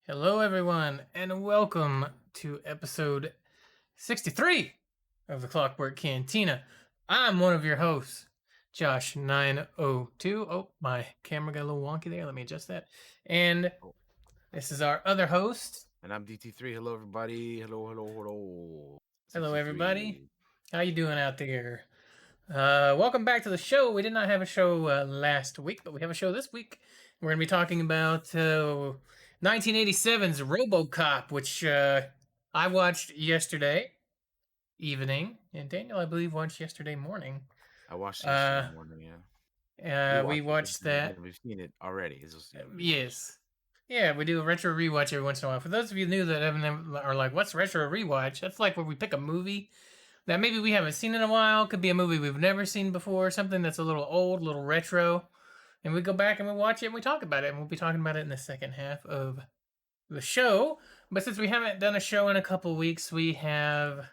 Hello, everyone, and welcome to episode 63 of the Clockwork Cantina. I'm one of your hosts, Josh902. Oh, my camera got a little wonky there. Let me adjust that. And Oh, this is our other host. and I'm DT3. Hello, everybody. Hello. Hello, everybody. 63. How you doing out there? Welcome back to the show. We did not have a show last week, but we have a show this week. We're going to be talking about 1987's RoboCop, which I watched yesterday evening, and Daniel, I believe, watched yesterday morning. I watched it yesterday Uh, morning. Yeah, we we watched it. watched that. We've seen it already. It's just rewatch. Yes. Yeah, we do a retro rewatch every once in a while. For those of you new that haven't are like, what's retro rewatch? That's like where we pick a movie that maybe we haven't seen in a while. Could be a movie we've never seen before, something that's a little old, a little retro, and we go back and we watch it and we talk about it. And we'll be talking about it in the second half of the show. But since we haven't done a show in a couple weeks, we have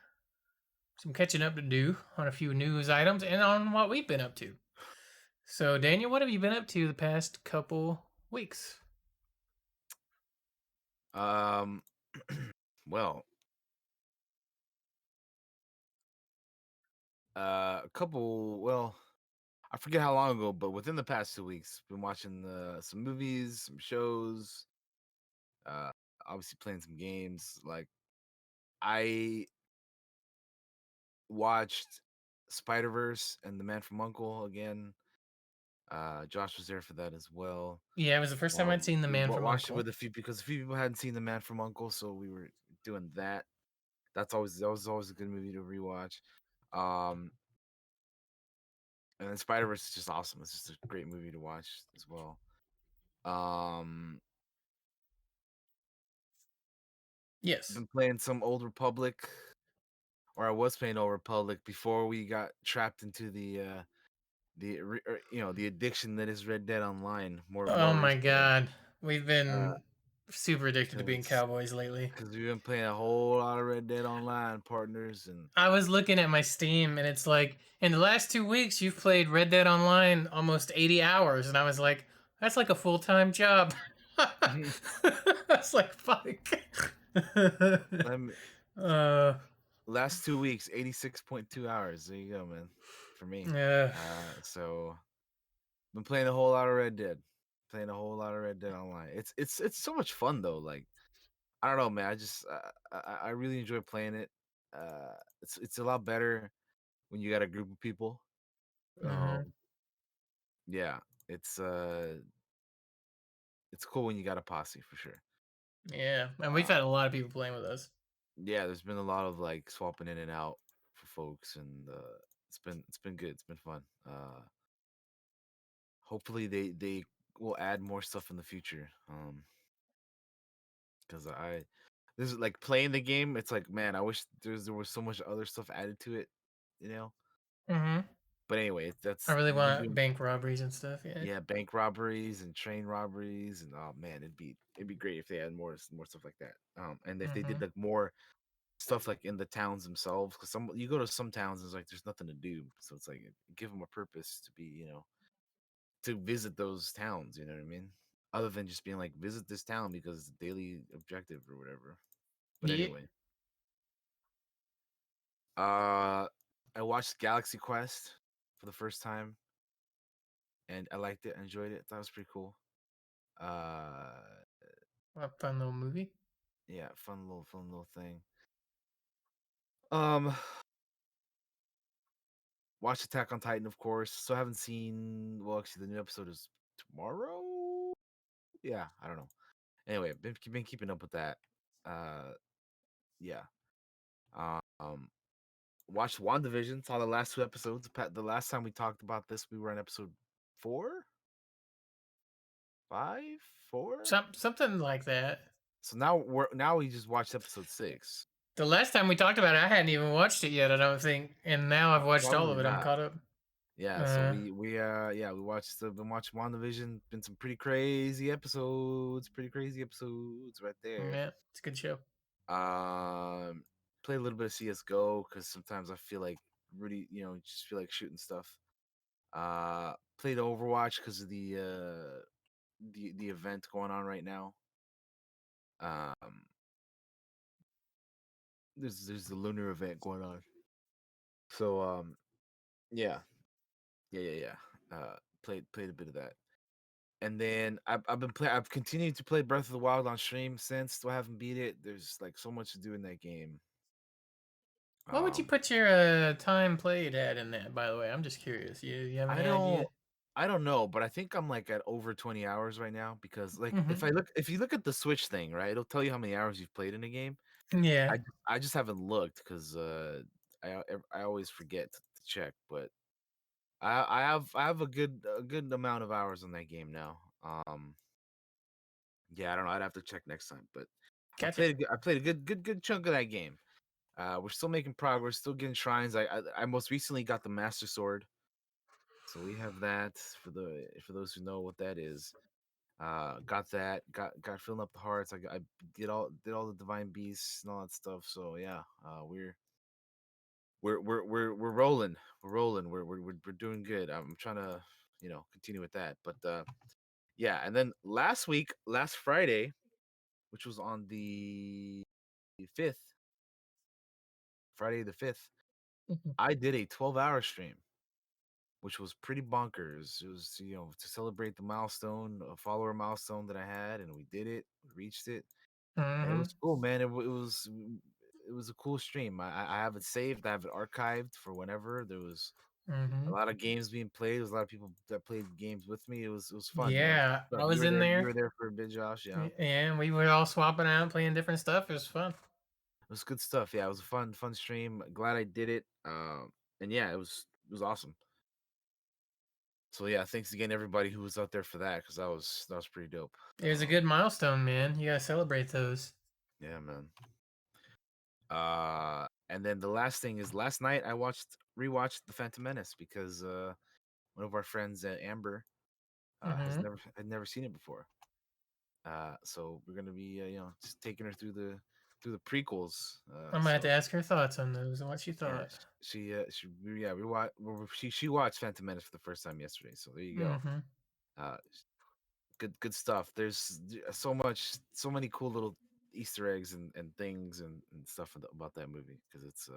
some catching up to do on a few news items and on what we've been up to. So, Daniel, what have you been up to the past couple weeks? Um, well, a couple. Well, I forget how long ago, but within the past 2 weeks, been watching some movies, some shows. Uh, Obviously playing some games. Like I watched Spider-Verse and The Man from Uncle again. Josh was there for that as well. Yeah, it was the first time I'd seen The We Man from watched it Uncle. with a few because a few people hadn't seen The Man from Uncle, so we were doing that. That was always a good movie to rewatch. Um, and then Spider Verse is just awesome. It's just a great movie to watch as well. Um, Yes. been playing some Old Republic, or I was playing Old Republic before we got trapped into the addiction that is Red Dead Online. Oh More my recently, god. We've uh, been super addicted to being because cowboys lately. because we've been playing a whole lot of Red Dead Online, partners, and I was looking at my Steam and it's like, in the last 2 weeks, you've played Red Dead Online almost 80 hours. And I was like, that's like a full time job. That's like, fuck. um, uh, last 2 weeks, 86.2 hours. There you go, man. For me. uh, So been playing a whole lot of Red Dead. Playing a whole lot of Red Dead Online. It's so much fun though. Like I don't know, man. I really enjoy playing it. It's a lot better when you got a group of people. mhm. Um, yeah, it's uh, it's cool when you got a posse for sure. Yeah. And we've Uh, had a lot of people playing with us. yeah, there's been a lot of like swapping in and out for folks, and it's been good. It's been fun. Hopefully they will add more stuff in the future. Because this is like playing the game. It's like, man, I wish there was so much other stuff added to it, you know. Hmm. But anyway, I that's really we're want doing bank robberies and stuff. Yeah. yeah, bank robberies and train robberies, and oh man, it'd be great if they had more stuff like that. And if they did Hmm. like more stuff like in the towns themselves, because some you go to some towns, and it's like there's nothing to do, so it's like give them a purpose to be, to visit those towns. You know what I mean? Other than just being like visit this town because it's a daily objective or whatever. But Yeah. anyway, uh, I watched Galaxy Quest for the first time, and I liked it. I enjoyed it. That was pretty cool. Uh, A fun little movie. yeah, fun little thing. Um, watch Attack on Titan, of course. So I haven't seen. Well, actually, the new episode is tomorrow. Yeah, I don't know. Anyway, been keeping up with that. Uh, yeah. Um, watched WandaVision. Saw the last two episodes. The last time we talked about this, we were on episode 4, 5, 4. Something like that. So now we just watched episode 6. The last time we talked about it, I hadn't even watched it yet. I don't think, and now I've watched all Probably of it. I'm not. caught up. Yeah, so Uh, we watched been watching WandaVision. Been some pretty crazy episodes. Pretty crazy episodes right there. yeah, it's a good show. Um, Play a little bit of CS:GO because sometimes I feel like really, just feel like shooting stuff. Played Overwatch because of the event going on right now. Um, there's the lunar event going on. So yeah, played a bit of that, and then I've continued to play Breath of the Wild on stream since. Still haven't beat it. There's like so much to do in that game. What would you Um, put your time played at in that? By the way, I'm just curious. You have I any don't idea? I don't know, but I think I'm like at over 20 hours right now because like Hmm. if you look at the Switch thing, right, it'll tell you how many hours you've played in a game. Yeah. I just haven't looked because I always forget to check, but I have a good amount of hours on that game now. Yeah, I don't know. I'd have to check next time, but Gotcha. I played a good chunk of that game. We're still making progress, still getting shrines. I most recently got the Master Sword, so we have that for those who know what that is. Got that, got filling up the hearts. I did all the divine beasts and all that stuff. So yeah, we're rolling, we're doing good. I'm trying to continue with that, but yeah. And then last Friday, which was on the 5th, Friday the 5th, Mhm. I did a 12-hour stream, which was pretty bonkers. It was, to celebrate the milestone, a follower milestone that I had, and we did it, we reached it, and it Mhm. was cool, man. It was a cool stream. I have it saved, I have it archived for whenever there was a Mhm. lot of games being played. There was a lot of people that played games with me. It was fun, man. It was Yeah, good I stuff. was in You there. were there for a bit, Josh. Yeah, And we were all swapping out, playing different stuff. It was fun. it was good stuff. Yeah, it was a fun stream. Glad I did it. And yeah, it was awesome. So yeah, thanks again everybody who was out there for that because that was pretty dope. It was a good milestone, man. You gotta celebrate those. Yeah, man. And then the last thing is last night I rewatched The Phantom Menace because one of our friends, Amber, Hmm. had never seen it before. So we're gonna be just taking her through the prequels. I'm gonna have to So ask her thoughts on those and what she yeah, thought. we watched she watched Phantom Menace for the first time yesterday. So there you go. Hmm. Uh, good stuff. There's so many cool little Easter eggs and things and stuff about that movie because it's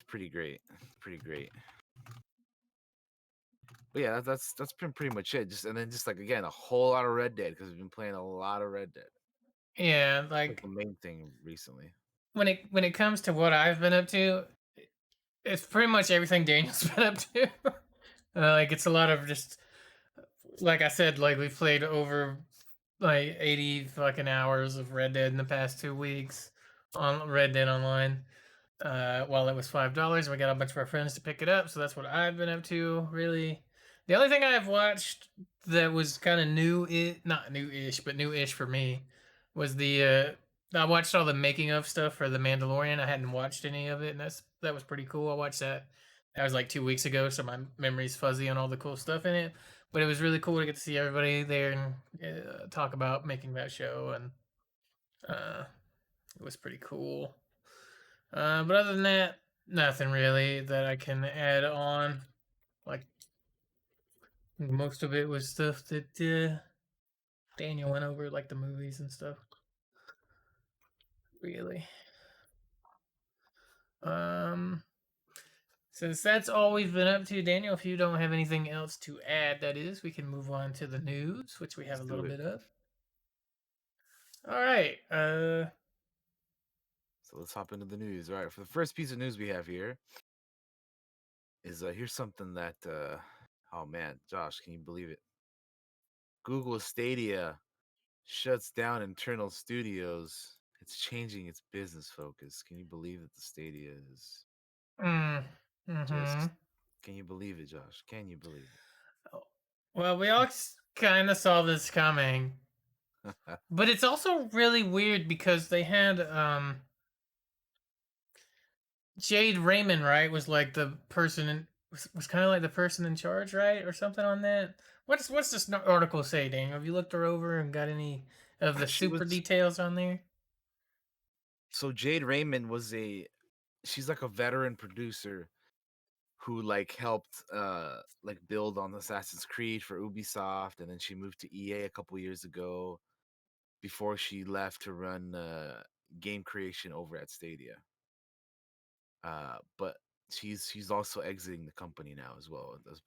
pretty great, pretty great. But yeah, that's been pretty much it. Just and then just like again a whole lot of Red Dead because we've been playing a lot of Red Dead. Yeah, Like like the main thing recently. when it comes to what I've been up to, it's pretty much everything Daniel's been up to. Like it's a lot of just like I said, like we've played over like 80 fucking hours of Red Dead in the past 2 weeks on Red Dead Online. While it was $5, we got a bunch of our friends to pick it up, so that's what I've been up to. Really, the only thing I've watched that was kind of new, not new-ish, but new-ish for me, was the I watched all the making of stuff for The Mandalorian. I hadn't watched any of it, and that was pretty cool. I watched that. That was like 2 weeks ago, so my memory's fuzzy on all the cool stuff in it. But it was really cool to get to see everybody there and talk about making that show, and uh, it was pretty cool. But other than that, nothing really that I can add on. Like most of it was stuff that Daniel went over, like the movies and stuff. Really. Um, since that's all we've been up to, Daniel, if you don't have anything else to add, that is, we can move on to the news, which we have Let's a do little it. bit of. All right. So let's hop into the news. All right, for the first piece of news we have here is here's something that oh man, Josh, can you believe it? Google Stadia shuts down internal studios. It's changing its business focus. Can you believe that the Stadia is mm, mm-hmm. just can you believe it, Josh? Can you believe Well, we all kind of saw this coming, it? but it's also really weird because they had Jade Raymond, right, was like the person was kind of like the person in charge, right, or something on that. What's this article say, Daniel? Have you looked her over and got any of the She super was details on there? so Jade Raymond was a she's like a veteran producer who like helped like build on Assassin's Creed for Ubisoft, and then she moved to EA a couple years ago before she left to run game creation over at Stadia. But she's also exiting the company now as well as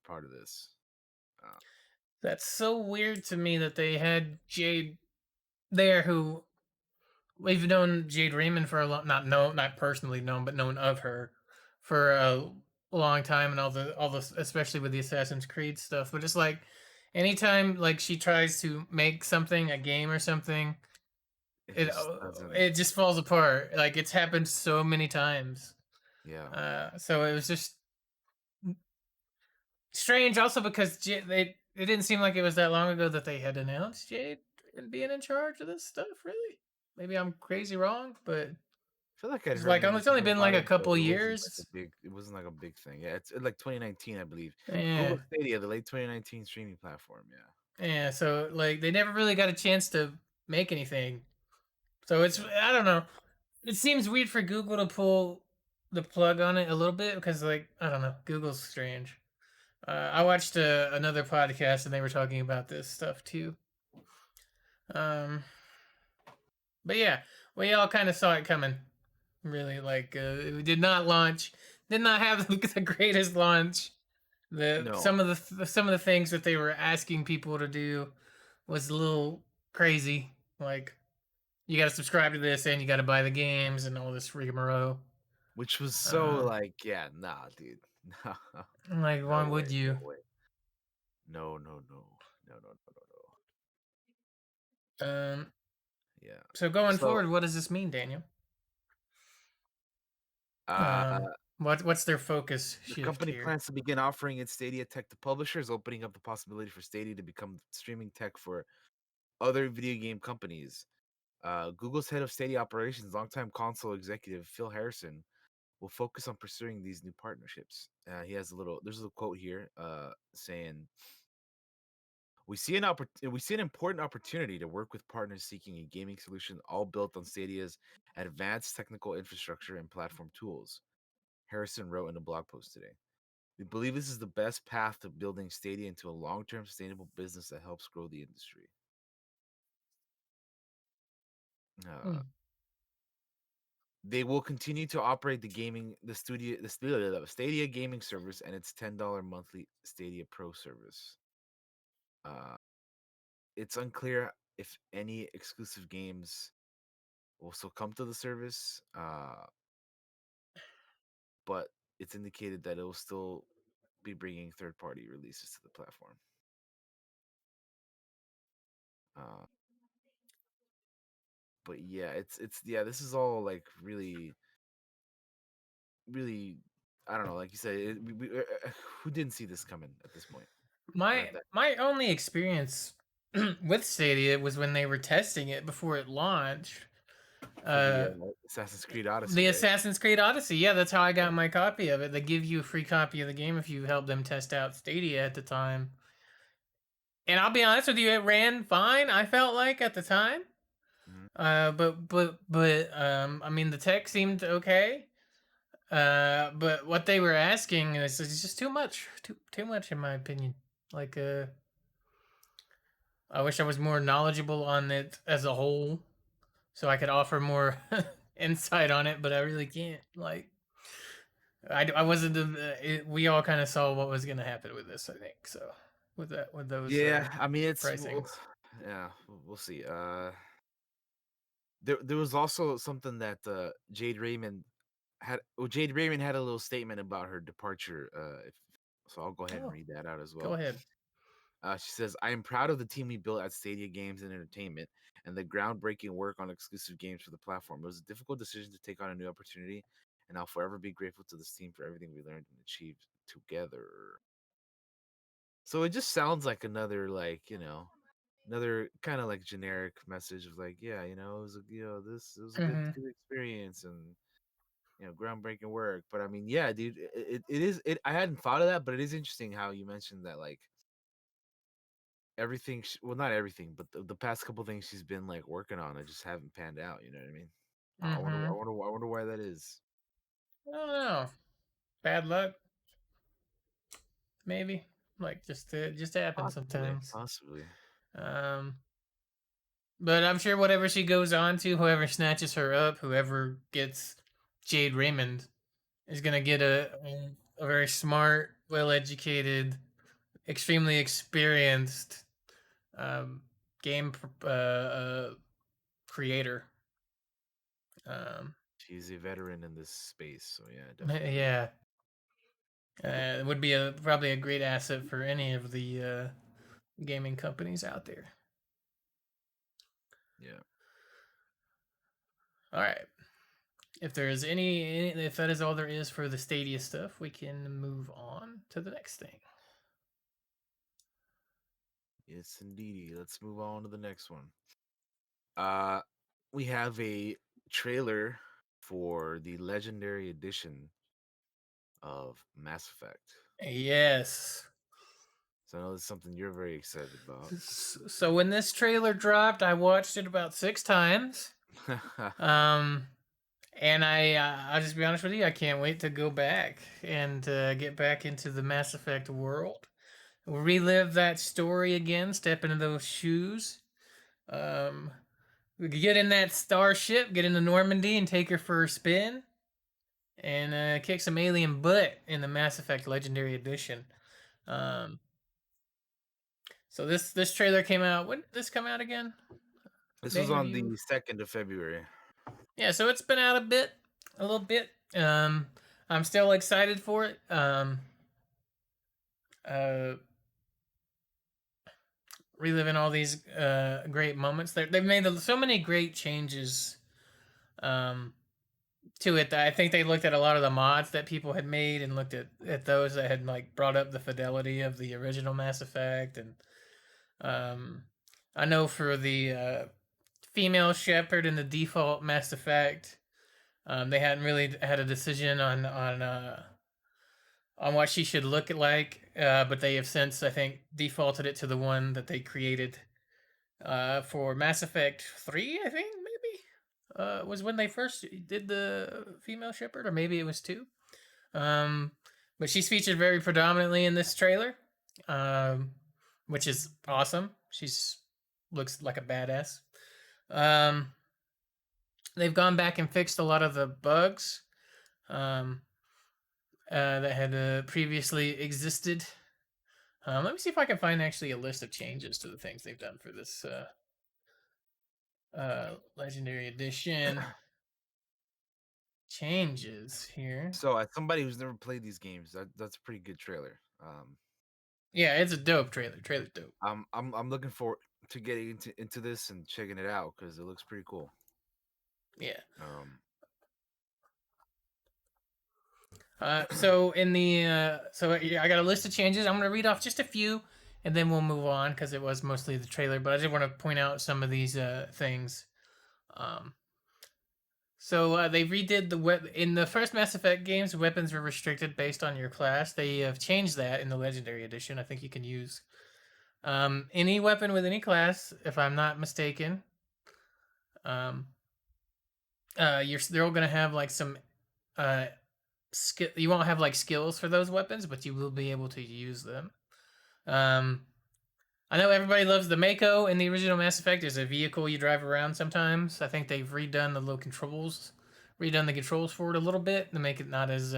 part of this. Uh, That's so weird to me that they had Jade there, who we've known Jade Raymond for a long, not personally known, but known of her for a long time, and all the especially with the Assassin's Creed stuff. But it's like anytime like she tries to make something, a game or something, it it just doesn't. it just falls apart. Like it's happened so many times. Yeah, So it was just strange, also because it didn't seem like it was that long ago that they had announced Jade and being in charge of this stuff. Really, maybe I'm crazy wrong, but I feel like I'd it's like heard it's only been like about a it, but couple years. it wasn't like a big thing. Yeah, it's like 2019, I believe. Yeah, Google Stadia, the late 2019 streaming platform. Yeah, yeah. So like they never really got a chance to make anything. So it's yeah. I don't know. It seems weird for Google to pull the plug on it a little bit because like I don't know, Google's strange. I watched another podcast and they were talking about this stuff too. Um, but yeah, we all kind of saw it coming. Really, like it did not launch, did not have the greatest launch. The No, some of the things that they were asking people to do was a little crazy. Like you got to subscribe to this and you got to buy the games and all this rigmarole. which was so Uh, like, yeah, nah, dude, no, like why no way, would no you? way, no, no, no, no, no, no, no, Um, no. Yeah. so going So, forward, what does this mean, Daniel? uh, What's their focus the shift company here? plans to begin offering its Stadia tech to publishers, opening up the possibility for Stadia to become streaming tech for other video game companies. Google's head of Stadia operations, longtime console executive Phil Harrison, will focus on pursuing these new partnerships. He has there's a little quote here saying, we see an important opportunity to work with partners seeking a gaming solution all built on Stadia's advanced technical infrastructure and platform tools." Harrison wrote in a blog post today. "We believe this is the best path to building Stadia into a long-term sustainable business that helps grow the industry." Uh, Hmm. they will continue to operate the Stadia gaming service and its $10 monthly Stadia Pro service. Uh, it's unclear if any exclusive games will still come to the service, but it's indicated that it will still be bringing third-party releases to the platform. Uh, but yeah, it's yeah, this is all like really, really, I don't know. Like you said, who didn't see this coming at this point or at My that? my only experience with Stadia was when they were testing it before it launched. For the Uh, Assassin's Creed Odyssey, the right? Assassin's Creed Odyssey. Yeah, that's how I Yeah. got my copy of it. They give you a free copy of the game if you help them test out Stadia at the time. And I'll be honest with you, it ran fine. I felt like at the time. Mhm. I mean, the tech seemed okay. But what they were asking is just too much, too much in my opinion. Like, I wish I was more knowledgeable on it as a whole, so I could offer more insight on it. But I really can't. Like, I wasn't. We all kind of saw what was going to happen with this. I think so. With those Yeah, I mean pricings. yeah, we'll see. There was also something that Jade Raymond had a little statement about her departure. So I'll go ahead and Oh, read that out as go well. ahead. She says, "I am proud of the team we built at Stadia Games and Entertainment and the groundbreaking work on exclusive games for the platform. It was a difficult decision to take on a new opportunity, and I'll forever be grateful to this team for everything we learned and achieved together." So it just sounds like another, like, another kind of like generic message of like, yeah, it was it was a Hmm. good experience and groundbreaking work. But I mean, yeah, dude, I hadn't thought of that, but it is interesting how you mentioned that, like, everything well, not everything, but the past couple things she's been like working on, I just haven't panned out, you know what I mean? Hmm. I wonder why that is. I don't know. Bad luck, maybe. Like just happens Possibly, sometimes. possibly. Um, But I'm sure whatever she goes on to, whoever snatches her up, whoever gets Jade Raymond, is gonna get a very smart, well-educated, extremely experienced um, game creator. Um, She's a veteran in this space, so yeah, definitely. yeah, it would be probably a great asset for any of the gaming companies out there. Yeah. All right. If there is if that is all there is for the Stadia stuff, we can move on to the next thing. Yes, indeedy. Let's move on to the next one. Uh, we have a trailer for the Legendary Edition of Mass Effect. Yes. So I know this is something you're very excited about. So when this trailer dropped, I watched it about 6 times. Um, and I'll just be honest with you, I can't wait to go back and get back into the Mass Effect world, relive that story again, step into those shoes. Um, we could get in that starship, get into Normandy, and take her for a spin, and kick some alien butt in the Mass Effect Legendary Edition. Um, so this trailer came out. When did this come out again? This was Daniel, on you? the 2nd of February. Yeah, so it's been out a little bit. I'm still excited for it. Uh, Reliving all these great moments. They've made so many great changes um, to it that I think they looked at a lot of the mods that people had made and looked at those that had like brought up the fidelity of the original Mass Effect. And um, I know for the female Shepard in the default Mass Effect, they hadn't really had a decision on what she should look like, but they have since, I think, defaulted it to the one that they created for Mass Effect 3, I think, maybe. Was when they first did the female Shepard, or maybe it was 2. Um, but she's featured very predominantly in this trailer, um, which is awesome. She's looks like a badass. Um, they've gone back and fixed a lot of the bugs. Um, that had previously existed. Let me see if I can find actually a list of changes to the things they've done for this Legendary Edition. Changes here. So, as somebody who's never played these games, that's a pretty good trailer. Yeah, it's a dope trailer. Trailer's dope. I'm looking forward to getting into this and checking it out because it looks pretty cool. Yeah. Um, So in the so yeah, I got a list of changes. I'm gonna read off just a few, and then we'll move on because it was mostly the trailer. But I just want to point out some of these things. Um, so they redid in the first Mass Effect games. Weapons were restricted based on your class. They have changed that in the Legendary Edition. I think you can use any weapon with any class, if I'm not mistaken. Um, they're all gonna have like some uh skill. You won't have like skills for those weapons, but you will be able to use them. Um, I know everybody loves the Mako in the original Mass Effect. There's a vehicle you drive around sometimes. I think they've redone the little controls, redone the controls for it a little bit to make it not as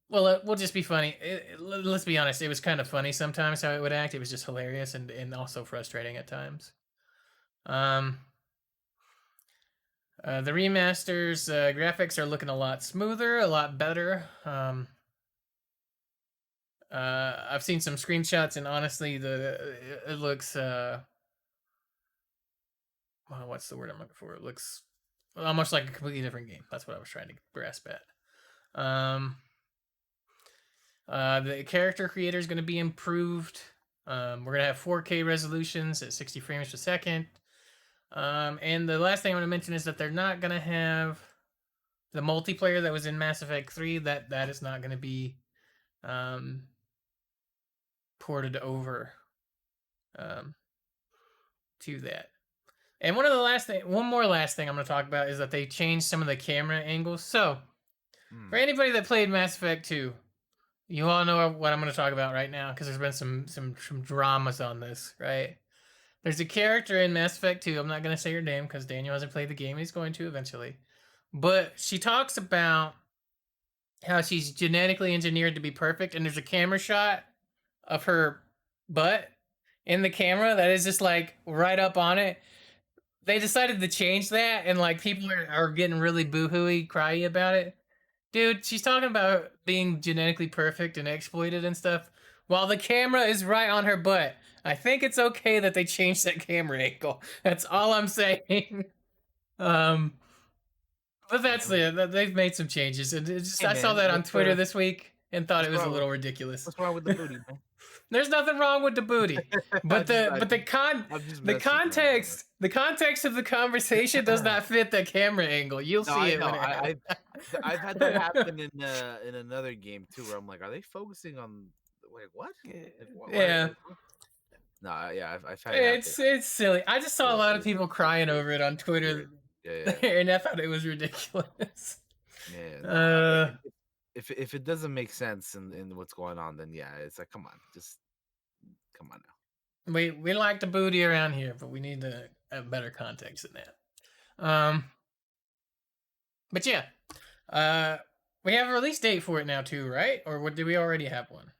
well. It will just be funny. Let's be honest. It was kind of funny sometimes how it would act. It was just hilarious and also frustrating at times. Um, the remasters graphics are looking a lot smoother, a lot better. I've seen some screenshots, and honestly, it looks well, what's the word I'm looking for? It looks almost like a completely different game. That's what I was trying to grasp at. Um, the character creator is going to be improved. We're going to have 4K resolutions at 60 frames per second. And the last thing I want to mention is that they're not going to have the multiplayer that was in Mass Effect 3. That is not going to be um, ported over um, to that. And one more last thing I'm going to talk about is that they changed some of the camera angles. So, for anybody that played Mass Effect 2, you all know what I'm going to talk about right now because there's been some dramas on this, right? There's a character in Mass Effect 2. I'm not gonna say her name because Daniel hasn't played the game. He's going to eventually. But she talks about how she's genetically engineered to be perfect, and there's a camera shot of her butt in the camera that is just like right up on it. They decided to change that, and like people are getting really boo-hooey, cryy about it. Dude, she's talking about being genetically perfect and exploited and stuff, while the camera is right on her butt. I think it's okay that they changed that camera angle. That's all I'm saying. um, but Yeah, that's it. They've made some changes, and it's just hey I saw man, that on Twitter this week and thought it what's was a wrong with little ridiculous. the booty, man? There's nothing wrong with the booty, I but just, I just, the I'm just the messing around, man. context of the conversation does not fit the camera angle. You'll No, see I it know. when it happens. I've had that happen in another game too, where I'm like, are they focusing on like what? Like what? Why? Yeah, Like, what? No, yeah, I've had it happen. it's silly. I just saw a Yeah, lot it of is. people It's crying weird. over it on It's Twitter, weird. Yeah, yeah, and I thought it was ridiculous. yeah. No, Uh, if it doesn't make sense in what's going on, then yeah, it's like, come on, just come on we like the booty around here, but we need to have better context than that. But yeah, uh, we have a release date for it now too, right? Or what? Did we already have one?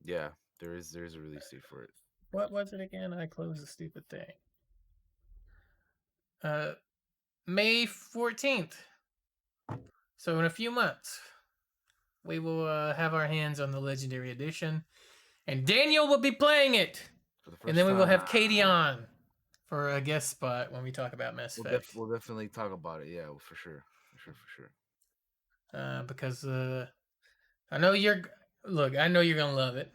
Yeah, there's a release date for it. What was it again? I closed the stupid thing. Uh, May 14th. So in a few months, we will have our hands on the Legendary Edition, and Daniel will be playing it. For the And first then we will time, have Katie on for a guest spot when we talk about Mass Effect. we'll definitely talk about it. Yeah, for sure, for sure. Because I know you're. Look, I know you're gonna love it.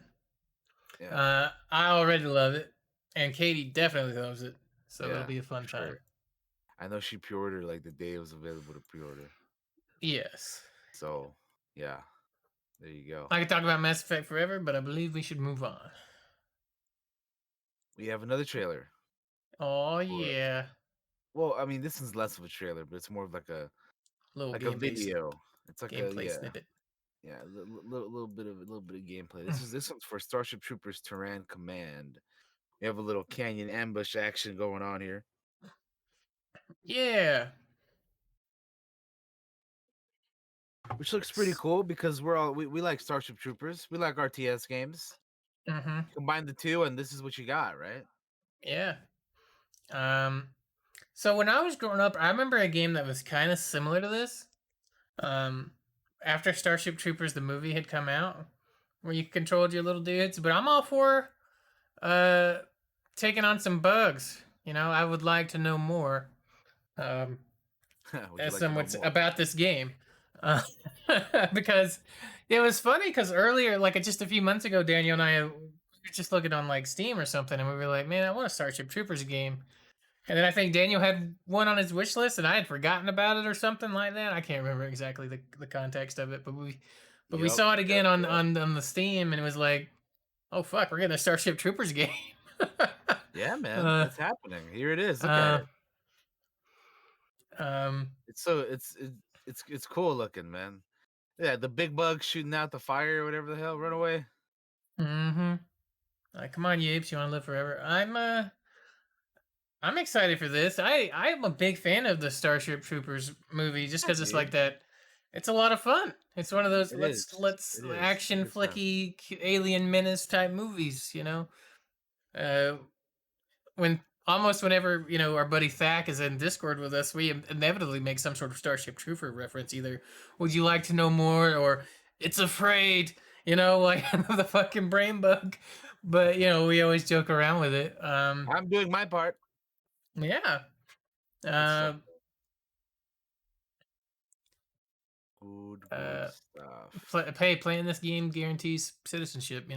Yeah, I already love it, and Katie definitely loves it. So it'll yeah, be a fun for time. sure. I know she pre-ordered like the day it was available to pre-order. Yes. So yeah, there you go. I could talk about Mass Effect forever, but I believe we should move on. We have another trailer Oh for. yeah, Well, I mean, this is less of a trailer, but it's more of little like a gameplay video. It's like a gameplay yeah, snippet. yeah, a little bit of gameplay. This one's for Starship Troopers Terran Command. We have a little canyon ambush action going on here, Yeah. which looks pretty cool because we like Starship Troopers. We like RTS games. Mm-hmm. Combine the two, and this is what you got, right? Yeah. Um. So when I was growing up, I remember a game that was kind of similar to this. Um, After Starship Troopers, the movie had come out, where you controlled your little dudes. But I'm all for uh taking on some bugs. You know, I would like to know more. Um, Would you as like to know somewhat more? about this game. Uh, because it was funny because earlier, like just a few months ago, Daniel and I were just looking on like Steam or something, and we were like, "Man, I want a Starship Troopers game." And then I think Daniel had one on his wish list, and I had forgotten about it or something like that. I can't remember exactly the context of it, but we Yep, saw it yep, again on yep. on the Steam, and it was like, "Oh fuck, we're getting a Starship Troopers game." Yeah, man, uh, it's happening. Here it is. Look at uh, it. um, It's so it's cool looking, man. Yeah, the big bug shooting out the fire or whatever the hell. Run away. mm-hmm. Come on, you apes, you want to live forever? I'm excited for this. I'm a big fan of the Starship Troopers movie just Yeah, because it's like dude. that. It's a lot of fun. It's one of those It is. let's It is. It's a action good time. flicky alien menace type movies. You know, uh, when almost whenever our buddy Thack is in Discord with us, we inevitably make some sort of Starship Trooper reference. Either would you like to know more, or it's afraid. You know, like the fucking brain bug. But we always joke around with it. I'm doing my part. Yeah. Good stuff. Uh, Good uh, stuff. playing this game guarantees citizenship.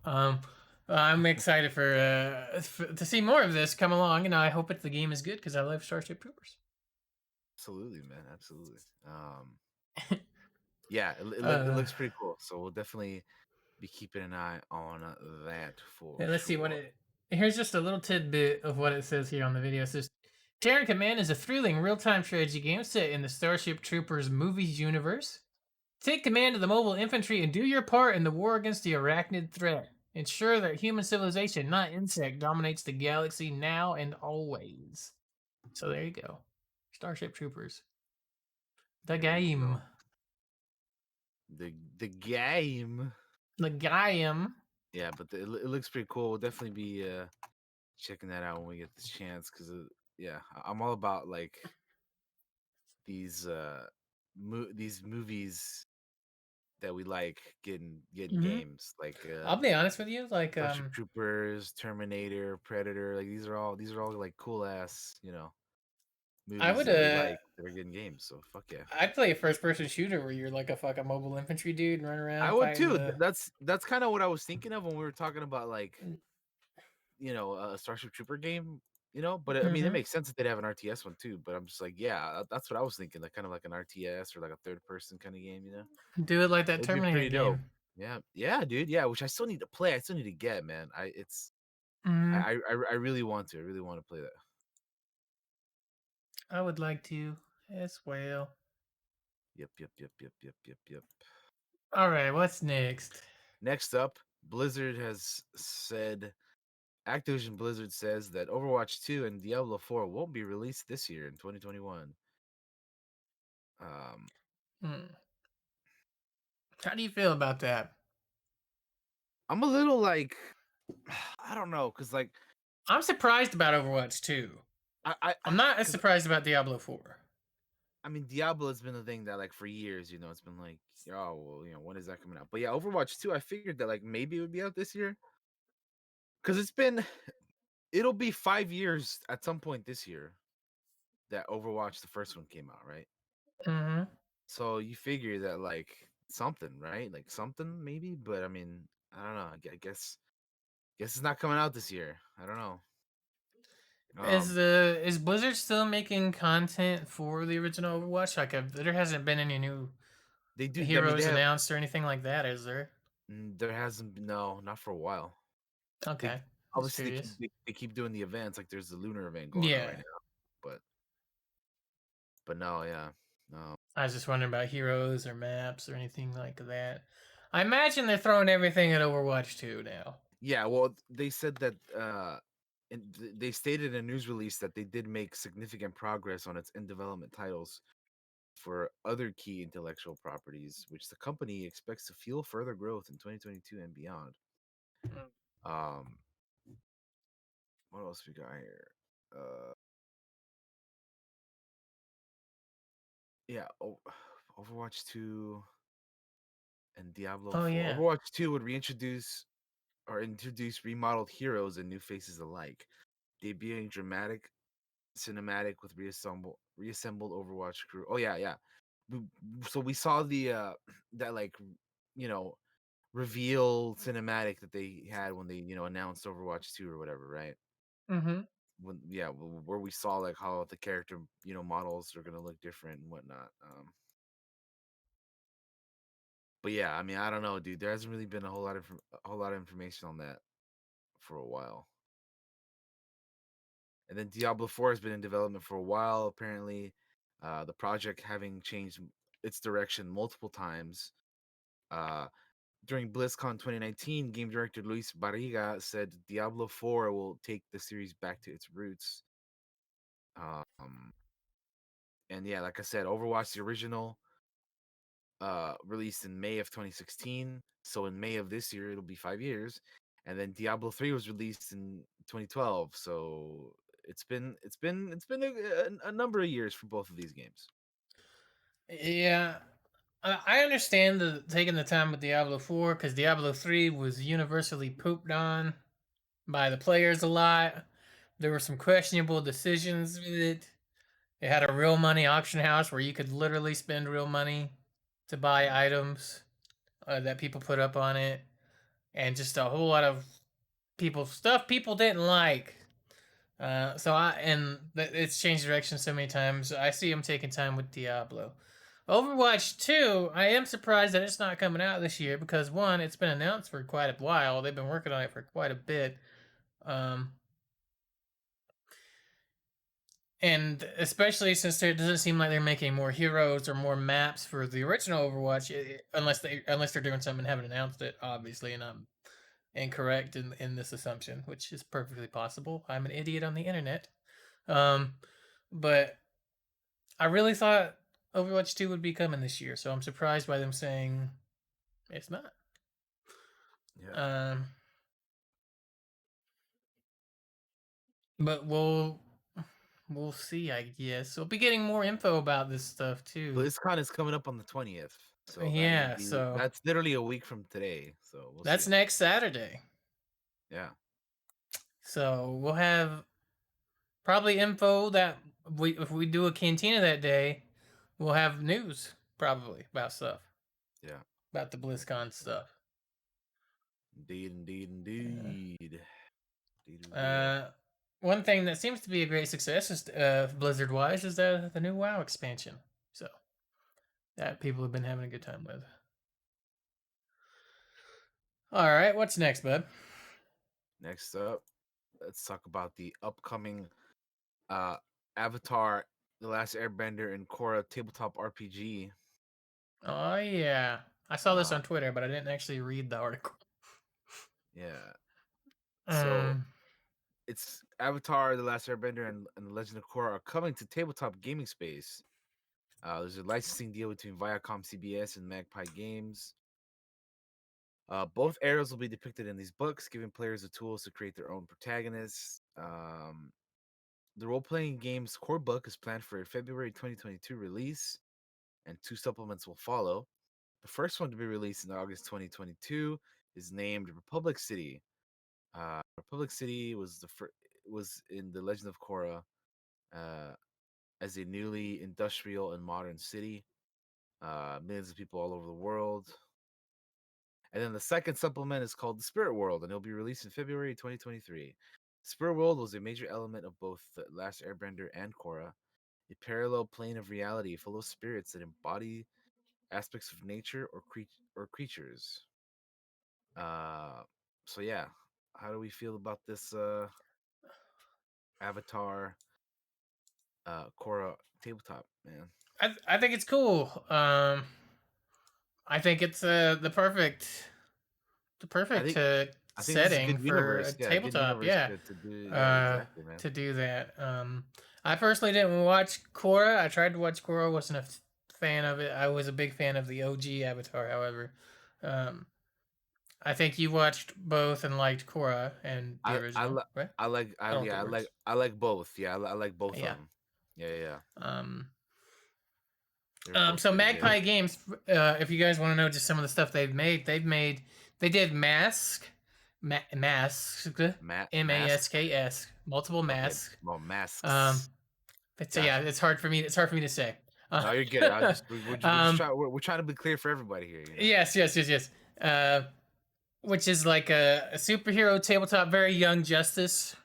Um, I'm excited to see more of this come along, and I hope the game is good because I love Starship Troopers. Absolutely, man. Absolutely. Yeah, it uh, looks pretty cool. So we'll definitely be keeping an eye on that for let's see what sure. it. Here's just a little tidbit of what it says here on the video. It says, "Terran Command is a thrilling real-time strategy game set in the Starship Troopers movies universe. Take command of the mobile infantry and do your part in the war against the arachnid threat." Ensure that human civilization, not insect, dominates the galaxy now and always. So there you go. Starship Troopers. The There you game. go. The game. The game. Yeah, but it looks pretty cool. We'll definitely be checking that out when we get this chance because yeah, I'm all about like these these movies that we like getting Hmm. games like I'll be honest with you. Like, Starship Troopers, Terminator, Predator. Like these are all like cool ass I movies would, that we like that are getting games. So fuck yeah. I'd play a first-person shooter where you're like a fucking mobile infantry dude and run I around would fighting too. the. That's kind of what I was thinking of when we were talking about like a Starship Trooper game. But I mean, it Mm-hmm. makes sense that they'd have an RTS one too. But I'm just like, yeah, that's what I was thinking. Like kind of like an RTS or like a third person kind of game. Do it like that It'd be Terminator pretty dope. game. Yeah, yeah, dude. Yeah, which I still need to play. I still need to get, man. Mm-hmm. I really want to. I really want to play that. I would like to as well. Yep, yep, yep, yep, yep, yep, yep. All right, what's next? Next up, Blizzard has said Activision Blizzard says that Overwatch 2 and Diablo 4 won't be released this year in 2021. Um, Hmm. How do you feel about that? I'm a little like I don't know, cause like I'm surprised about Overwatch 2. I I'm not as cause surprised about Diablo 4. I mean Diablo has been a thing that like for years, it's been like, oh well, when is that coming out? But yeah, Overwatch 2, I figured that like maybe it would be out this year. Cause it'll be 5 years at some point this year that Overwatch the first one came out, right? Mm-hmm. So you figure that like something, right? Like something maybe, but I mean, I don't know. I guess it's not coming out this year. I don't know. Um, Is Blizzard still making content for the original Overwatch? Like, there hasn't been any new they do. I mean, they heroes have. announced or anything like that, is there? There hasn't been, no, not for a while. They Okay, just obviously they keep curious. they keep doing the events. Like there's the lunar event going on right Yeah, now, but no, yeah, no. I was just wondering about heroes or maps or anything like that. I imagine they're throwing everything at Overwatch 2 now. Yeah, well, they said that and they stated in a news release that they did make significant progress on its in development titles for other key intellectual properties, which the company expects to fuel further growth in 2022 and beyond. Um, what else we got here? Uh, yeah, Overwatch 2 and Diablo Oh 4. yeah. Overwatch 2 would reintroduce or introduce remodeled heroes and new faces alike, debuting dramatic cinematic with reassembled Overwatch crew. Oh yeah, yeah. We, so we saw the that like you know reveal cinematic that they had when they announced Overwatch 2 or whatever, right? Mm-hmm. When yeah, where we saw like how the character models are gonna look different and whatnot. But yeah, I mean, I don't know, dude. There hasn't really been a whole lot of information on that for a while. And then Diablo 4 has been in development for a while. Apparently, the project having changed its direction multiple times. Uh, During BlizzCon 2019, game director Luis Barriga said Diablo 4 will take the series back to its roots. Um, and yeah, like I said, Overwatch the original released in May of 2016. So in May of this year, it'll be 5 years. And then Diablo 3 was released in 2012. So it's been a number of years for both of these games. Yeah, I understand the taking the time with Diablo 4 because Diablo 3 was universally pooped on by the players a lot. There were some questionable decisions with it. It had a real money auction house where you could literally spend real money to buy Mm. items that people put up on it, and just a whole lot of people didn't like. It's changed direction so many times. I see him taking time with Diablo. Overwatch 2, I am surprised that it's not coming out this year because one, it's been announced for quite a while. They've been working on it for quite a bit. Um, and especially since there doesn't seem like they're making more heroes or more maps for the original Overwatch, unless they're doing something and haven't announced it, obviously. And incorrect in this assumption, which is perfectly possible. I'm an idiot on the internet. Um, but I really thought Overwatch 2 would be coming this year, so I'm surprised by them saying it's not. Yeah. Um, but we'll see, I guess. We'll be getting more info about this stuff too. BlizzCon is coming up on the 20th, so that will Yeah, be so that's literally a week from today. So we'll that's see. next Saturday. Yeah. So we'll have probably info that we if we do a cantina that day, we'll have news probably about stuff Yeah. about the BlizzCon stuff. Indeed, indeed, Yeah. indeed. Indeed we will. Uh, one thing that seems to be a great success is Blizzard wise is the new WoW expansion. So that people have been having a good time with. All right, what's next, bud? Next up, let's talk about the upcoming uh Avatar, The Last Airbender and Korra tabletop RPG. Oh yeah, I saw this Uh on Twitter, but I didn't actually read the article. yeah. So Um, it's Avatar, The Last Airbender and The Legend of Korra are coming to tabletop gaming space. There's a licensing deal between Viacom CBS and Magpie Games. Both eras will be depicted in these books, giving players the tools to create their own protagonists. The role playing game's core book is planned for a February 2022 release, and two supplements will follow. The first one to be released in August 2022 is named Republic City. Republic City was in the Legend of Korra uh, as a newly industrial and modern city. Millions of people all over the world. And then the second supplement is called the Spirit World, and it'll be released in February 2023. Spirit World was a major element of both The Last Airbender and Korra, a parallel plane of reality full of spirits that embody aspects of nature or creatures. Uh, so yeah, how do we feel about this Avatar Korra tabletop, man? I think it's cool. I think it's the I perfect think I think this is a setting good for a universe. Yeah, a good tabletop. universe Yeah, to do. Yeah, uh, exactly, man. to do that. I personally didn't watch Korra. I tried to watch Korra. Wasn't a fan of it. I was a big fan of the OG Avatar. However, um, I think you watched both and liked Korra and the I I original, li- right? I like I I don't know if yeah that works. I like both. Yeah, I like both of Yeah. them. Yeah, yeah, yeah. Um, They're both so pretty good. Magpie Games, if you guys want to know just some of the stuff they did Mask, Mask, multiple Okay, masks. well, Um, masks. yeah, Gotcha. it's hard for me to say. No, you're good. I just we're just Um, trying we're trying to be clear for everybody here. You know. yes. Uh, which is like a superhero tabletop, very Young Justice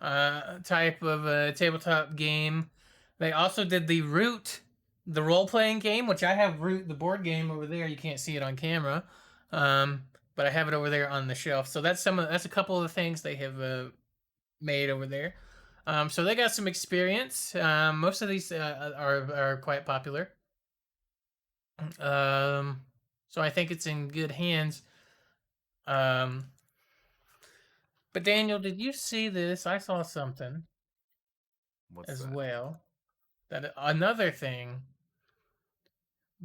type of tabletop game. They also did the Root, the role playing game, which I have Root, the board game over there. You can't see it on camera, but I have it over there on the shelf. So that's a couple of the things they have made over there. So they got some experience. Most of these are quite popular. Um, so I think it's in good hands. Um, but Daniel, did you see this? I saw something What's as that? well. That another thing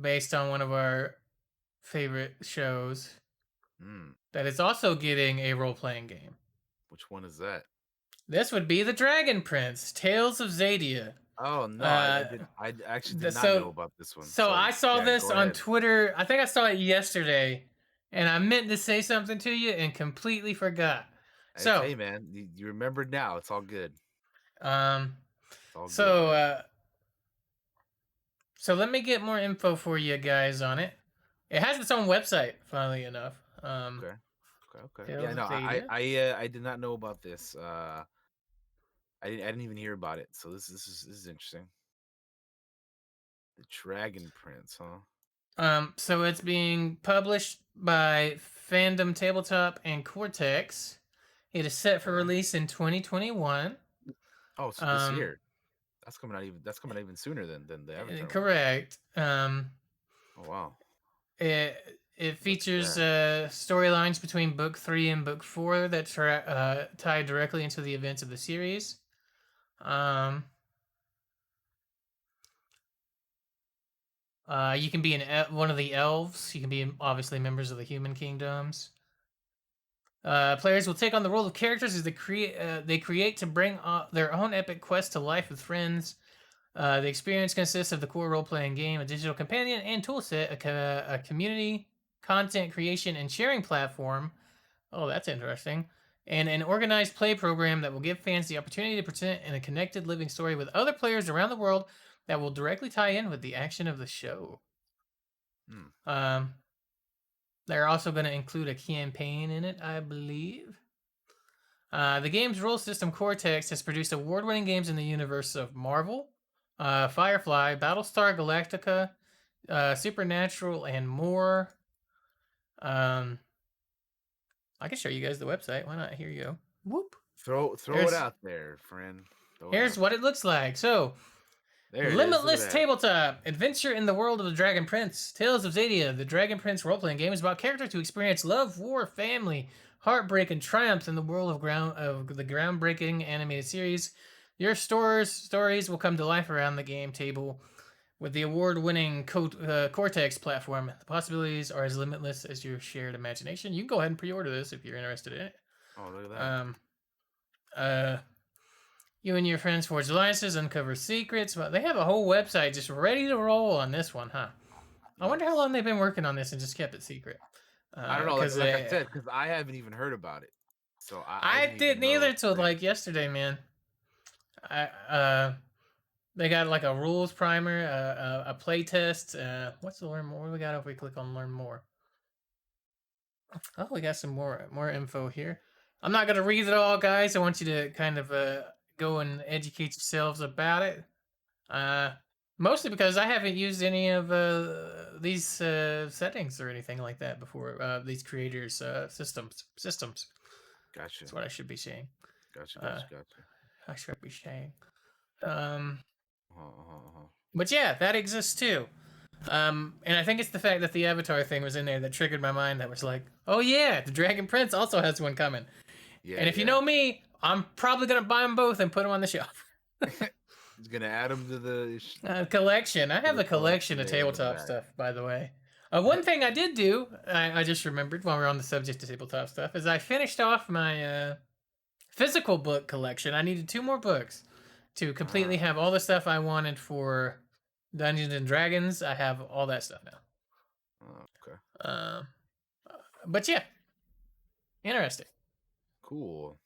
based on one of our favorite shows Hmm. that is also getting a role playing game. Which one is that? This would be the Dragon Prince, Tales of Zadia. Oh no, Uh, I actually did not know so about this one. so I So saw yeah, this go on ahead. Twitter. I think I saw it yesterday, and I meant to say something to you and completely forgot. It's So, hey man, you remembered now. It's all good. um, It's all good, so man. uh, so let me get more info for you guys on it. It has its own website, funnily enough. Okay. Okay, okay. Yeah, Tales of no, Zadia. I did not know about this. I didn't even hear about it. So this is interesting. The Dragon Prince, huh? So it's being published by Fandom Tabletop and Cortex. It is set for Okay. release in 2021. Oh, so this Um, year. That's coming out even sooner than the Avatar one. correct. Oh wow. It Look at features that. storylines between book 3 and book 4 that tie directly into the events of the series. Um, you can be one of the elves. You can be obviously members of the human kingdoms. Players will take on the role of characters as they create to bring their own epic quest to life with friends. The experience consists of the core role playing game, a digital companion and toolset, a community, content creation, and sharing platform. Oh, that's interesting. And an organized play program that will give fans the opportunity to present in a connected living story with other players around the world that will directly tie in with the action of the show. Hmm. Um, they're also going to include a campaign in it, I believe. The game's rule system Cortex has produced award-winning games in the universe of Marvel, Firefly, Battlestar Galactica, Supernatural, and more. Um, I can show you guys the website. Why not? Here you go. Whoop. Throw it There's out there, friend. Throw it Here's out what there. it looks like. So, There it is. Look at Limitless that. Tabletop Adventure in the World of the Dragon Prince. Tales of Zadia, the Dragon Prince role-playing game, is about characters who experience love, war, family, heartbreak, and triumph in the world of the groundbreaking animated series. Your stories will come to life around the game table with the award-winning Cortex platform. The possibilities are as limitless as your shared imagination. You can go ahead and pre-order this if you're interested in it. Oh, look at that. Um, uh, you and your friends forge alliances, uncover secrets. Well, they have a whole website just ready to roll on this one, huh? I wonder how Nice. long they've been working on this and just kept it secret. I don't know. Because Like I said, because I haven't even heard about it, so I I didn't even didn't know either it's a till thing. like yesterday, man. I They got like a rules primer, a play test. What's the learn more? What do we got if we click on learn more? Oh, we got some more info here. I'm not gonna read it all, guys. I want you to kind of go and educate yourselves about it. Uh, Mostly because I haven't used any of these settings or anything like that before. These creators' systems. Gotcha. That's what I should be saying. Gotcha. Uh, Gotcha. Gotcha. I should be saying. Um, Uh-huh. but yeah, that exists too. And I think it's the fact that the Avatar thing was in there that triggered my mind. That was like, oh yeah, the Dragon Prince also has one coming. Yeah. And if you Yeah. know me, I'm probably gonna buy them both and put them on the shelf. He's gonna add them to the Collection. I to have the a collection collection of there. Look at tabletop that. stuff, by the way. One thing I did do, I just remembered while we're on the subject of tabletop stuff, is I finished off my physical book collection. I needed 2 more books to completely Ah. have all the stuff I wanted for Dungeons and Dragons. I have all that stuff now. Oh, okay. Um, but yeah, interesting. Cool.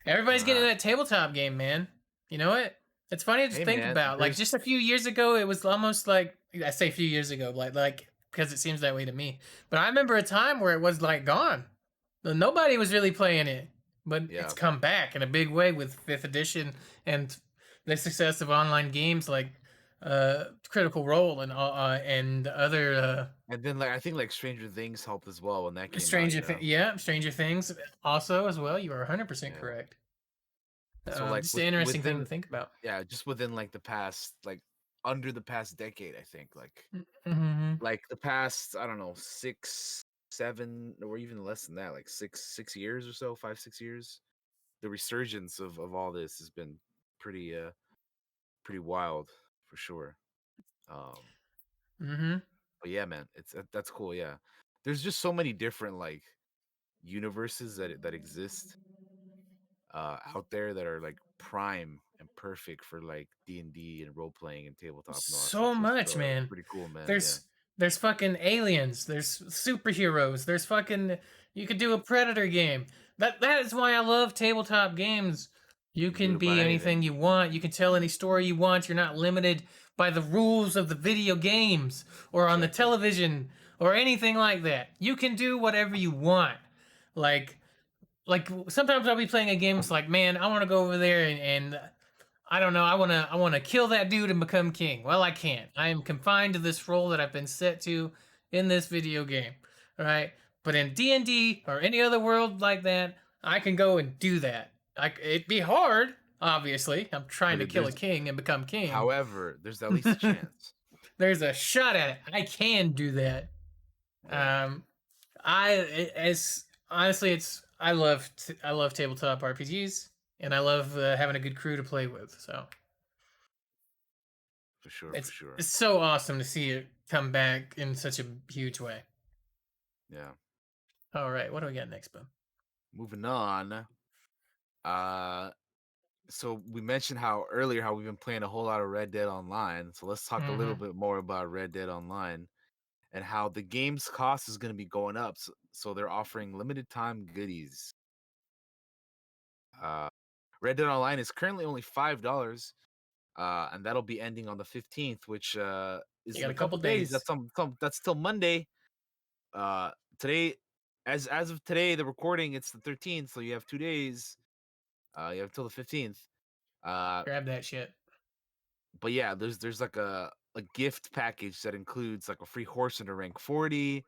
Everybody's All getting right. that tabletop game, man. You know what? It's funny to Hey, think man. about. Like just a few years ago, it was almost like I say a few years ago, like because it seems that way to me. But I remember a time where it was like gone. Nobody was really playing it, but it's Yeah. come back in a big way with fifth edition and the success of online games like Critical Role and other And then I think Stranger Things helped as well when that came out. Yeah, Stranger Things also as well. You are 100% Yeah. correct. So Just an interesting thing to within think about. yeah, just within the past under the past decade, I think Mm-hmm. the past, I don't know, 6, 7, or even less than that, like 6 years or so, 5, 6 years. The resurgence of all this has been pretty pretty wild for sure. Um, Mm-hmm. but yeah, man, that's cool. Yeah, there's just so many different universes that exist out there that are prime and perfect for D&D and role playing and tabletop and all that stuff. So So much, it's man. pretty cool, man. Yeah, There's there's fucking aliens. There's superheroes. There's fucking you could do a Predator game. That is why I love tabletop games. You you can do can it about be anything anything. you want. You can tell any story you want. You're not limited by the rules of the video games or on the Exactly. television or anything like that. You can do whatever you want. Like sometimes I'll be playing a game. It's like, man, I want to go over there and I don't know. I want to kill that dude and become king. Well, I can't. I am confined to this role that I've been set to in this video game. All right. But in D&D or any other world like that, I can go and do that. It'd be hard, obviously. I'm trying But to kill a there's, king and become king. however, there's at least a chance. There's a shot at it. I can do that. Yeah, It's honestly, I love tabletop RPGs, and I love having a good crew to play with. So for sure, for sure. it's so awesome to see it come back in such a huge way. Yeah. All right, what do we got next, Boom? Moving on. Uh, so we mentioned how earlier how we've been playing a whole lot of Red Dead Online. So let's talk a little Mm-hmm. bit more about Red Dead Online and how the game's cost is going to be going up. So they're offering limited time goodies. Uh, Red Dead Online is currently only $5, and that'll be ending on the 15th, which You is got in a a couple couple days. days. That's still Monday. Today, as of today, the recording it's the 13th, so you have 2 days. You have till the 15th. Uh, Grab that shit. but yeah, there's like a gift package that includes like a free horse in a rank 40,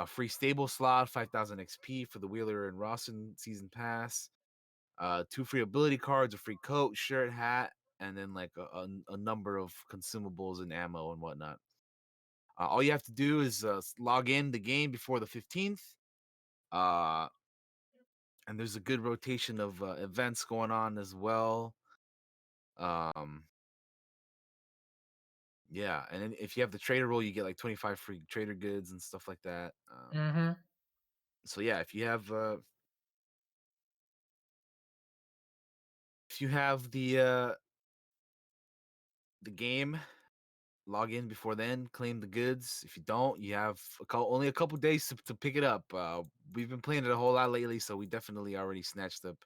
free stable slot, 5,000 XP for the Wheeler and Rawson season pass, two free ability cards, a free coat, shirt, hat, and then like a number of consumables and ammo and whatnot. All you have to do is log in the game before the 15th. Uh, and there's a good rotation of events going on as well. Um, yeah, and then if you have the trader role, you get like 25 free trader goods and stuff like that. Mm-hmm. So yeah, if you have the game, log in before then, claim the goods. If you don't, you have only a couple days to pick it up. We've been playing it a whole lot lately, so we definitely already snatched up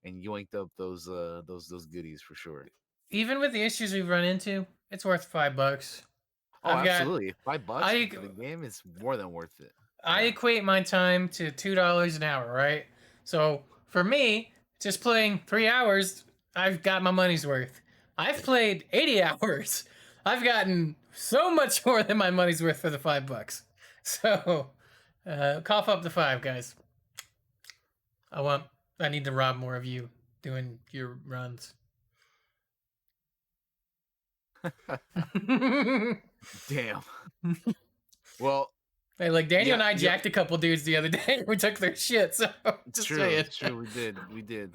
and yoinked up those goodies for sure. Even with the issues we've run into, it's worth $5. Oh, I've got absolutely. $5, I the game is more than worth it. I Yeah. equate my time to $2 an hour, right? So for me, just playing 3 hours, I've got my money's worth. I've played 80 hours. I've gotten so much more than my money's worth for the $5. So cough up the five, guys. I want. I need to rob more of you doing your runs. Damn. Well, Hey, like Daniel yeah, and I jacked a couple dudes the other day. We took their shit. So just true, saying. it's true. We did.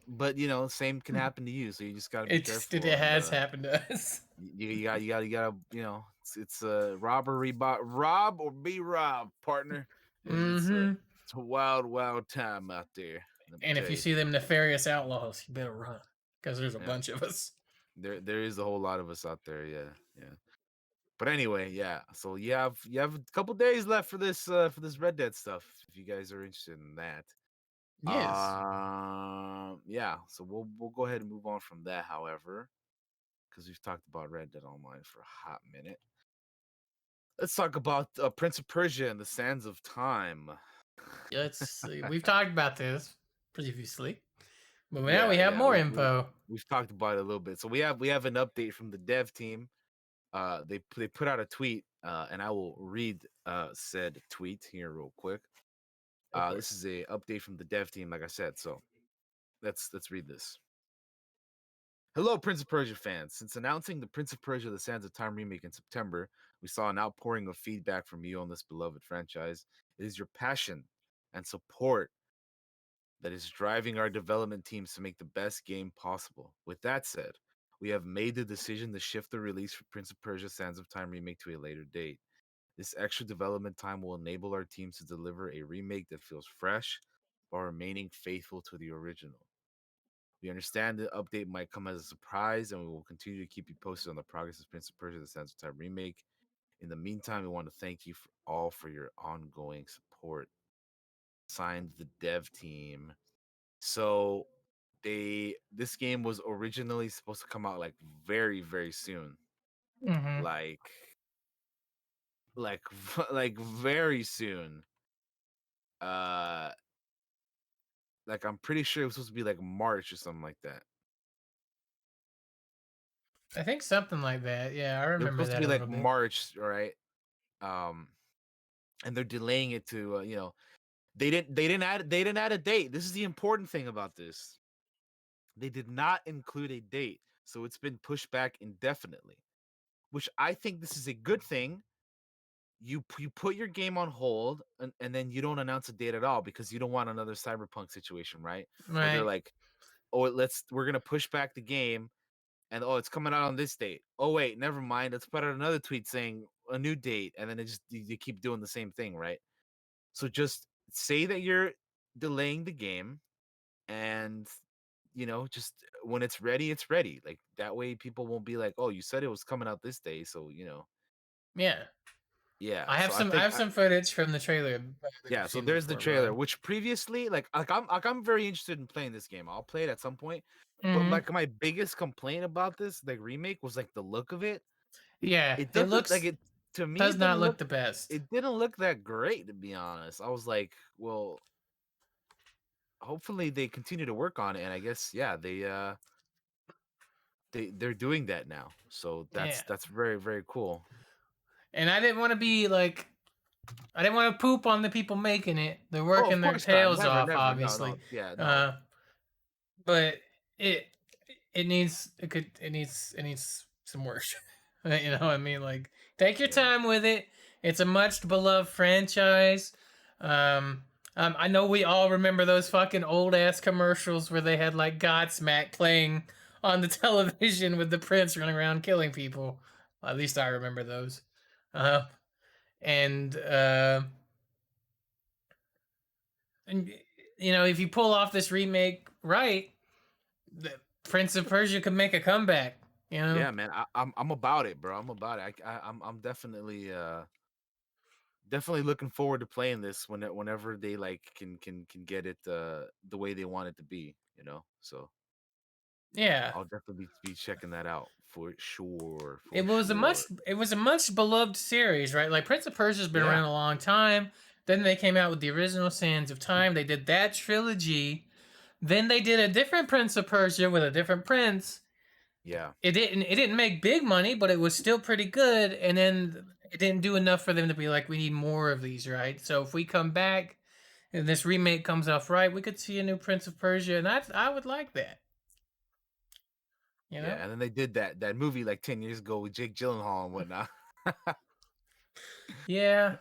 But same can happen to you. So you just got to be It careful. And has happened to us. you got to. It's a robbery, rob or be robbed, partner. Mm-hmm. It's a wild, wild time out there. Let me And if tell you you. see them nefarious outlaws, you better run because there's a Yeah, bunch of us. there is a whole lot of us out there. Yeah, yeah. But anyway, yeah. So you have a couple days left for this Red Dead stuff. If you guys are interested in that. Yes. Yeah. So we'll go ahead and move on from that. However, because we've talked about Red Dead Online for a hot minute, let's talk about Prince of Persia and the Sands of Time. Let's see. We've talked about this previously, but now Yeah, we have yeah. more We've info. we've talked about it a little bit. So we have an update from the dev team. They put out a tweet, and I will read said tweet here real quick. Go for it. This is a update from the dev team, like I said. So let's read this. Hello, Prince of Persia fans. Since announcing the Prince of Persia: The Sands of Time remake in September, we saw an outpouring of feedback from you on this beloved franchise. It is your passion and support that is driving our development teams to make the best game possible. With that said, we have made the decision to shift the release for Prince of Persia: Sands of Time remake to a later date. This extra development time will enable our teams to deliver a remake that feels fresh while remaining faithful to the original. We understand the update might come as a surprise, and we will continue to keep you posted on the progress of Prince of Persia: The Sands of Time remake. In the meantime, we want to thank you all for your ongoing support. Signed, the dev team. So this game was originally supposed to come out like very, very soon. Mm-hmm. Like like like very soon. Uh like I'm pretty sure it was supposed to be like March or something like that. I think something like that. Yeah, I It was remember supposed to that be a like little bit. March, right? Um and they're delaying it to they didn't add a date. This is the important thing about this. They did not include a date. So it's been pushed back indefinitely, which I think this is a good thing you put your game on hold, and then you don't announce a date at all because you don't want another cyberpunk situation, right? Where they're Right. like, oh, we're gonna push back the game, and oh, it's coming out on this date. Oh wait, never mind. Let's put out another tweet saying a new date, and then it just you keep doing the same thing, right? So just say that you're delaying the game, and just when it's ready, it's ready. Like that way, people won't be like, "Oh, you said it was coming out this day," so Yeah. yeah. I have So I some I think have some footage from the trailer that yeah. you've So seen there's the before, trailer, Bob. which previously, like I'm very interested in playing this game. I'll play it at some point. But Hmm. like my biggest complaint about this like remake was like the look of it. Yeah, It it doesn't like looks it to me. does It not didn't look look. the best. It didn't look that great, to be honest. I was like, well, hopefully they continue to work on it, and I guess yeah, they're doing that now. So Yeah. that's very very cool. And I didn't want to be like I didn't want to poop on the people making it. They're Oh, of working their course not. tails Never, off, never. No, no. obviously. Yeah, no. Uh, but it it needs some work. You know what I mean? Like take your Yeah. time with it. It's a much beloved franchise. Um, I know we all remember those fucking old ass commercials where they had like Godsmack playing on the television with the prince running around killing people. At least I remember those. Uh, and and if you pull off this remake right, the Prince of Persia could make a comeback. You know? Yeah, man. I'm about it, bro. I'm about it. I'm definitely definitely looking forward to playing this whenever they like can get it the way they want it to be, you know. So Yeah. I'll definitely be checking that out for sure, It for was a much sure. it was a much beloved series, right? Like Prince of Persia's been Yeah, around a long time. Then they came out with the original Sands of Time. They did that trilogy. Then they did a different Prince of Persia with a different prince. yeah, It didn't make big money, but it was still pretty good. And then it didn't do enough for them to be like, we need more of these, right? So if we come back and this remake comes off right, we could see a new Prince of Persia, and I would like that. You yeah. know? And then they did that movie like 10 years ago with Jake Gyllenhaal and whatnot. Yeah.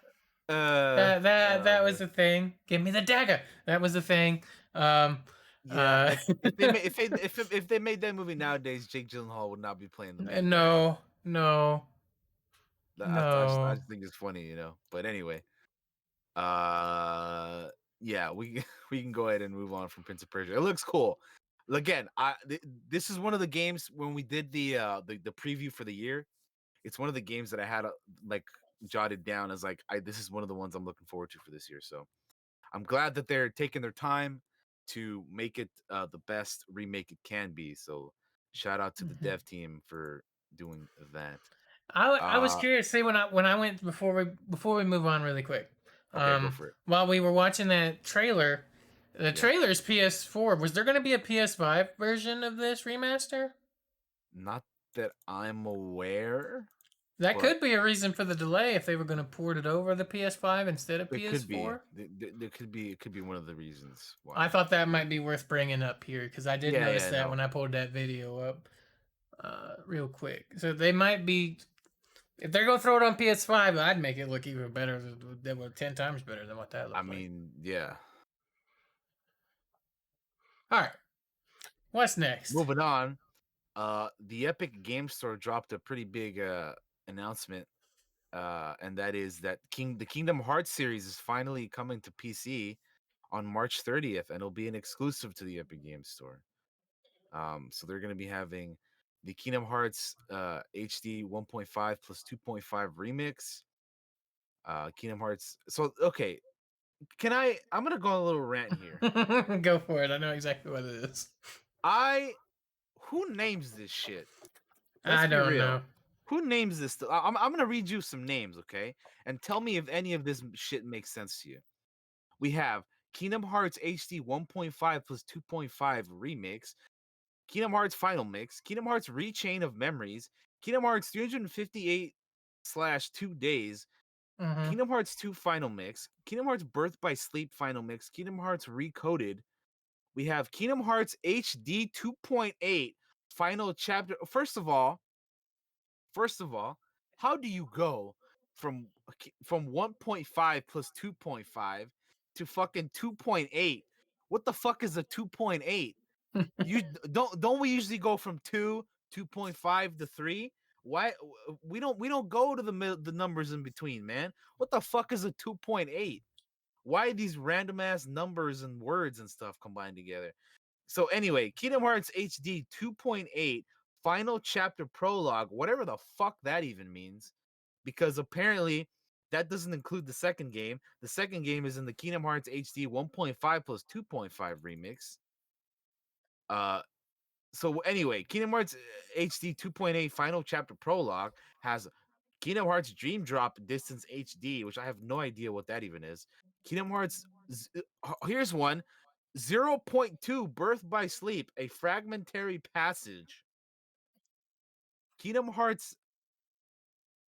uh, That was uh, the thing. Give me the dagger. That was the thing. Um, yeah. uh, If they made that movie nowadays, Jake Gyllenhaal would not be playing the main guy. no, no, I no. just think it's funny, you know. But anyway, uh, yeah, we we can go ahead and move on from Prince of Persia. It looks cool. Again, this is one of the games when we did the preview for the year. It's one of the games that I had like jotted down as like this is one of the ones I'm looking forward to for this year. So I'm glad that they're taking their time to make it the best remake it can be. So shout out to the Mhm. dev team for doing that. I was Uh, curious. Say when I went before we move on really quick. okay, go for it. While we were watching that trailer, the Yeah. trailer's PS4. Was there going to be a PS5 version of this remaster? Not that I'm aware, That but could be a reason for the delay if they were going to port it over the PS5 instead of it could be. PS4. There could be. It could be one of the reasons I why. thought that might be worth bringing up here because I did Yeah, notice yeah, that no. when I pulled that video up real quick. So they might be, if they're going to throw it on PS5, I'd make it look even better. That would 10 times better than what that I looked like. mean, yeah. All right. What's next? Moving on. The Epic Game Store dropped a pretty big announcement, and that is that the Kingdom Hearts series is finally coming to PC on March 30th, and it'll be an exclusive to the Epic Game Store. So they're going to be having the Kingdom Hearts HD 1.5 plus 2.5 remix. Kingdom Hearts. So okay, I'm gonna go on a little rant here. Go for it. I know exactly what it is. I Who names this shit? Let's I be don't real. know. Who names this? I'm gonna read you some names, okay? And tell me if any of this shit makes sense to you. We have Kingdom Hearts HD 1.5 plus 2.5 remix, Kingdom Hearts Final Mix, Kingdom Hearts Rechain of Memories, Kingdom Hearts 358 slash 2 days, Hmm. Kingdom Hearts 2 Final Mix, Kingdom Hearts Birth by Sleep Final Mix, Kingdom Hearts Recoded. We have Kingdom Hearts HD 2.8 Final Chapter. First of all, how do you go from from 1.5 plus 2.5 to fucking 2.8. What the fuck is a 2.8? You don't we usually go from 2, 2.5 to 3? Why we don't go to the numbers in between, man? What the fuck is a 2.8? Why these random ass numbers and words and stuff combined together? So anyway, Kingdom Hearts HD 2.8 final chapter prologue, whatever the fuck that even means, because apparently that doesn't include the second game. The second game is in the Kingdom Hearts HD 1.5 plus 2.5 remix. Uh so anyway, Kingdom Hearts HD 2.8 final chapter prologue has Kingdom Hearts Dream Drop Distance HD, which I have no idea what that even is. Kingdom Hearts here's one. zero point 0.2 Birth by Sleep, a fragmentary passage. Kingdom Hearts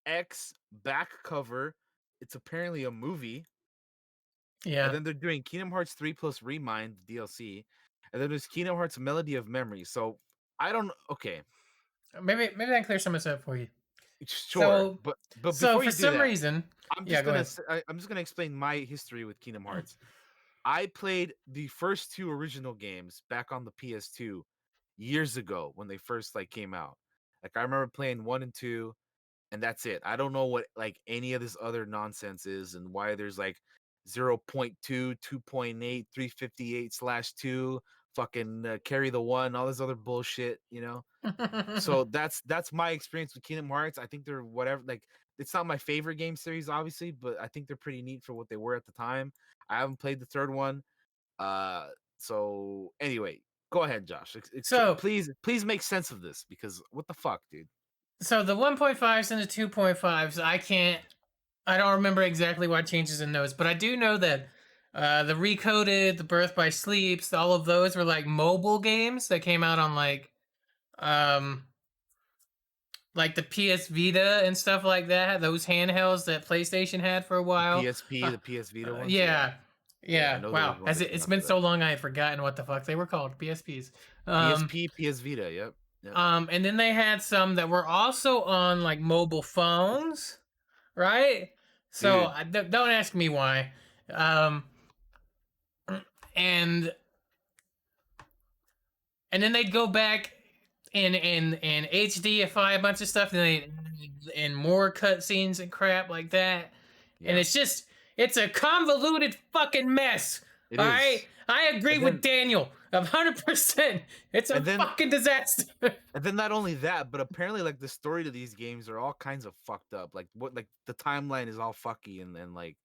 X back cover. It's apparently a movie. And Yeah. then they're doing Kingdom Hearts 3 plus Remind DLC. And then there's Kingdom Hearts Melody of Memory. So I don't okay. Maybe I can clear some of this up for you. Sure. So But so before for you do some that, reason, yeah, go ahead. I'm just gonna explain my history with Kingdom Hearts. I played the first two original games back on the PS2 years ago when they first like came out. Like I remember playing 1 and 2, and that's it. I don't know what like any of this other nonsense is and why there's like 0.2, 2.8, 358/2, fucking carry the one, all this other bullshit. So that's my experience with Kingdom Hearts. I think they're whatever. Like it's not my favorite game series, obviously, but I think they're pretty neat for what they were at the time. I haven't played the third one. Uh, so anyway, go ahead, Josh. so Please make sense of this because what the fuck, dude? so the 1.5s and the 2.5s, I don't remember exactly what changes in those, but I do know that the Recoded, the Birth by Sleeps, all of those were like mobile games that came out on um like the PS Vita and stuff like that. Those handhelds that PlayStation had for a The while. PSP, the PS Vita ones, yeah, Yeah, yeah. I yeah. know there was Wow, one has that it? came It's out for been so that. long I had forgotten what the fuck they were called. PSPs. Um, PSP, PS Vita. Yep, yep. and then they had some that were also on like mobile phones, right? So Dude, don't ask me why. Um, and and then they'd go back and HDify a bunch of stuff, and and more cutscenes and crap like that. And yeah, it's a convoluted fucking mess. it All right, is. I agree And with then, Daniel 100%. It's a and then, fucking disaster. and then, not only that, but apparently, like the story to these games are all kinds of fucked up. Like what, like the timeline is all fucky, and like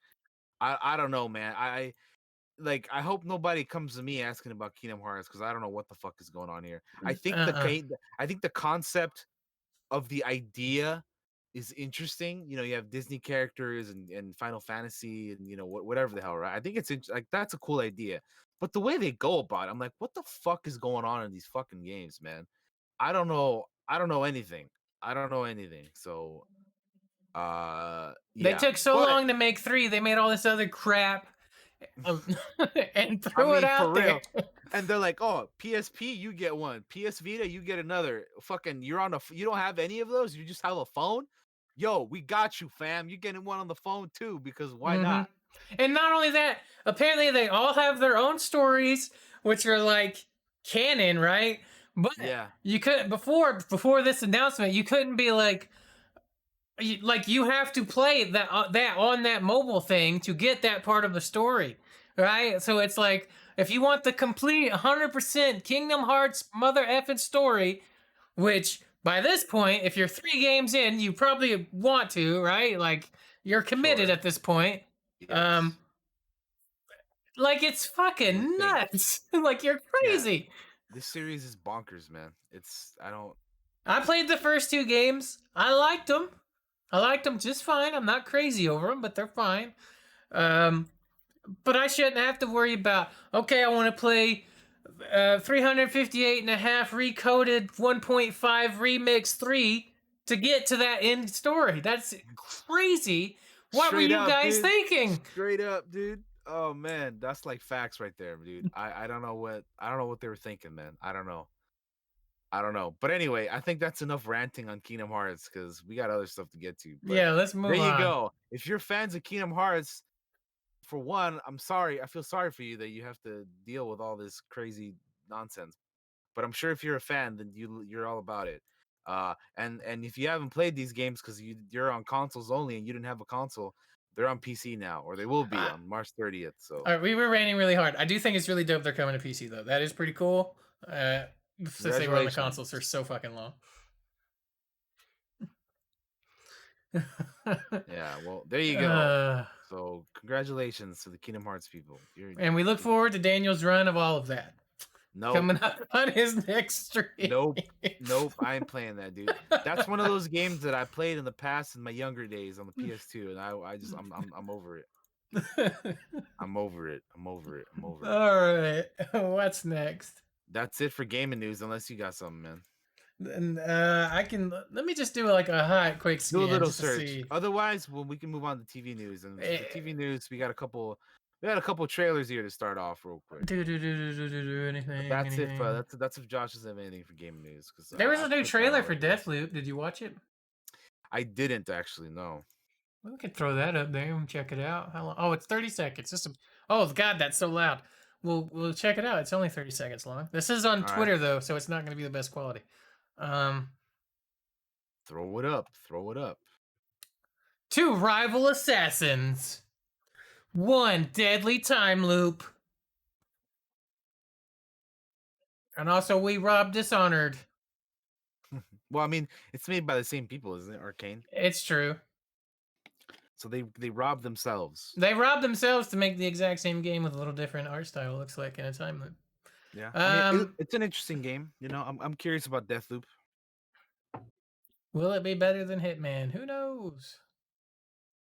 I don't know, man. I hope nobody comes to me asking about Kingdom Hearts because I don't know what the fuck is going on here. Uh-uh. I think the concept of the idea is interesting. You have Disney characters and Final Fantasy and whatever the hell, right? I think like that's a cool idea. But the way they go about it, I'm like, what the fuck is going on in these fucking games, man? I don't know. I don't know anything. I don't know anything. So They yeah. took so But long to make three. They made all this other crap um, and I threw it mean, for out there. real. And they're like, "Oh, PSP, you get one. PS Vita, you get another. Fucking, you don't have any of those. You just have a phone. Yo, we got you, fam. You getting one on the phone too? Because why hmm not? And not only that, apparently they all have their own stories, which are like canon, right? But Yeah, you couldn't before this announcement, you couldn't be like you have to play that on that mobile thing to get that part of the story, right? So it's like if you want the complete 100% Kingdom Hearts mother effing story, which by this point, if you're 3 games in, you probably want to, right? Like you're committed sure. at this point. Um, Yes. like it's You would fucking think. nuts. Like you're Yeah, crazy. this series is bonkers, man. It's I don't. I played the first 2 games. I liked them. I liked them just fine. I'm not crazy over them, but they're fine. Um, but I shouldn't have to worry about, okay, I want to play 358 and a half recoded 1.5 remix 3 to get to that end story. That's crazy. What were Straight you up, guys dude. thinking? Straight up, dude. Oh man, that's like facts right there, dude. I don't know what they were thinking, man. I don't know. I don't know. But anyway, I think that's enough ranting on Kingdom Hearts because we got other stuff to get to. But Yeah, let's there move you on. go. If you're fans of Kingdom Hearts, for one, I'm sorry. I feel sorry for you that you have to deal with all this crazy nonsense. But I'm sure if you're a fan, then you're all about it. And if you haven't played these games because you're on consoles only and you didn't have a console, they're on PC now, or they will be Uh, on March 30th. So all right, we were raining really hard. I do think it's really dope they're coming to PC though. That is pretty cool. Since they were on the consoles for congratulations. so fucking long. Yeah, well, there you go. uh, So congratulations to the Kingdom Hearts people. and we look forward to Daniel's run of all of that Nope, coming up on his next stream. nope, nope. I ain't playing that, dude. That's one of those games that I played in the past in my younger days on the PS2, and I just I'm over it. I'm over it. I'm over it. I'm over it. All right, what's next? That's it for gaming news, unless you got something, man. And I can let me just do like a hot quick Do a scan little just to search. see. Otherwise, well, we can move on to TV news. And Eh, for TV news, we got a couple trailers here to start off real quick. do But anything, that's if anything. that's if Josh doesn't have anything for gaming news because There was a I've new put that trailer for already. Deathloop. Did you watch it? I didn't actually know. Well, we could throw that up there and check it out. How long? Oh, it's 30 seconds. Oh God, that's so loud. We'll check it out. It's only 30 seconds long. This is on All right, Twitter though, so it's not going to be the best quality. Um, throw it up. Throw it up. Two rival assassins. One deadly time loop. And also we robbed Dishonored. Well, I mean, it's made by the same people, isn't it? Arcane. It's true. So they robbed themselves. They robbed themselves to make the exact same game with a little different art style, looks like, in a time loop. Yeah, I mean, Um, it's an interesting game. You know, I'm curious about Deathloop. will it be better than Hitman? Who knows?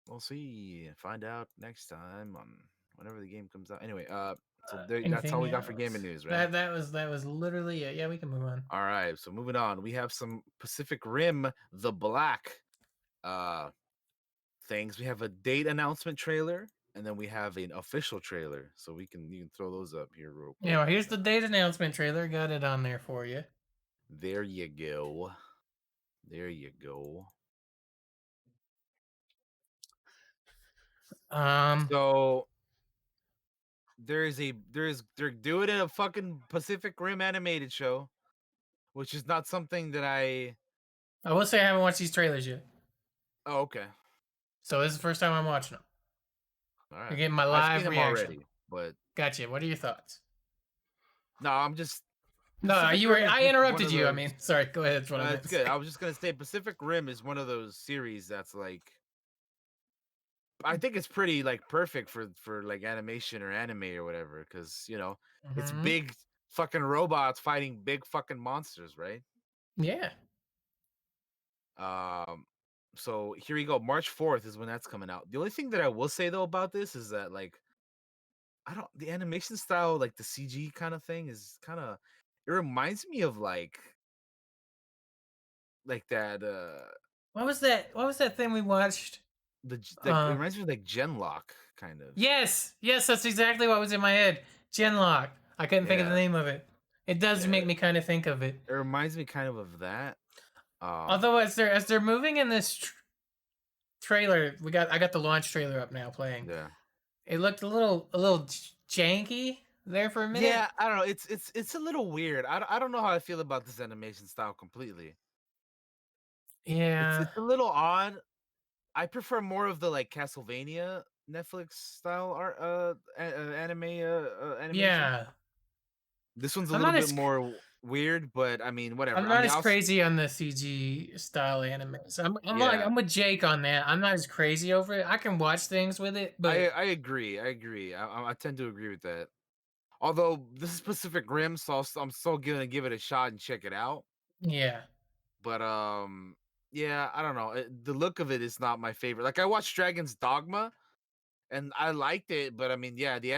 We'll see. Find out next time on whenever the game comes out. Anyway, so that's all Anything we got for gaming else? news, right? That was literally it. Yeah, we can move on. All right. So moving on, we have some Pacific Rim: The Black things. We have a date announcement trailer, and then we have an official trailer. So you can throw those up here real Yeah, quick. well, here's the date announcement trailer. Got it on there for you. There you go. There you go. Um, So they're doing a fucking Pacific Rim animated show, which is not something that I. I will say I haven't watched these trailers yet, Oh, okay. so this is the first time I'm watching them. All You're right. getting my I've seen live them reaction. already, but Gotcha. What are your thoughts? no, I'm just No, Pacific you were. Rim is I just one interrupted of you. I those. mean, sorry. Go ahead. That's what I meant It's to good. say. I was just gonna say Pacific Rim is one of those series that's like I think it's pretty like perfect for like animation or anime or whatever because it's Hmm. big fucking robots fighting big fucking monsters, right? Yeah. Um, so here we go. March 4th is when that's coming out. The only thing that I will say though about this is that like I don't the animation style, like the CG kind of thing is kind of it reminds me of like that What was that? What was that thing we watched? like it Uh, reminds me of like Genlock kind of. yes, that's exactly what was in my head. Genlock. I couldn't think of the Yeah. name of it. It does Yeah. make me kind of think of it. It reminds me kind of that. Although as they're moving in this trailer, I got the launch trailer up now playing. Yeah. It looked a little janky there for a minute. Yeah, I don't know. It's a little weird. I don't know how I feel about this animation style completely. Yeah, It's a little odd. I prefer more of the like Castlevania Netflix style art anime animation. yeah. This one's a I'm little not bit as more weird, but I mean, I'm whatever. I not mean, as crazy on the CG style anime. So yeah. I'm with Jake on that. I'm not as crazy over it. I can watch things with it, but I agree. I agree. I tend to agree with that. Although this is Pacific Rim, so I'm still gonna give it a shot and check it out. yeah. But yeah, I don't know. The look of it is not my favorite. Like I watched Dragon's Dogma and I liked it, but I mean, yeah, the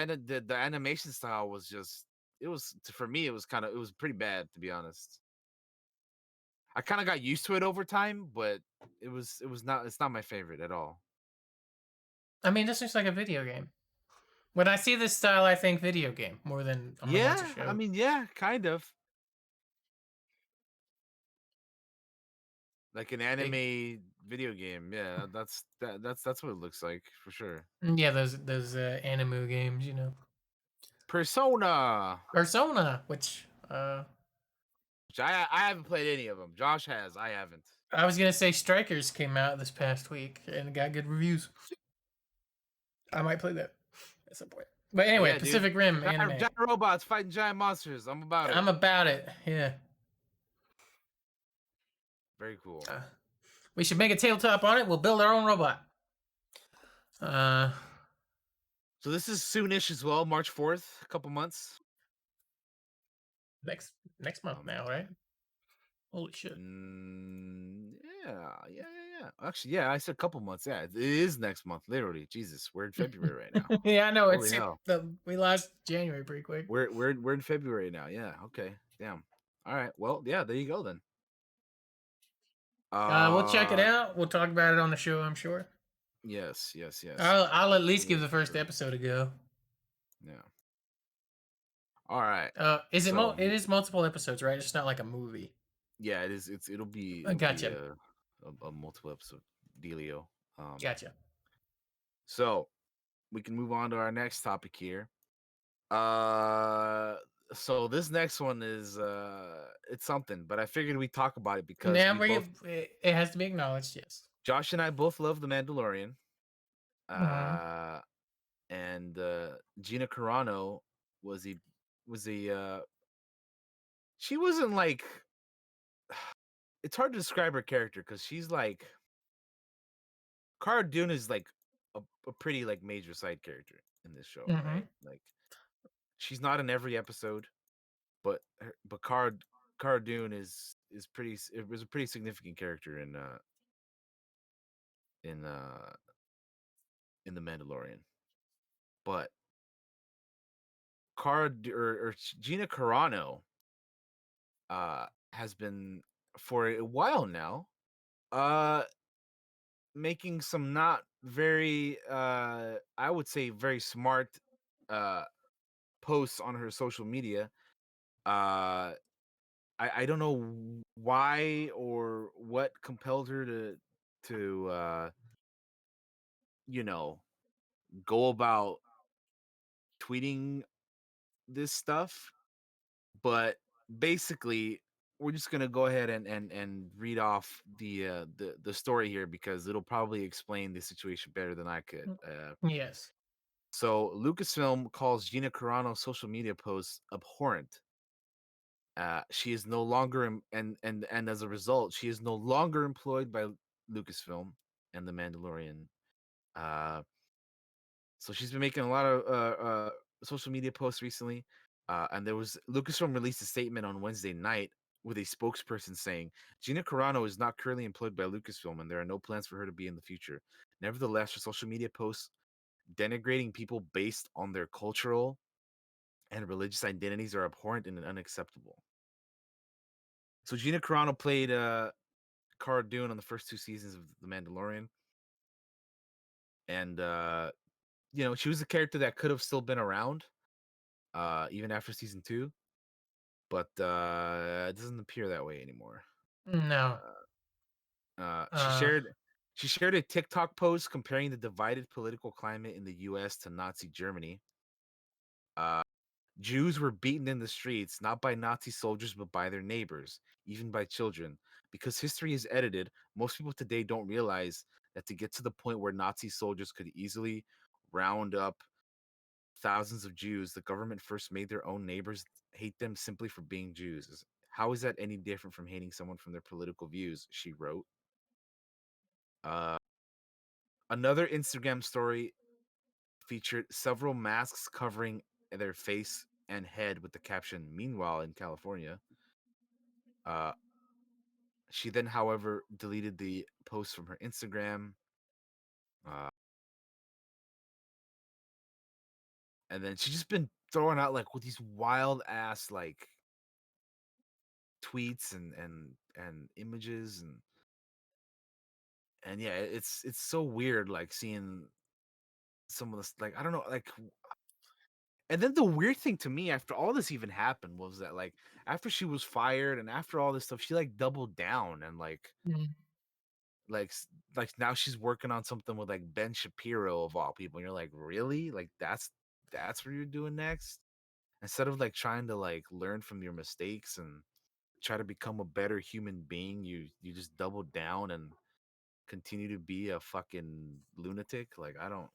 animation style was just it was for me it was pretty bad to be honest. I kind of got used to it over time, but it was not it's not my favorite at all. I mean, this looks like a video game. When I see this style, I think video game more than I'm gonna watch a Yeah, I show. mean, yeah, kind of. like an Big. anime video game. Yeah, that's what it looks like for sure. Yeah, those anime games, you know. Persona. Persona, which Which I haven't played any of them. Josh has. I haven't. I was gonna say Strikers came out this past week and got good reviews. I might play that at some point. But But anyway, yeah, dude. Pacific Rim anime. Giant robots fighting giant monsters. I'm about it. I'm about it. Yeah. Very cool. Uh, we should make a tabletop on it. We'll build our own robot. Uh, So this is soonish as well, March 4th, a couple months. next next month Um, now, right? Holy shit. yeah. Actually, yeah, I said a couple months. Yeah, it is next month, literally. Jesus, we're in February right now. Yeah, I know. Holy hell, We lost January pretty quick. we're in February now. Yeah, okay, damn. All right, well, yeah, there you go then. We'll check it Uh, out. We'll talk about it on the show, I'm sure. yes. I'll at least Definitely give the for first sure. episode a go. Yeah. All right. Is it So it is multiple episodes, right? It's not like a movie. yeah, it is. It'll be Gotcha. a multiple episode dealio. Um, Gotcha. so we can move on to our next topic here. Uh, so this next one is it's something, but I figured we'd talk about it because Now it has to be acknowledged, yes. Josh and I both love The Mandalorian. Hmm. Uh, and Gina Carano was a was a she wasn't like it's hard to describe her character because she's like Cara Dune is like a pretty like major side character in this show, Hmm. right? Like she's not in every episode, but Cara Dune is pretty. It was a pretty significant character in uh in the Mandalorian. But Gina Carano has been for a while now uh making some not very I would say very smart uh posts on her social media. uh I don't know why or what compelled her to you know go about tweeting this stuff, but basically we're just gonna go ahead and read off the story here because it'll probably explain the situation better than I could. Yes. So Lucasfilm calls Gina Carano's social media posts abhorrent. She is no longer and as a result, she is no longer employed by Lucasfilm and The Mandalorian. Uh, so she's been making a lot of social media posts recently. And there was Lucasfilm released a statement on Wednesday night with a spokesperson saying Gina Carano is not currently employed by Lucasfilm, and there are no plans for her to be in the future. Nevertheless, her social media posts denigrating people based on their cultural and religious identities are abhorrent and unacceptable. So Gina Carano played Cara Dune on the first two seasons of The Mandalorian, and she was a character that could have still been around even after season two, but it doesn't appear that way anymore. No. Uh, uh, she Uh, shared she shared a TikTok post comparing the divided political climate in the U.S. to Nazi Germany. Uh, Jews were beaten in the streets not by Nazi soldiers but by their neighbors, even by children. Because history is edited, most people today don't realize that to get to the point where Nazi soldiers could easily round up thousands of Jews, the government first made their own neighbors hate them simply for being Jews. How is that any different from hating someone from their political views? She wrote. Uh, Another Instagram story featured several masks covering their face and head with the caption, "Meanwhile, in California." Uh, she then, however, deleted the post from her Instagram. Uh, and then she's just been throwing out like with these wild ass like tweets and images and yeah, it's so weird like seeing some of this like I don't know like And then the weird thing to me after all this even happened was that like after she was fired and after all this stuff, she like doubled down and Mm. like s- like now she's working on something with like Ben Shapiro of all people. And you're like, really? Like that's what you're doing next? Instead of like trying to like learn from your mistakes and try to become a better human being, you just double down and continue to be a fucking lunatic. Like I don't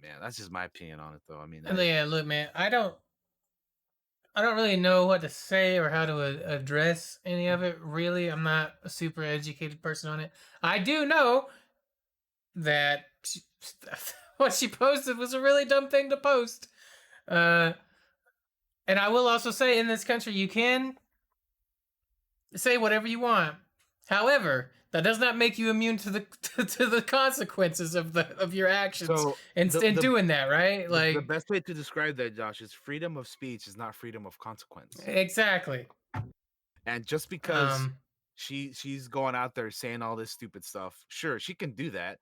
man, that's just my opinion on it though. I mean, And yeah, look, man, I don't really know what to say or how to address any of it. Really, I'm not a super educated person on it. I do know that what she posted was a really dumb thing to post. Uh, and I will also say, in this country, you can say whatever you want. However, that does not make you immune to the to the consequences of your actions so in doing that, right? the Like best way to describe that, Josh, is freedom of speech is not freedom of consequence. exactly. And just because Um. she's going out there saying all this stupid stuff, sure, she can do that,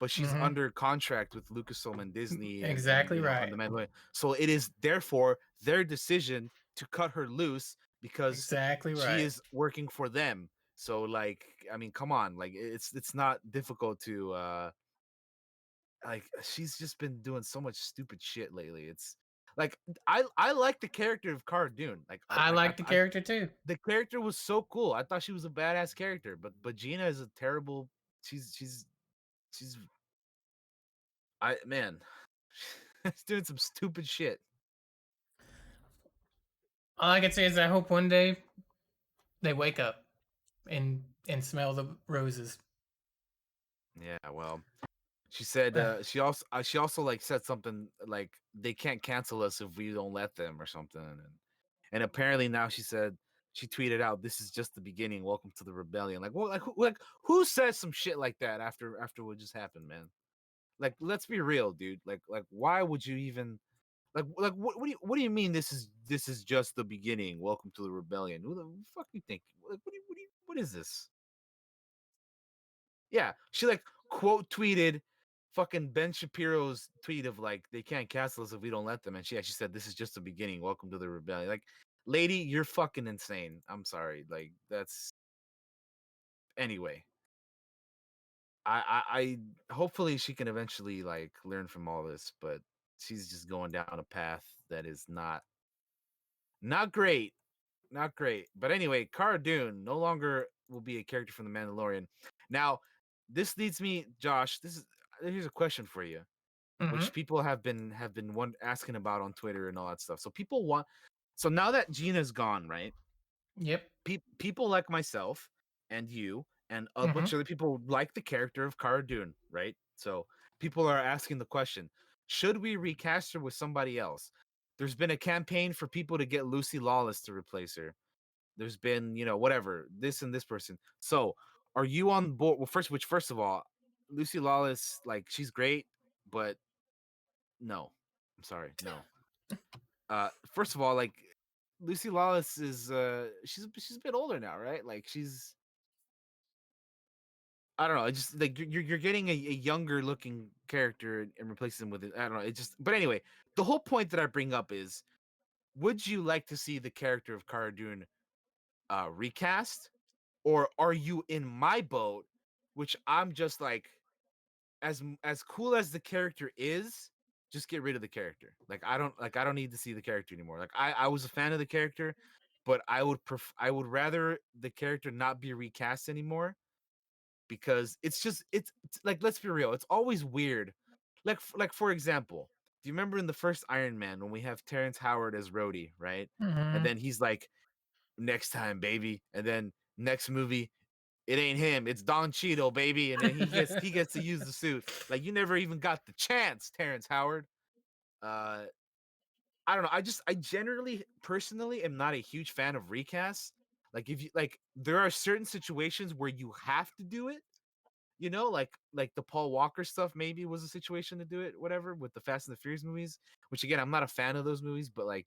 but she's Mhm. under contract with Lucasfilm and Disney and Exactly you know and right. the Mandalorian. So it is therefore their decision to cut her loose because Exactly she right. is working for them. So like I mean, come on, like it's not difficult to like she's just been doing so much stupid shit lately. It's like I like the character of Cara Dune. I like the character too. the character was so cool. I thought she was a badass character, but Gina is a terrible. She's she's I man, she's doing some stupid shit. All I can say is I hope one day they wake up and smell the roses. Yeah, well, she said she also like said something like they can't cancel us if we don't let them or something, and apparently now she said she tweeted out, "This is just the beginning. Welcome to the rebellion." Like, what? Like who says some shit like that after what just happened, man? Like, let's be real, dude. Like, why would you even like what do you mean this is just the beginning? Welcome to the rebellion. Who the fuck you think? Like, what is this? Yeah, she like quote tweeted fucking Ben Shapiro's tweet of like they can't cancel us if we don't let them, and she actually said this is just the beginning. Welcome to the rebellion. Like, lady, you're fucking insane. I'm sorry. Like that's anyway. I hopefully she can eventually like learn from all this, but she's just going down a path that is not great. Not great. But anyway, Cara Dune no longer will be a character from The Mandalorian. Now, this leads me, Josh. Here's a question for you, Mm-hmm. which people have been asking about on Twitter and all that stuff. So people want. So now that Gina's gone, right? Yep. People like myself and you and a Mm-hmm. bunch of other people like the character of Cara Dune, right? So people are asking the question: should we recast her with somebody else? There's been a campaign for people to get Lucy Lawless to replace her. There's been, whatever, this and this person. So, are you on board? Well, first of all, Lucy Lawless, like, she's great, but no, I'm sorry, no. First of all, like, Lucy Lawless is, she's a bit older now, right? Like, I don't know. It's just like you're getting a younger looking character and replacing him with it. I don't know. It just, but anyway, the whole point that I bring up is, would you like to see the character of Cara Dune recast? Or are you in my boat, which I'm just like, as cool as the character is, just get rid of the character. I don't need to see the character anymore. Like I was a fan of the character, but I would rather the character not be recast anymore because it's like, let's be real, it's always weird. Like for example, do you remember in the first Iron Man when we have Terrence Howard as Rhodey, right? And Mm-hmm. then he's like, next time, baby. And then next movie, it ain't him. It's Don Cheadle, baby. And then he gets to use the suit. Like, you never even got the chance, Terrence Howard. Uh, I don't know. I generally, personally, am not a huge fan of recasts. Like, if you like, there are certain situations where you have to do it. Like the Paul Walker stuff maybe was a situation to do it, whatever, with the Fast and the Furious movies. Which again, I'm not a fan of those movies, but like,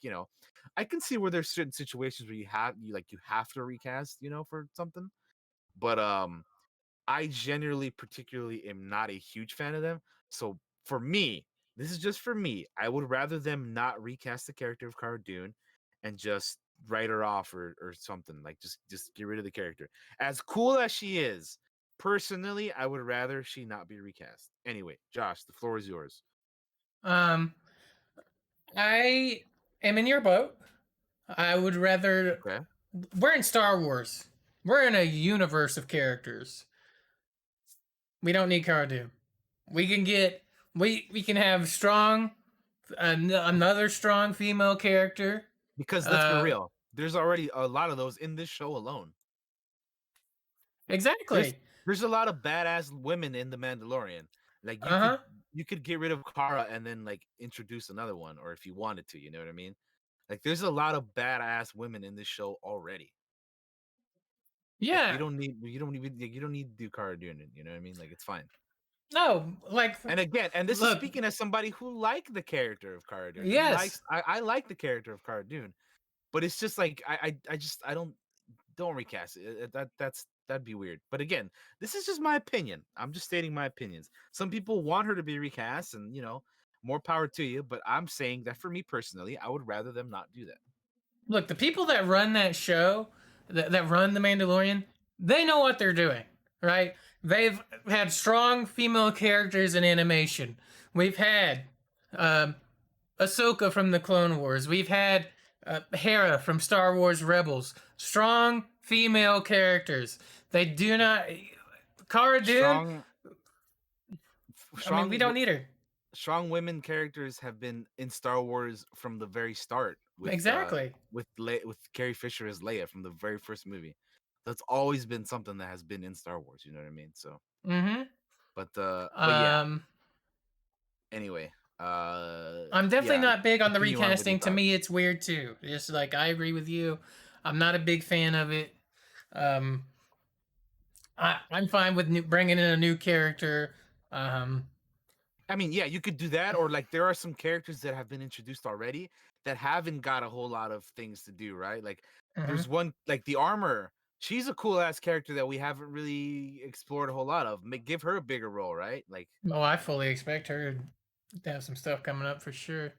I can see where there's certain situations where you have to recast, for something. But I generally particularly am not a huge fan of them. So for me, this is just for me. I would rather them not recast the character of Cara Dune and just write her off or something. Like just get rid of the character. As cool as she is, personally, I would rather she not be recast. Anyway, Josh, the floor is yours. Um, I am in your boat. I would rather. Okay. We're in Star Wars. We're in a universe of characters. We don't need Cara Dune. We can get. We can have strong. Another strong female character. Because let's be Uh, real, there's already a lot of those in this show alone. There's exactly. there's a lot of badass women in the Mandalorian. Like Uh huh. you could get rid of Kara and then like introduce another one, or if you wanted to, you know what I mean? Like there's a lot of badass women in this show already. Like Yeah. you don't need to do Cara Dune, you know what I mean? Like it's fine. No. Like, And again, and this is look. speaking as somebody who liked the character of Cara Dune, who Yes. likes I like the character of Cara Dune, but it's just like I don't recast it. That'd be weird. But again, this is just my opinion. I'm just stating my opinions. Some people want her to be recast, and more power to you. But I'm saying that for me personally, I would rather them not do that. Look. The people that run that show, that run the Mandalorian, they know what they're doing, right? They've had strong female characters in animation. We've had um, Ahsoka from the Clone Wars. We've had Hera from Star Wars Rebels. Strong female characters. They do not. Cara Dune. Strong, I mean, we strong, don't need her. strong women characters have been in Star Wars from the very start. Exactly. With Carrie Fisher as Leia from the very first movie. That's always been something that has been in Star Wars. You know what I mean? So, Mm-hmm. but yeah. Um, Anyway, I'm definitely yeah. not big on the Continue on with your recasting. To me, thoughts. it's weird too. Just like I agree with you. I'm not a big fan of it. Um, I'm fine with bringing in a new character. Um, I mean, yeah, you could do that, or like there are some characters that have been introduced already that haven't got a whole lot of things to do, right? Like there's mhm. one like the armor. She's a cool ass character that we haven't really explored a whole lot of. Give her a bigger role, right? Like, Oh, I fully expect her to have some stuff coming up for sure.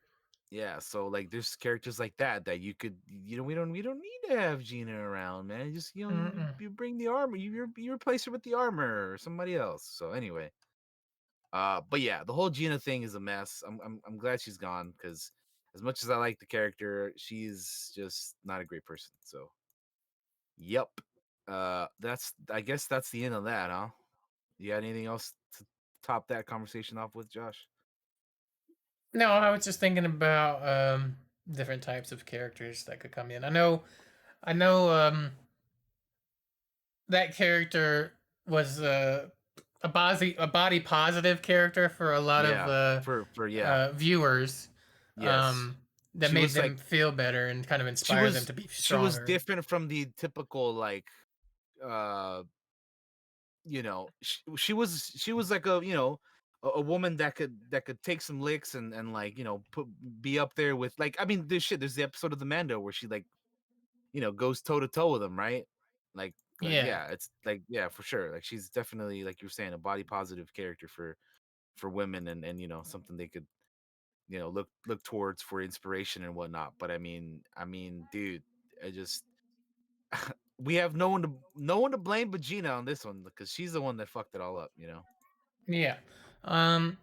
yeah. So like, there's characters like that you could, we don't need to have Gina around, man. Just Mm-mm. you bring the armor, you replace her with the armor or somebody else. So anyway, but yeah, the whole Gina thing is a mess. I'm glad she's gone because as much as I like the character, she's just not a great person. So yep. That's I guess that's the end of that, huh? You got anything else to top that conversation off with, Josh? No, I was just thinking about different types of characters that could come in. I know, that character was a body positive character for a lot of Yeah, for yeah. viewers. Yes. Um, that She made was them like feel better and kind of inspire them to be she was stronger. different from the typical like uh she was like a woman that could take some licks and like put be up there with like I mean there's the episode of the Mando where she like goes toe to toe with him, right? Like Yeah, yeah, it's like yeah, for sure, like she's definitely like you're saying a body positive character for women and something they could look towards for inspiration and whatnot. But I mean dude, I just we have no one to blame but Gina on this one because she's the one that fucked it all up. yeah. Um,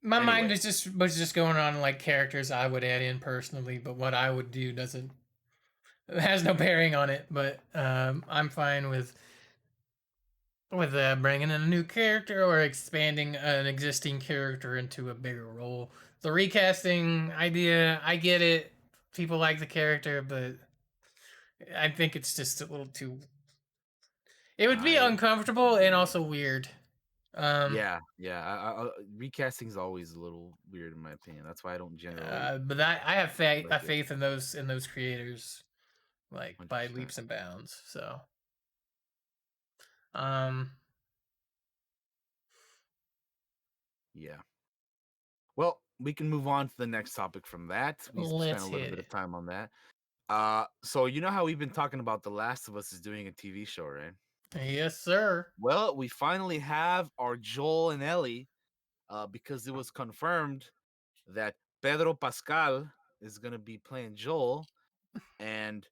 my mind Anyway, was just going on like characters I would add in personally, but what I would do doesn't has no bearing on it. But I'm fine with bringing in a new character or expanding an existing character into a bigger role. The recasting idea, I get it. People like the character, but I think it's just a little too. It would be I uncomfortable and disagree. also weird. Um, Yeah. Recasting is always a little weird in my opinion. That's why I don't generally but I have faith, like it. faith in those creators, like by 100%. leaps and bounds. So, um, Yeah. Well, we can move on to the next topic from that. We spent let's a little hit bit of it. time on that. So you know how we've been talking about The Last of Us is doing a TV show, right? Yes, sir. Well, we finally have our Joel and Ellie because it was confirmed that Pedro Pascal is gonna be playing Joel, and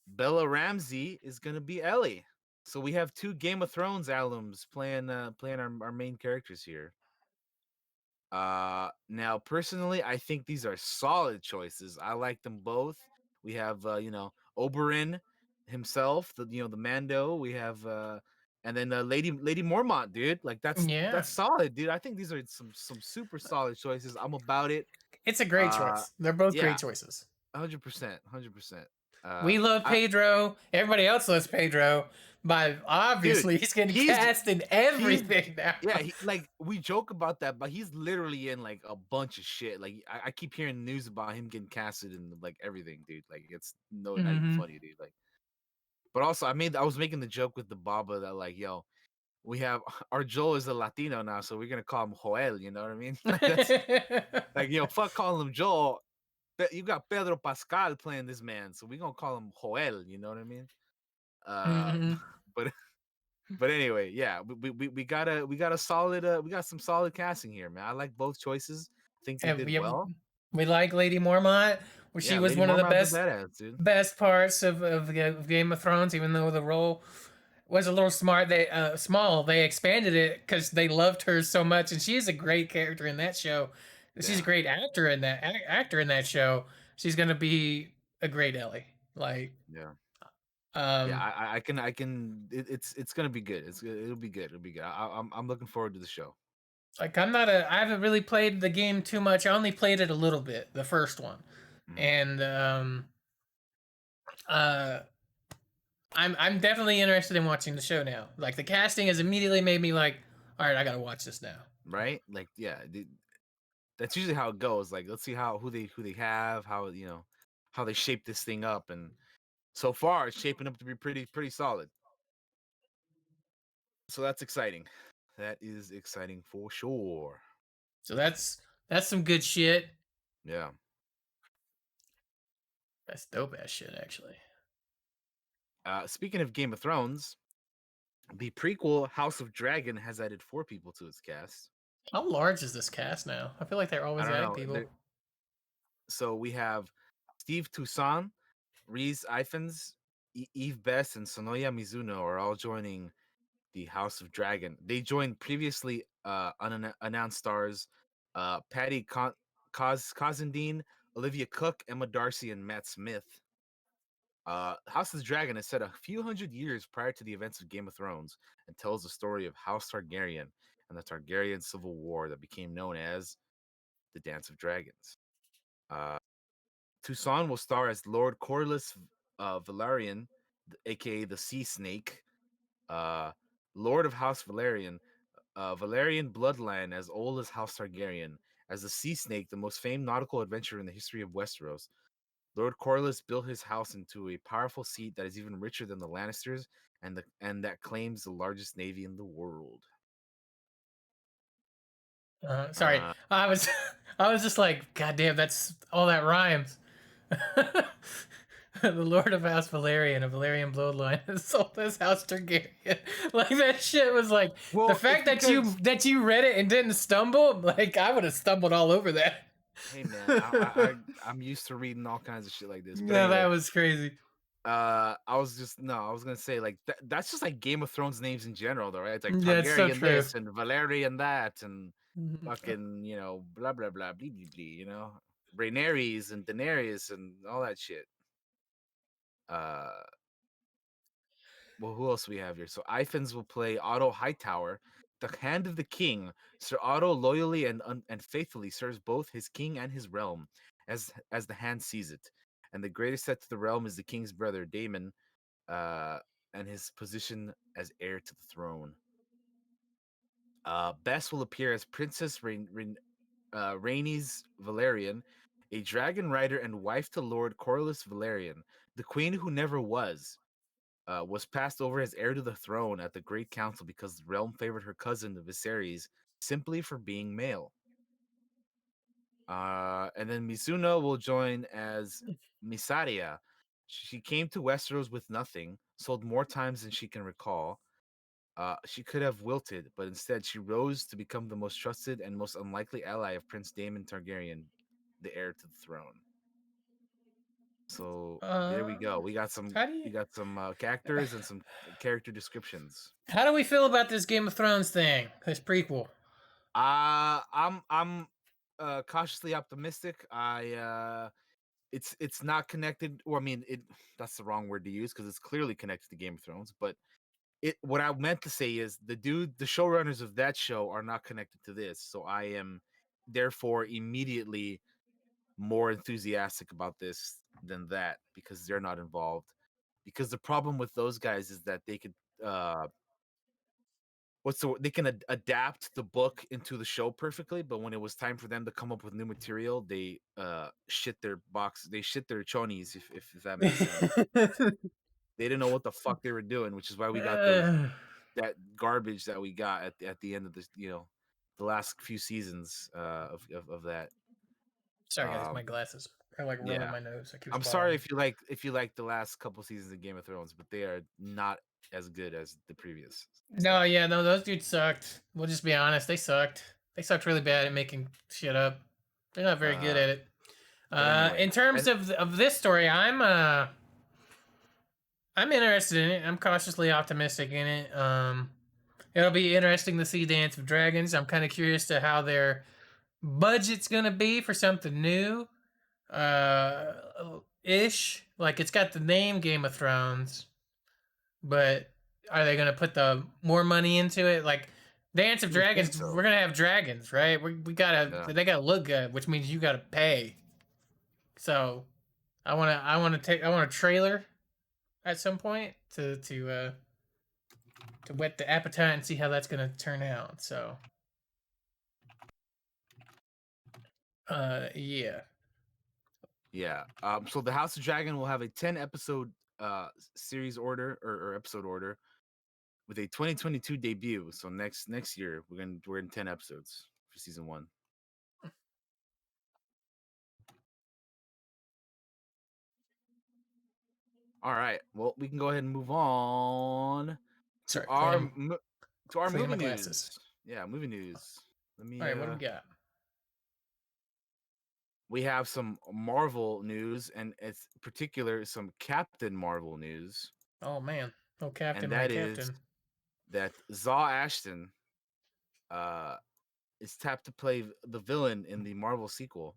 Bella Ramsey is gonna be Ellie. So we have two Game of Thrones alums playing our main characters here. Now personally, I think these are solid choices. I like them both. We have Oberyn himself, the Mando. We have and then Lady Mormont, dude. Like Yeah, that's solid, dude. I think these are some super solid choices. I'm about it. it's a great Uh, choice. They're both yeah, great choices. 100%, 100%. We love I Pedro. Everybody else loves Pedro. But dude, obviously, he's getting he's cast in he's everything now. yeah, like we joke about that, but he's literally in like a bunch of shit. Like I keep hearing news about him getting casted in like everything, dude. Like it's no, not even Hmm. funny, dude. Like, but also I was making the joke with the Baba that like, yo, we have our Joel is a Latino now, so we're gonna call him Joel. You know what I mean? Like that's like fuck calling him Joel. You got Pedro Pascal playing this man, so we're gonna call him Joel. You know what I mean? Uh, Hmm. but But anyway, yeah, we got a solid we got some solid casting here, man. I like both choices. I think they And did well. we like Lady Mormont. She Yeah, was Lady one of the Mormont's a badass, dude. best parts of Game of Thrones, even though the role was a little small. They expanded it because they loved her so much, and she is a great character in that show. She's a Yeah, great actor in that show. She's gonna be a great Ellie. Like, yeah, yeah. um, It's gonna be good. It'll be good. It'll be good. I'm looking forward to the show. I haven't really played the game too much. I only played it a little bit, the first one, Mhm. and uh, I'm definitely interested in watching the show now. Like the casting has immediately made me like, all right, I gotta watch this now. Right? Like, yeah, that's usually how it goes. Like, let's see how who they have, how how they shape this thing up, and so far it's shaping up to be pretty solid. So that's exciting. That is exciting for sure. So that's some good shit. Yeah. That's dope ass shit, actually. Speaking of Game of Thrones, the prequel House of Dragon has added 4 people to its cast. How large is this cast now? I feel like they're I always don't adding know. people. So we have Steve Toussaint, Reese Ifans, Eve Best, and Sonoya Mizuno are all joining the House of Dragon. They joined previously unannounced stars Patty Cosendine, Olivia Cook, Emma Darcy, and Matt Smith. House of the Dragon is set a few hundred years prior to the events of Game of Thrones and tells the story of House Targaryen and the Targaryen civil war that became known as the Dance of Dragons. Uh, Toussaint will star as Lord Corlys Velaryon, aka the Sea Snake, uh, Lord of House Valerian, Valerian bloodline as old as House Targaryen, as the Sea Snake, the most famed nautical adventurer in the history of Westeros. Lord Corlys built his house into a powerful seat that is even richer than the Lannisters, and that claims the largest navy in the world. Sorry, Uh, I was I was just like, God damn, that's all that rhymes. The Lord of House Valerian, a Valerian bloodline, has sold this House Targaryen. Like that shit was like the well, it's fact that because you read it and didn't stumble. Like I would have stumbled all over that. hey man, I'm used to reading all kinds of shit like this. But No, that anyway, was crazy. I was gonna say like that's just like Game of Thrones names in general, though, right? It's like That's so Targaryen true. this and Valerian that and Mhm. fucking blah blah blah blah blah blah. Rhaenyra and Daenerys and all that shit. Uh, well, who else we have here? So Ifans will play Otto Hightower, the Hand of the King. Sir Otto loyally and faithfully serves both his king and his realm, as the Hand sees it. And the greatest threat to the realm is the king's brother Daemon, uh, and his position as heir to the throne. Bess will appear as Princess Rhaenys Valerian, a dragon rider and wife to Lord Corlys Valerian, the queen who never was passed over as heir to the throne at the Great Council because the realm favored her cousin, the Viserys, simply for being male. And then Mizuno will join as Misaria. She came to Westeros with nothing, sold more times than she can recall. She could have wilted, but instead she rose to become the most trusted and most unlikely ally of Prince Daemon Targaryen, the heir to the throne. So there we Uh, go. how do you? We got some characters and some character descriptions. How do we feel about this Game of Thrones thing? This prequel. I'm cautiously optimistic. It's not connected, or I mean, it that's the wrong word to use because it's clearly connected to Game of Thrones. But it what I meant to say is the showrunners of that show are not connected to this, so I am therefore immediately more enthusiastic about this than that because they're not involved. Because the problem with those guys is that they could they can adapt the book into the show perfectly, but when it was time for them to come up with new material, they shit their chonies, if that makes sense. They didn't know what the fuck they were doing, which is why we got uh, that garbage that we got at the end of this, the last few seasons of that. Sorry, guys, my Um, glasses are like rubbing yeah, my nose. It keeps I'm sorry bothering if you like the last couple seasons of Game of Thrones, but they are not as good as the previous me. No, stuff. yeah, no, those dudes sucked. We'll just be honest. They sucked. They sucked really bad at making shit up. They're not very good Uh, at it. but anyway, In terms and of this story, I'm interested in it. I'm cautiously optimistic in it. It'll be interesting to see Dance of Dragons. I'm kind of curious to how their budget's gonna be for something new. Ish. Like it's got the name Game of Thrones, but are they gonna put the more money into it? Like Dance of you would think Dragons, so. we're gonna have dragons, right? We gotta Yeah, they gotta look good, which means you gotta pay. So I want a trailer at some point to whet the appetite and see how that's gonna turn out. So yeah. yeah. So the House of Dragon will have a 10 episode series order or episode order with a 2022 debut. So next year we're in 10 episodes for season one. All right. Well, we can go ahead and move on to Sorry, cleaning to our cleaning movie my glasses. news. Yeah, movie news. Let All me right, what do we got? We have some Marvel news, and it's particular some Captain Marvel news, Oh man. Oh and Captain, my that is Captain. that Zaw Ashton uh is tapped to play the villain in the Marvel sequel.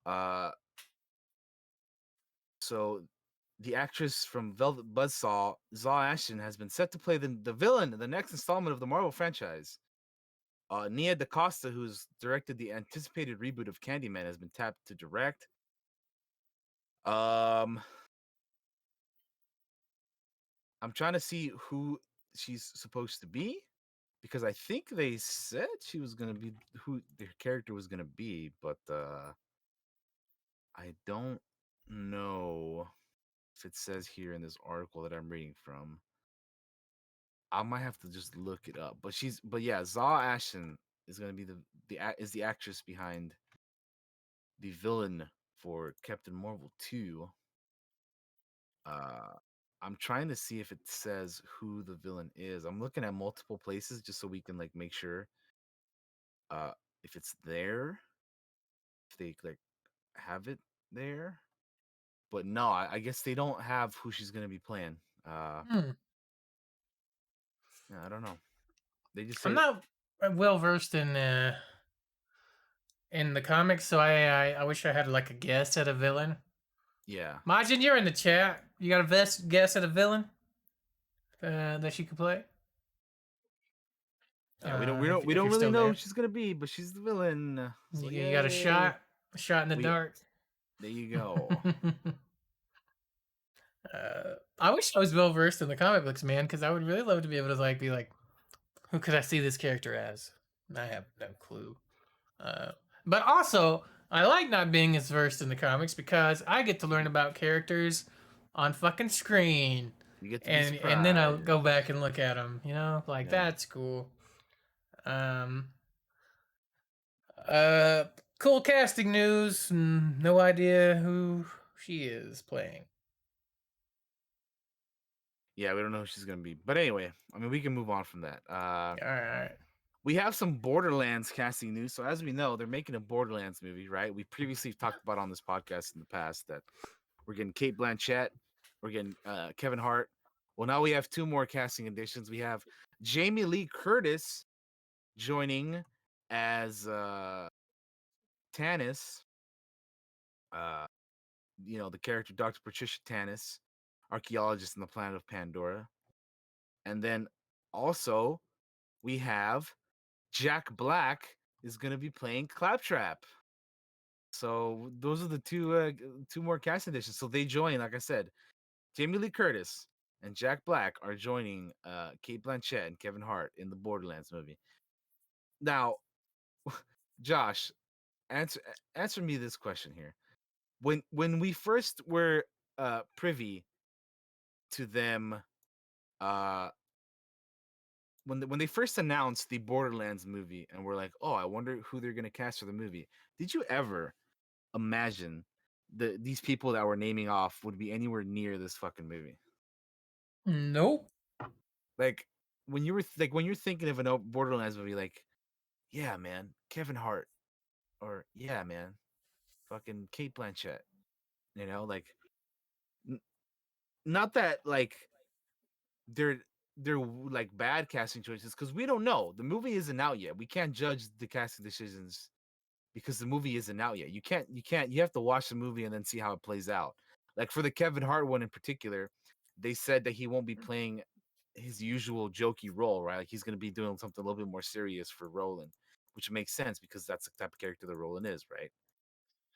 Uh so the actress from Velvet Buzzsaw, Zaw Ashton, has been set to play the villain in the next installment of the Marvel franchise. Nia DaCosta, who's directed the anticipated reboot of Candyman, has been tapped to direct. Um, I'm trying to see who she's supposed to be because I think they said she was gonna be who their character was gonna be, but I don't know if it says here in this article that I'm reading from. I might have to just look it up. But yeah, Zaw Ashton is gonna be is the actress behind the villain for Captain Marvel 2. Uh I'm trying to see if it says who the villain is. I'm looking at multiple places just so we can like make sure uh if it's there, if they like have it there. But no, I guess they don't have who she's gonna be playing. Hmm. Yeah, I don't know. They just I'm say not well versed in the comics, so I wish I had like a guess at a villain. yeah. Majin, you're in the chat. You got a best guess at a villain that she could play? Yeah, we If don't you're really still know who there, she's gonna be, but she's the villain. So you got yay. a shot in the We dark. There you go. I wish I was well versed in the comic books, man, because I would really love to be able to like be like, who could I see this character as? And I have no clue. Uh, but also, I like not being as versed in the comics because I get to learn about characters on fucking screen, You get to be and then I'll surprised. go back and look at them. You know, like Yeah. that's cool. Um, uh, cool casting news. No idea who she is playing. Yeah, we don't know who she's gonna be. But anyway, I mean, we can move on from that. All right, all right. We have some Borderlands casting news. So as we know, they're making a Borderlands movie, right? We previously talked about on this podcast in the past that we're getting Kate Blanchett, we're getting Kevin Hart. Well, now we have two more casting additions. We have Jamie Lee Curtis joining as Tannis, uh, the character Dr. Patricia Tannis, archaeologist on the planet of Pandora. And then also we have Jack Black is going to be playing Claptrap. So those are the two more cast additions. So they join, like I said, Jamie Lee Curtis and Jack Black are joining Kate Blanchett and Kevin Hart in the Borderlands movie. Now, Josh, answer answer me this question here. When we first were privy to them, uh when they first announced the Borderlands movie and we're like, "Oh, I wonder who they're going to cast for the movie." Did you ever imagine these people that we're naming off would be anywhere near this fucking movie? Nope. Like when you're thinking of an Borderlands movie, like, yeah, man, Kevin Hart, or yeah, man, fucking Kate Blanchett. Like, n- not that like they're like bad casting choices because we don't know. The movie isn't out yet. We can't judge the casting decisions because the movie isn't out yet. You have to watch the movie and then see how it plays out. Like for the Kevin Hart one in particular, they said that he won't be playing his usual jokey role, right? Like he's going to be doing something a little bit more serious for Roland, which makes sense because that's the type of character that Roland is, right?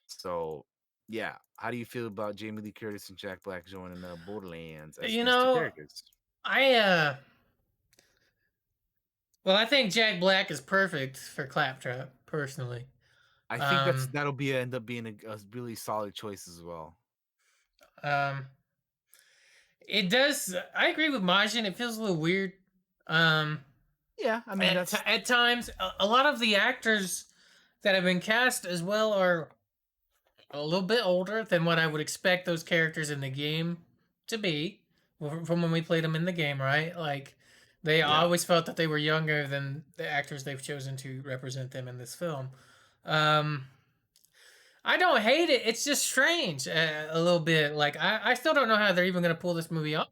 So, yeah, how do you feel about Jamie Lee Curtis and Jack Black joining Borderlands as You these two know, characters? I well, I think Jack Black is perfect for Claptrap personally. I think Um, that'll be end up being a really solid choice as well. um, it does. I agree with Majin. It feels a little weird. Um, Yeah, I mean that's at times, a lot of the actors that have been cast as well are a little bit older than what I would expect those characters in the game to be from when we played them in the game, right? Like they yeah. always felt that they were younger than the actors they've chosen to represent them in this film. Um, I don't hate it. It's just strange a little bit. Like I still don't know how they're even going to pull this movie off.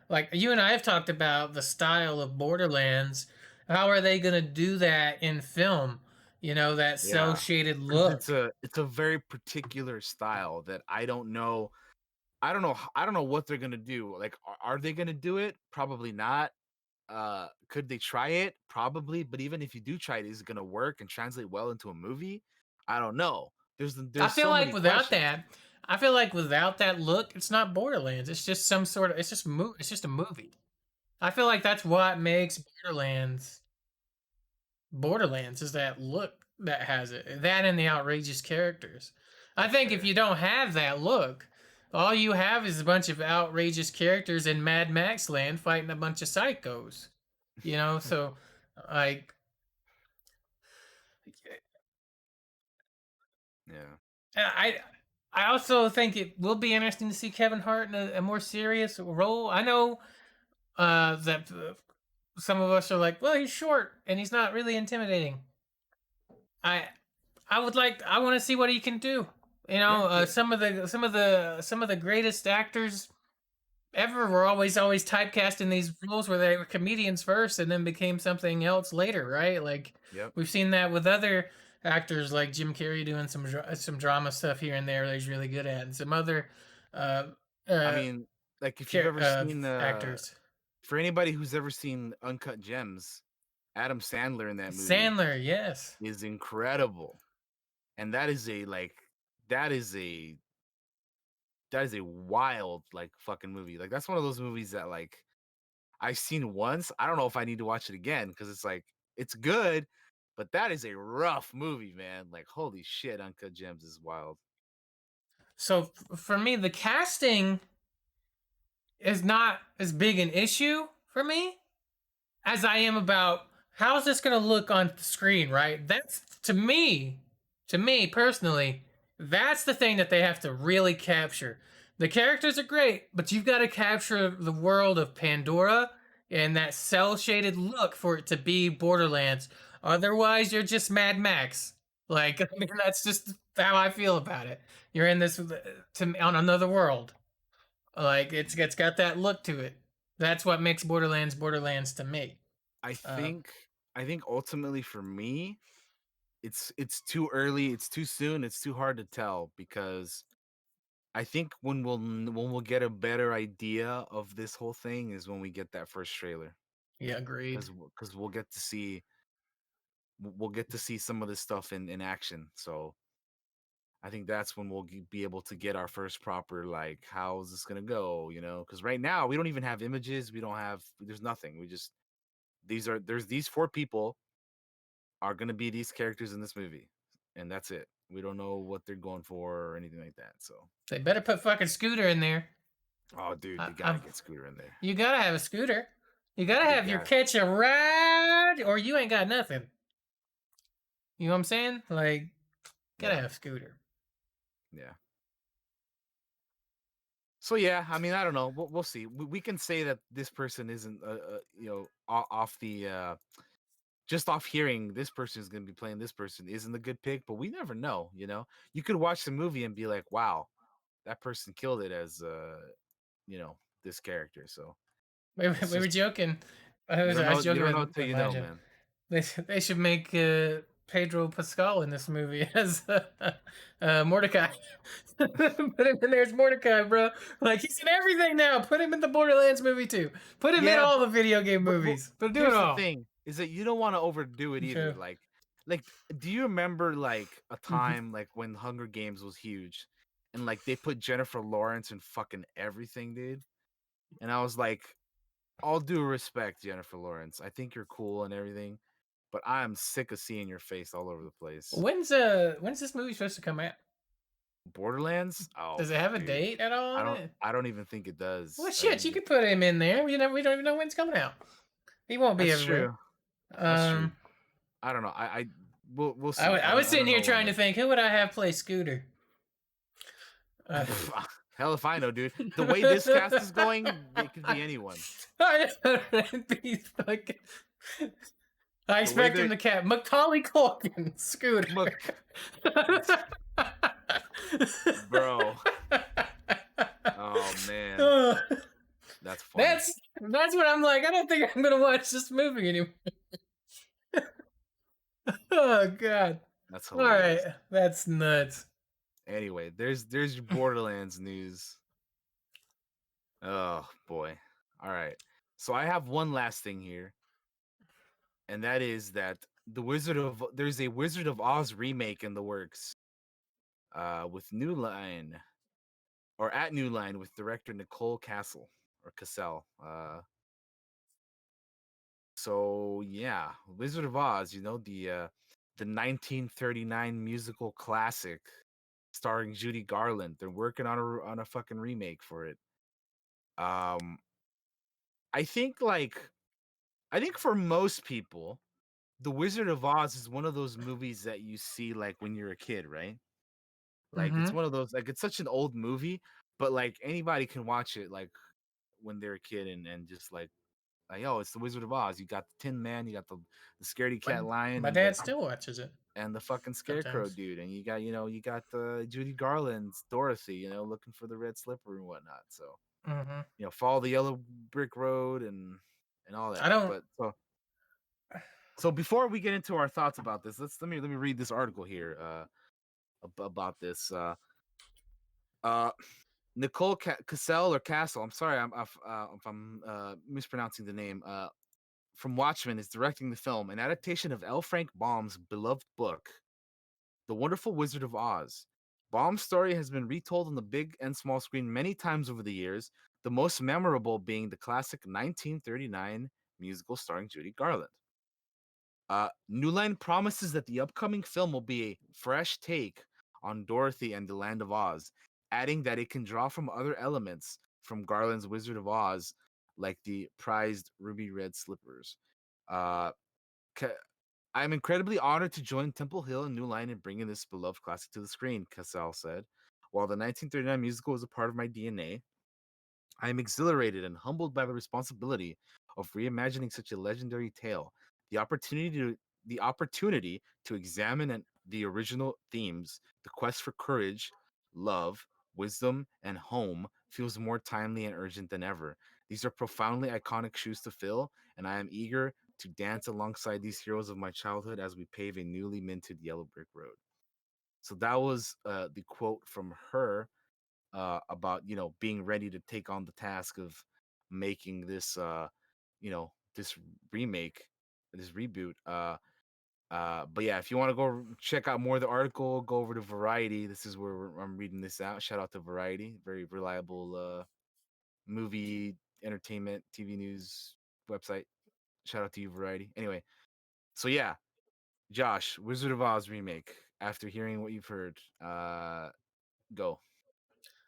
Like you and I have talked about the style of Borderlands. How are they going to do that in film? You know, that cell Yeah, shaded because look. it's a very particular style that I don't know. I don't know what they're gonna do. Like, are they gonna do it? Probably not. Could they try it? Probably. But even if you do try it, is it gonna work and translate well into a movie? I don't know. I There's feel so like many without questions. that, I feel like without that look, it's not Borderlands. It's just some sort of. It's just a movie. I feel like that's what makes Borderlands is that look that has it. That and the outrageous characters. I That's think if fair. you don't have that look, all you have is a bunch of outrageous characters in Mad Max land fighting a bunch of psychos. You know, so like Yeah. I I also think it will be interesting to see Kevin Hart in a more serious role. I know that some of us are like, well, he's short and he's not really intimidating. I I want to see what he can do. You Yeah. know, Yeah. some of the greatest actors ever were always typecast in these roles where they were comedians first and then became something else later, right? Like Yep. we've seen that with other actors like Jim Carrey doing some drama stuff here and there that he's really good at, and some other uh, I uh, mean, like if you've ever seen actors. for anybody who's ever seen Uncut Gems, Adam Sandler in that movie Sandler, yes. is incredible. And that is a like that is a that is a wild like fucking movie. Like that's one of those movies that like I've seen once. I don't know if I need to watch it again because it's like it's good, but that is a rough movie, man. Like holy shit, Uncut Gems is wild. So for me, the casting is not as big an issue for me as I am about how's this going to look on the screen, right? That's to me personally, that's the thing that they have to really capture The characters are great, but you've got to capture the world of Pandora and that cell shaded look for it to be Borderlands. Otherwise, you're just Mad Max. Like, I mean, that's just how I feel about it. You're in this on another world. Like, it's got that look to it. That's what makes Borderlands Borderlands to me. I Uh, think I think ultimately for me, it's too early, it's too soon, it's too hard to tell because I think when we'll get a better idea of this whole thing is when we get that first trailer yeah, agreed. because we'll get to see some of this stuff in action. So I think that's when we'll be able to get our first proper like how's this gonna go, Because right now we don't even have images, there's nothing. We just there's these four people are gonna be these characters in this movie, and that's it. We don't know what they're going for or anything like that. So, They better put fucking Scooter in there. oh, dude, they I, gotta get Scooter in there. You gotta have a scooter. You gotta They have your got, catch a ride, or you ain't got nothing. You know what I'm saying? Like, gotta yeah, have scooter. yeah. So yeah, I mean, I don't know. We'll see. We can say that this person isn't, off the just off hearing this person is going to be playing this person isn't a good pick, but we never know. You could watch the movie and be like, wow, that person killed it as this character. So it's We were just joking. you don't I know was you joking don't know until with you know, Laja. man. They should make Pedro Pascal in this movie as Mordecai. Put him in there as Mordecai, bro. Like he's in everything now. Put him in the Borderlands movie too. Put him in Yeah, all the video game but movies. But do it here's the all. thing: is that you don't want to overdo it either. Okay. Like, do you remember like a time like when Hunger Games was huge, and like they put Jennifer Lawrence in fucking everything, dude? And I was like, all due respect, Jennifer Lawrence, I think you're cool and everything, but I am sick of seeing your face all over the place. When's this movie supposed to come out? Borderlands? Oh, Does it have a dude, date at all I on don't, it? I don't even think it Well, does. I shit, think you it, could put him in there. We don't even know when it's coming out. He won't be that's everywhere. true. That's true. Um, I don't know. We'll see. I I don't was I sitting don't here know when trying to the think, who would I have play Scooter? Uh, hell if I know, dude. The way this cast is going, it could be anyone. It'd be fucking- I The way expect him they to cat Macaulay Culkin Scooter. look, bro. Oh man, Oh, that's funny. that's what I'm like. I don't think I'm gonna watch this movie anymore. Oh god. That's All right, hilarious. that's nuts. Anyway, there's your Borderlands news. Oh boy. All right. So I have one last thing here, and that is that there's a Wizard of Oz remake in the works. With New Line or at New Line with director Nicole Castle or Cassell. So yeah, Wizard of Oz, the 1939 musical classic starring Judy Garland. They're working on a fucking remake for it. Um I think for most people, The Wizard of Oz is one of those movies that you see like when you're a kid, right? Like Mm-hmm. it's one of those like it's such an old movie, but like anybody can watch it like when they're a kid and just like, oh, it's the Wizard of Oz. You got the Tin Man, you got the scaredy My cat lion, my and the dad still watches it fucking scarecrow sometimes. dude, and you got the Judy Garland's Dorothy, looking for the red slipper and whatnot. So Mm-hmm. follow the yellow brick road and all I that. don't. But so before we get into our thoughts about this, let me read this article here about this. Uh, Nicole Cassell or Castle. I'm sorry, if I'm mispronouncing the name. From Watchmen is directing the film, an adaptation of L. Frank Baum's beloved book, The Wonderful Wizard of Oz. Baum's story has been retold on the big and small screen many times over the years, the most memorable being the classic 1939 musical starring Judy Garland. New Line promises that the upcoming film will be a fresh take on Dorothy and the Land of Oz, adding that it can draw from other elements from Garland's Wizard of Oz, like the prized ruby red slippers. Uh, I am incredibly honored to join Temple Hill and New Line in bringing this beloved classic to the screen, Cassell said. While the 1939 musical is a part of my DNA, I am exhilarated and humbled by the responsibility of reimagining such a legendary tale. The opportunity to the opportunity to examine the original themes, the quest for courage, love, wisdom, and home feels more timely and urgent than ever. These are profoundly iconic shoes to fill, and I am eager to dance alongside these heroes of my childhood as we pave a newly minted yellow brick road. So that was the quote from her about being ready to take on the task of making this this remake, this reboot. But yeah, if you want to go check out more of the article, go over to Variety. This is where I'm reading this out. Shout out to Variety, very reliable movie entertainment TV news website. Shout out to you, Variety. Anyway, so yeah, Josh, Wizard of Oz remake. After hearing what you've heard, go.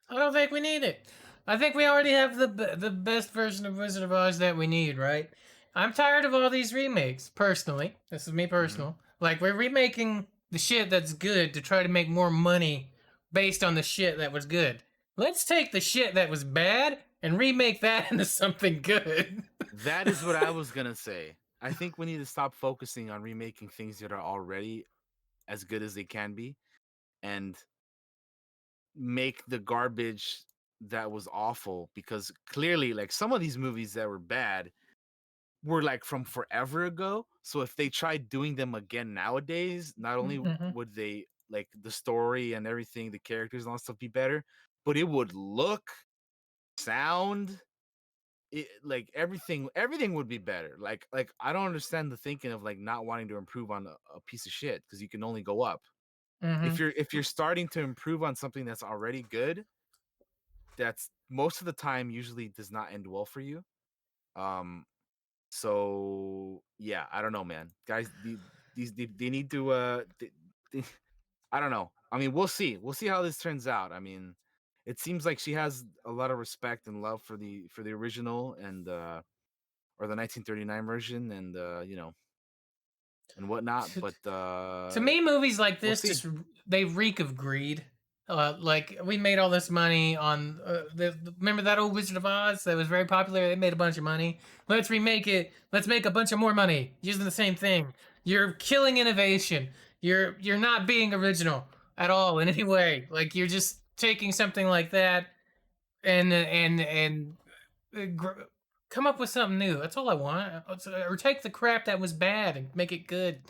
I don't think we need it. I think we already have the best version of Wizard of Oz that we need, right? I'm tired of all these remakes, personally. This is me Mm-hmm. personal. Like, we're remaking the shit that's good to try to make more money based on the shit that was good. Let's take the shit that was bad and remake that into something good. That is what I was gonna say. I think we need to stop focusing on remaking things that are already as good as they can be and make the garbage that was awful, because clearly like some of these movies that were bad were like from forever ago. So if they tried doing them again nowadays, not only Hmm. would they like the story and everything, the characters and all that stuff be better, but it would look, sound, like everything would be better. Like I don't understand the thinking of like not wanting to improve on a piece of shit because you can only go up. Hmm. If you're starting to improve on something that's already good, that's most of the time usually does not end well for you. Um, so yeah, I don't know, man. Guys, they need to they, I don't know. I mean, we'll see. We'll see how this turns out. I mean, it seems like she has a lot of respect and love for the original and or the 1939 version and and whatnot, but To me, movies like we'll this see. just they reek of greed. Like, we made all this money on remember that old Wizard of Oz that was very popular. They made a bunch of money. Let's remake it. Let's make a bunch of more money using the same thing. You're killing innovation. You're not being original at all in any way. Like, you're just taking something like that and uh, gr- come up with something new. That's all I want. Or take the crap that was bad and make it good.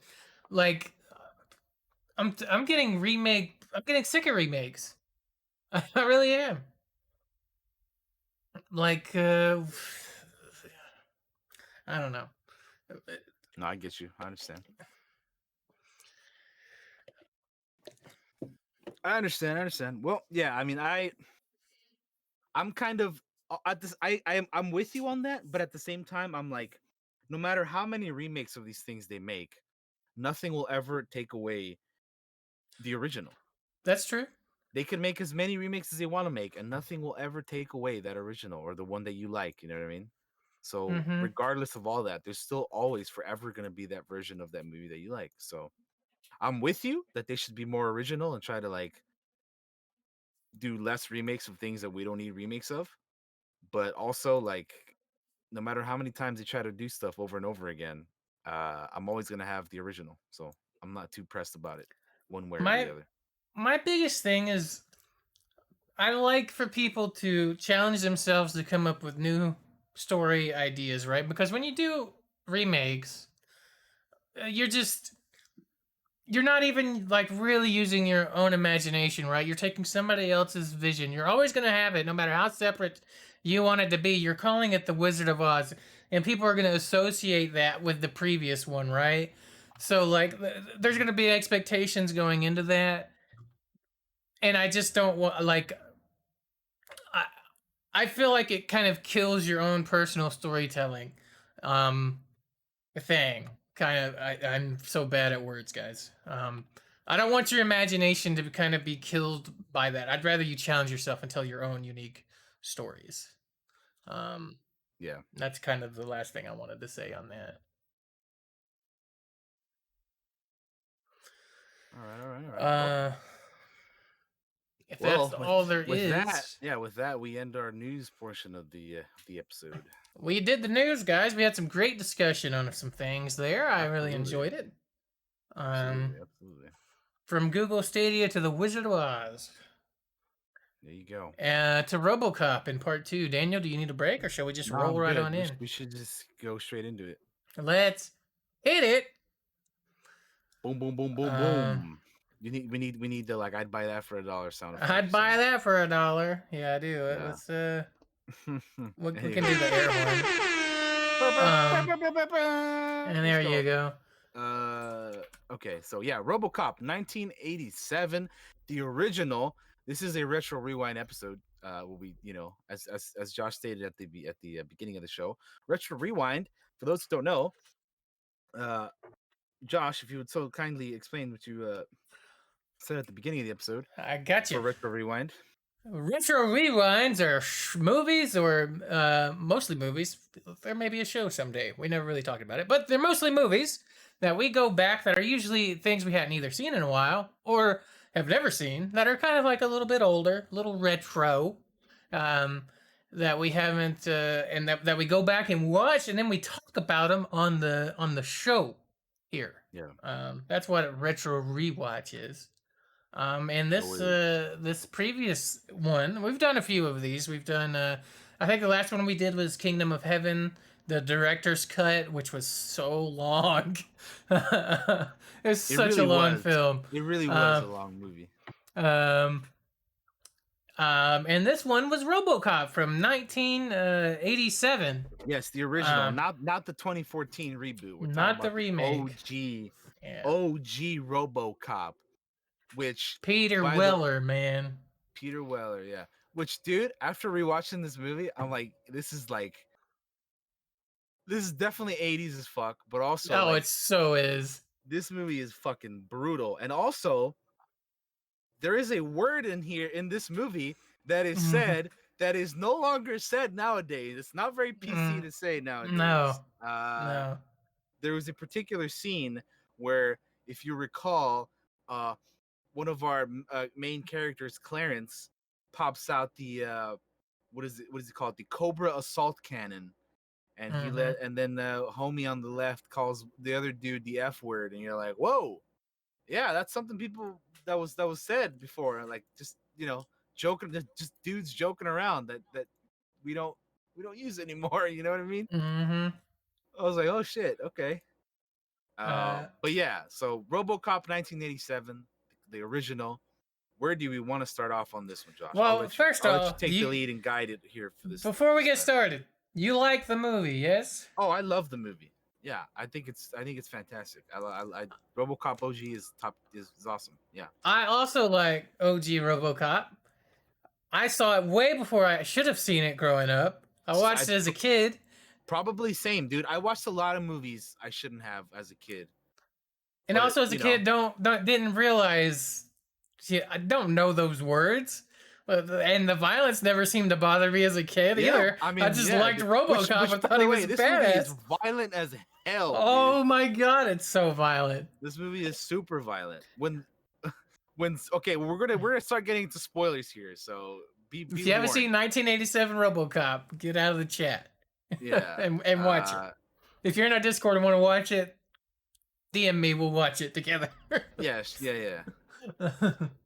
Like, I'm getting remake. I'm getting sick of remakes. I really am. Like, I don't know. No, I get you. I understand. I understand. I understand. Well, yeah. I mean, I'm kind of at this. I'm with you on that, but at the same time, I'm like, no matter how many remakes of these things they make, nothing will ever take away the original. That's true. They can make as many remakes as they want to make, and nothing will ever take away that original or the one that you like. You know what I mean? So Mm-hmm. regardless of all that, there's still always forever going to be that version of that movie that you like. So I'm with you that they should be more original and try to like do less remakes of things that we don't need remakes of. But also, like, no matter how many times they try to do stuff over and over again, I'm always gonna have the original. So I'm not too pressed about it, one way or the My other. my biggest thing is I like for people to challenge themselves to come up with new story ideas, right? Because when you do remakes, you're not even like really using your own imagination, right? You're taking somebody else's vision. You're always going to have it, no matter how separate you want it to be. You're calling it the Wizard of Oz, and people are going to associate that with the previous one, right? So, like, there's going to be expectations going into that, and I just don't want like I I feel like it kind of kills your own personal storytelling. Um, thing. Kind of, I'm so bad at words, guys. I don't want your imagination to kind of be killed by that. I'd rather you challenge yourself and tell your own unique stories. Um, Yeah. that's kind of the last thing I wanted to say on that. All right. All right. All right. Well, Uh, If that's Well, all there with that, is. yeah, with that, we end our news portion of the episode. We did the news, guys. We had some great discussion on some things there. I really Absolutely, enjoyed it. absolutely, Um, absolutely. from Google Stadia to the Wizard of Oz, There you go. to RoboCop in part two. Daniel, do you need a break, or shall we just No, roll I'm right good. on in? We should just go straight into it. Let's hit it. Boom, boom, boom, boom, Um, boom. We need the like I'd buy that for $1 sound effect. I'd buy that for $1. Yeah, I do. Yeah. Let's we can Anyway. do the air horn. Um, and Let's there you go. go. Okay, so yeah, RoboCop 1987, the original. This is a retro rewind episode. Will be, as Josh stated at the beginning of the show, retro rewind. For those who don't know, uh, Josh, if you would so kindly explain what you said at the beginning of the episode I got for you. retro rewind. Retro rewinds are movies, or mostly movies. There may be a show someday. We never really talked about it, but they're mostly movies that we go back, that are usually things we hadn't either seen in a while or have never seen, that are kind of like a little bit older, little retro, um, that we haven't, and that we go back and watch, and then we talk about them on the show here. Yeah, That's what a retro rewatch is. And so is. this previous one, we've done a few of these. We've done I think the last one we did was Kingdom of Heaven, the director's cut, which was so long. It's It such a really long was. film. It really was Um, a long movie. um, and this one was RoboCop from 1987. Yes, the original, Um, not the 2014 reboot. We're talking Not the about the remake. OG Yeah. OG RoboCop, which Peter by the Weller, man. Peter Weller, yeah. Which, dude, after rewatching this movie, I'm like, this is definitely 80s as fuck, but also Oh, like it so is. this movie is fucking brutal. And also, there is a word in here in this movie that is Mhm. said that is no longer said nowadays. It's not very PC Mm, to say nowadays. no, no. There was a particular scene where, if you recall, one of our main characters, Clarence, pops out the what is it called? The Cobra assault cannon, and Hmm. and then homie on the left calls the other dude the F word, and you're like, whoa, yeah, that's something people that was said before, like just joking, just dudes joking around that we don't we don't use anymore. You know what I mean? Hmm. I was like, oh shit, okay. Uh, But yeah, so RoboCop 1987, the original. Where do we want to start off on this one, Josh? I'll well, let you. first I'll let you off, take the lead and guide it here for this before we this get time. started, you like the movie, yes? Oh, I love the movie. Yeah, I think it's fantastic. RoboCop OG is top is awesome. Yeah, I also like OG RoboCop. I saw it way before I should have seen it growing up. I I watched it as a kid, probably same, dude. I watched a lot of movies I shouldn't have as a kid, and but also as a kid, don't didn't realize. See, I don't know those words. And the violence never seemed to bother me as a kid yeah, either. I I mean, just yeah. liked RoboCop. Which I by thought the he way, was this movie is badass. violent as hell, dude. Oh my god, it's so violent. This movie is super violent. When okay, we're gonna start getting into spoilers here, so be If you haven't warned. seen 1987 RoboCop, get out of the chat Yeah. and watch it. If you're in our Discord and want to watch it, DM me. We'll watch it together. Yes, yeah.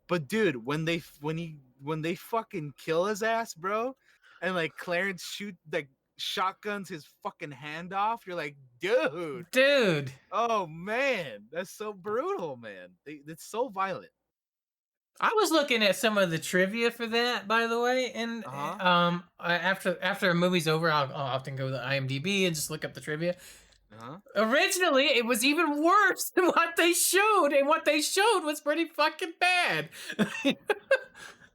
But dude, when they fucking kill his ass, bro, and like Clarence shotguns his fucking hand off, you're like, dude, Dude, oh man, that's so brutal, man. It's so violent. I was looking at some of the trivia for that, by the way, and Uh huh. after a movie's over, I'll often go to IMDb and just look up the trivia. Uh huh. Originally, it was even worse than what they showed, and what they showed was pretty fucking bad.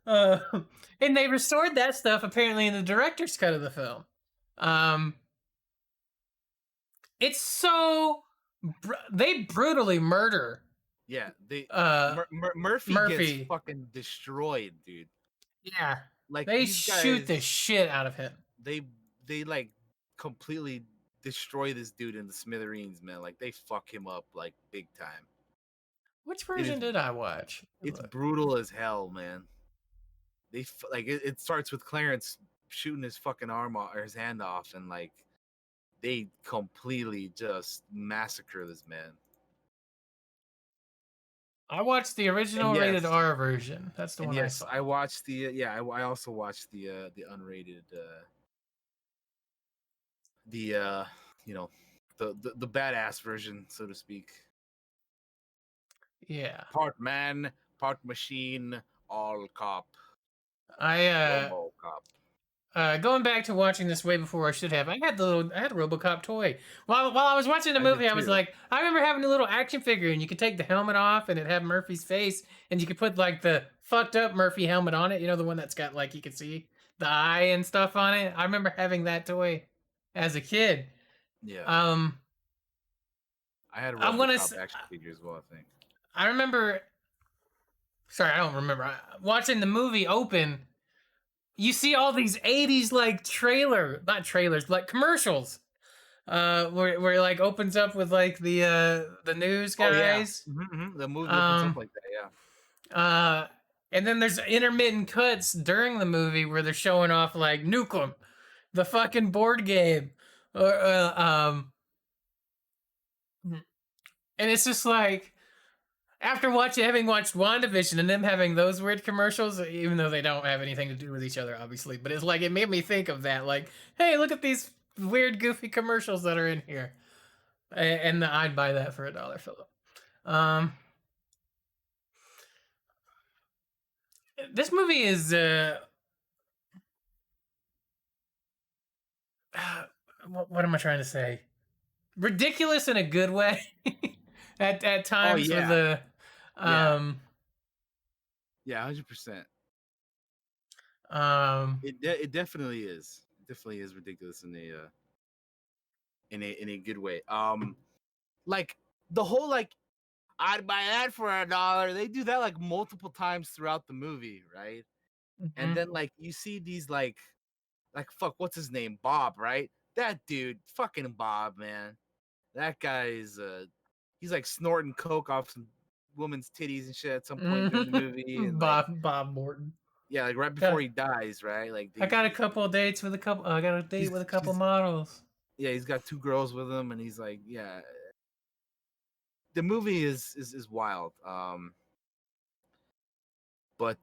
uh, and they restored that stuff apparently in the director's cut of the film. Um, it's so they brutally murder Yeah, uh Murphy gets Murphy. fucking destroyed, dude. Yeah, Like they these shoot the guys, shit out of him. they they like completely destroy this dude in the smithereens, man. Like they fuck him up like big time. Which It is version did I watch? it's brutal as hell, man. like it starts with Clarence shooting his fucking arm off or his hand off, and like they completely just massacre this man. I watched the And original rated yes, R version. That's the and one I yes, saw. I watched the I also watched the unrated the you know the badass version, so to speak. Yeah. Part man, part machine, all cop, I RoboCop. going back to watching this way before I should have. I had a RoboCop toy. While I was watching the I did movie, I was too. like, I remember having a little action figure, and you could take the helmet off, and it had Murphy's face, and you could put like the fucked up Murphy helmet on it. You know, the one that's got like you can see the eye and stuff on it. I remember having that toy as a kid. Yeah, Um, I had a I want RoboCop to. action figure as well, I think. I remember. Sorry, I don't remember. Watching the movie open, you see all these 80s like not trailers, like commercials. Where it like opens up with like the news Oh yeah, guys. the movie opens up Um like that. Yeah. uh and then there's intermittent cuts during the movie where they're showing off like Nukem, the fucking board game. Or and it's just like after having watched WandaVision and them having those weird commercials, even though they don't have anything to do with each other, obviously, but it's like it made me think of that. Like, hey, look at these weird, goofy commercials that are in here, and I'd buy that for $1, Philip. Um, this movie is what am I trying to say? Ridiculous in a good way. At Oh times with yeah, the yeah, um yeah, 100%. um It definitely is. It definitely is ridiculous in a good way. Like the whole like I'd buy that for $1. They do that like multiple times throughout the movie, right? And mhm. then like you see these like fuck, what's his name? Bob, right? That dude, fucking Bob, man. That guy is he's like snorting coke off some woman's titties and shit at some point during the movie, and like Bob Morton. yeah, like right before Got he dies, right? Like I they got a couple of dates with a couple. I got a date with a couple she's models. yeah, he's got two girls with him, and he's like yeah, the movie is wild. But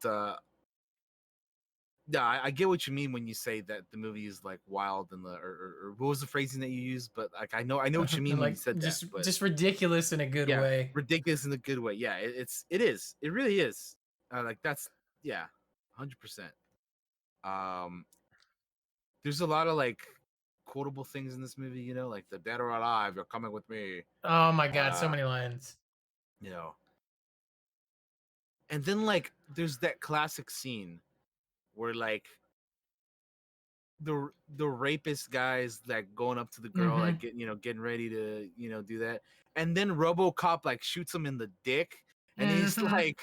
yeah, I get what you mean when you say that the movie is like wild and or what was the phrasing that you used? But like I know what you mean when you Like said that. But just ridiculous in a good yeah, way. ridiculous in a good way. Yeah, it is. It really is. Like that's yeah, 100%. Um, there's a lot of like quotable things in this movie. You know, like the dead or alive, you're coming with me. Oh my god, so Uh, many lines. you know, and then like there's that classic scene where like the rapist guys like going up to the girl Mm-hmm. like getting ready to do that, and then RoboCop like shoots him in the dick, and he's Mm-hmm. like,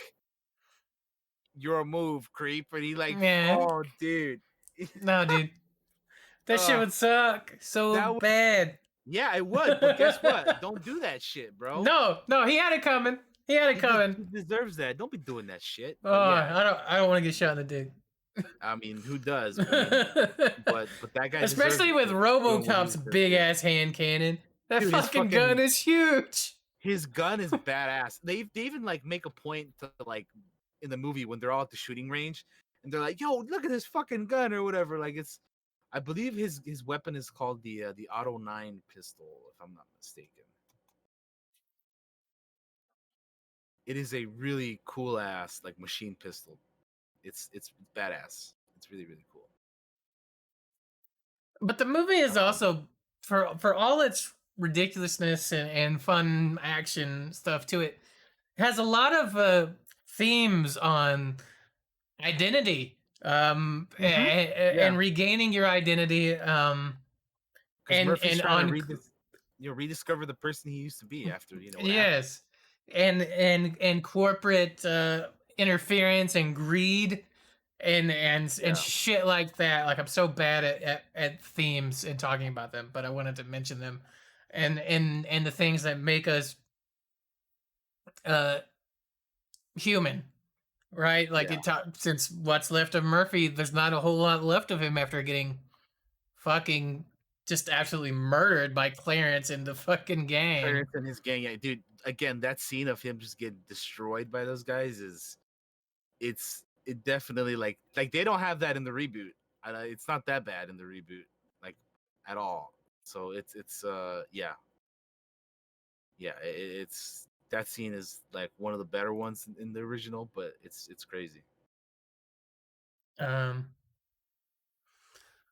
"Your move, creep," and he like, Yeah. oh dude, No, dude, that shit uh would suck so that would bad. yeah it would, but guess what? Don't do that shit, bro. No, no, he had it coming. He had it coming. He deserves that. Don't be doing that shit. Oh, But yeah, I don't want to get shot in the dick. I mean, who does? I mean, but that guy deserves Especially it with for doing what he RoboCop's deserves. big Yeah, ass hand cannon. That dude, his fucking gun fucking is huge. his gun is badass. They even like make a point to like in the movie when they're all at the shooting range and they're like, "Yo, look at this fucking gun or whatever." Like it's, I believe his weapon is called the Auto 9 pistol, if I'm not mistaken. It is a really cool ass like machine pistol. It's badass. It's really really cool. But the movie is Um, also for all its ridiculousness and fun action stuff to it, has a lot of themes on identity yeah, and regaining your identity because Murphy's and trying to on rediscover the person he used to be after what happened. yes and corporate interference and greed and Yeah. shit like that. Like I'm so bad at themes and talking about them, but I wanted to mention them and the things that make us uh human, right? Like Yeah, since what's left of Murphy, there's not a whole lot left of him after getting fucking just absolutely murdered by Clarence and the fucking gang. Clarence and his gang. Yeah, dude. Again, that scene of him just getting destroyed by those guys is it definitely like they don't have that in the reboot. It's not that bad in the reboot, like at all. So yeah, yeah. It's that scene is like one of the better ones in the original, but it's crazy. Um,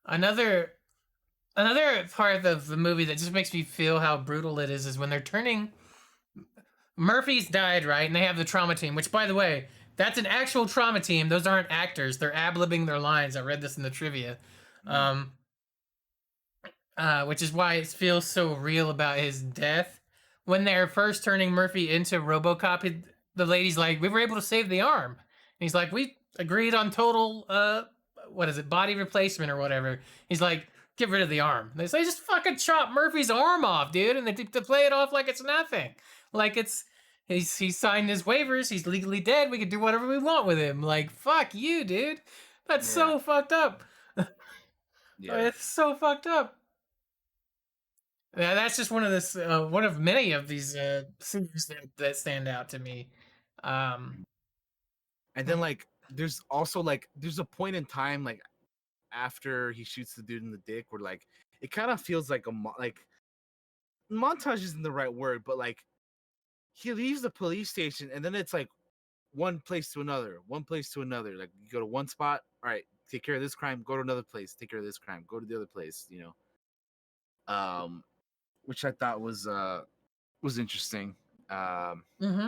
another another part of the movie that just makes me feel how brutal it is when they're turning. Murphy's died, right? And they have the trauma team, which, by the way, that's an actual trauma team. Those aren't actors. They're ad-libbing their lines. I read this in the trivia. Mm. Um, which is why it feels so real about his death. When they're first turning Murphy into RoboCop, the lady's like, "We were able to save the arm," and he's like, "We agreed on total what is it, body replacement or whatever." He's like, "Get rid of the arm." They say, "Just fucking chop Murphy's arm off, dude," and they play it off like it's nothing, like it's. He signed his waivers. He's legally dead. We can do whatever we want with him. Like, fuck you, dude. That's Yeah, so fucked up. yeah. It's so fucked up. Yeah, that's just one of many of these scenes that stand out to me. Um, And then like there's also like there's a point in time like after he shoots the dude in the dick where like it kind of feels like like montage isn't the right word, but like he leaves the police station and then it's like one place to another, one place to another. Like you go to one spot, all right, take care of this crime, go to another place, take care of this crime, go to the other place, you know. Which I thought was interesting. Um hmm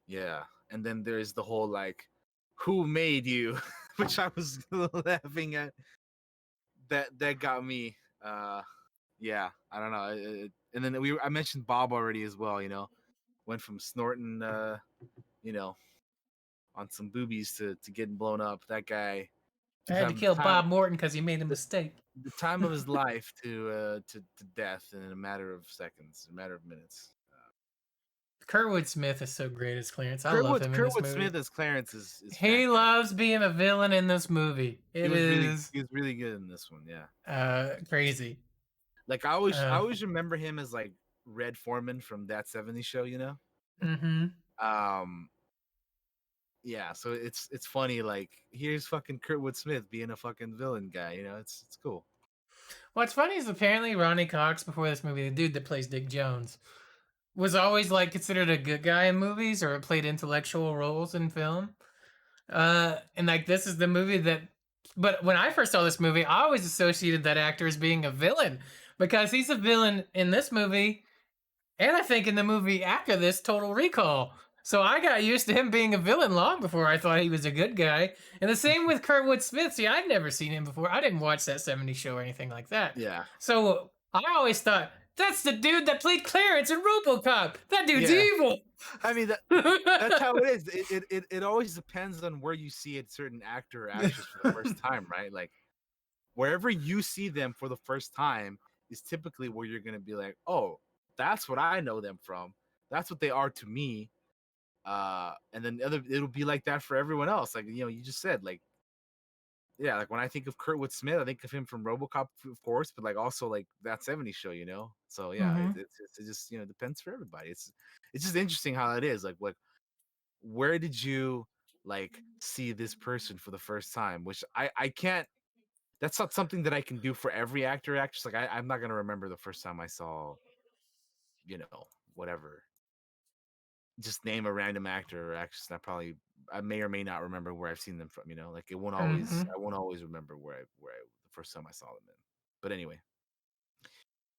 yeah. And then there's the whole like who made you, which I was laughing at. That got me. Yeah, I don't know. And then I mentioned Bob already as well. You know, went from snorting, you know, on some boobies to getting blown up. That guy I just had to having kill Bob Morton because he made a the, mistake. the time of his life to death in a matter of seconds, a matter of minutes. Kurtwood Smith is so great as Clarence. I love Kurtwood him in this Kurtwood movie. Smith as Clarence is He fantastic. loves being a villain in this movie. He It was really is he was really good in this one. Yeah, crazy. like I Uh, always remember him as like Red Foreman from That '70s Show. You know, mm-hmm. um, yeah, so it's funny. Like here's fucking Kurtwood Smith being a fucking villain guy. You know, it's cool. What's funny is apparently Ronnie Cox before this movie, the dude that plays Dick Jones, was always like considered a good guy in movies or played intellectual roles in film. And like this is the movie that but when I first saw this movie, I always associated that actor as being a villain because he's a villain in this movie and I think in the movie after this, Total Recall. So I got used to him being a villain long before I thought he was a good guy. And the same with Kurtwood Smith. See, I'd never seen him before. I didn't watch that '70s show or anything like that. Yeah, So I always thought, that's the dude that played Clarence in RoboCop. That dude's yeah. evil. I mean that's how it is. It always depends on where you see a certain actor or actress for the first time, right? Like wherever you see them for the first time is typically where you're gonna be like, oh, that's what I know them from. That's what they are to me. And then it'll be like that for everyone else. Like you know, you just said like yeah, like when I think of Kurtwood Smith, I think of him from RoboCop, of course, but like also like that '70s show, you know. So yeah, hmm it just you know depends for everybody. It's just interesting how that is. Like where did you like see this person for the first time? Which I can't. That's not something that I can do for every actor or actress. Like I'm not gonna remember the first time I saw you know whatever. Just name a random actor or actress, and I may or may not remember where I've seen them from. You know, like hmm I won't always remember where I the first time I saw them in. But anyway,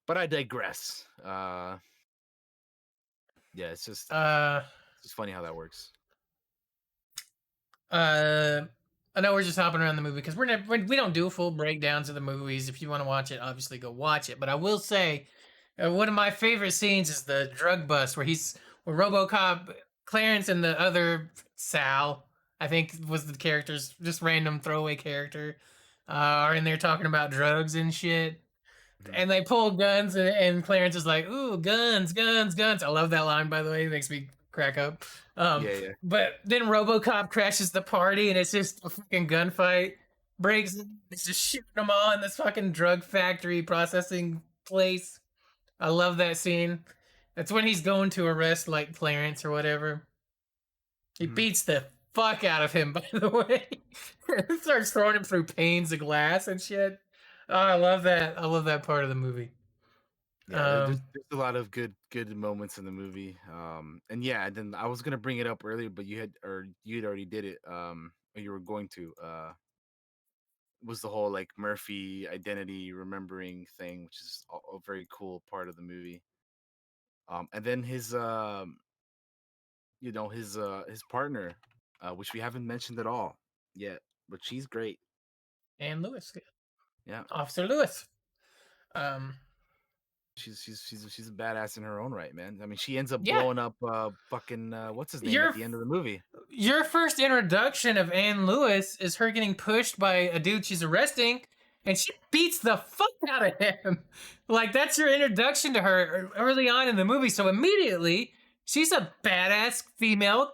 but I digress. Yeah, Uh, it's just funny how that works. uh, I know we're just hopping around the movie because we don't do full breakdowns of the movies. If you want to watch it, obviously go watch it. But I will say, one of my favorite scenes is the drug bust where RoboCop, Clarence, and the other Sal, I think was the character's just random throwaway character, are in there talking about drugs and shit. Mhm. And they pull guns, and Clarence is like, "Ooh, guns, guns, guns!" I love that line, by the way. It makes me crack up. Yeah, yeah. But then RoboCop crashes the party, and it's just a fucking gunfight. Breaks. It's just shooting them all in this fucking drug factory processing place. I love that scene. That's when he's going to arrest like Clarence or whatever. He Mhm. beats the fuck out of him, by the way. Starts throwing him through panes of glass and shit. Oh, I love that. I love that part of the movie. Yeah, Um, there's a lot of good moments in the movie. And yeah, then I was gonna bring it up earlier, but you had already did it. Or you were going to. Was the whole like Murphy identity remembering thing, which is a very cool part of the movie. And then his partner, which we haven't mentioned at all yet, but she's great. and Lewis, Yeah, Officer Lewis. Um, she's a badass in her own right, man. I mean, she ends up yeah, blowing up fucking what's his name at your the end of the movie. your first introduction of Anne Lewis is her getting pushed by a dude she's arresting, and she beats the fuck out of him. Like that's your introduction to her early on in the movie. So immediately, she's a badass female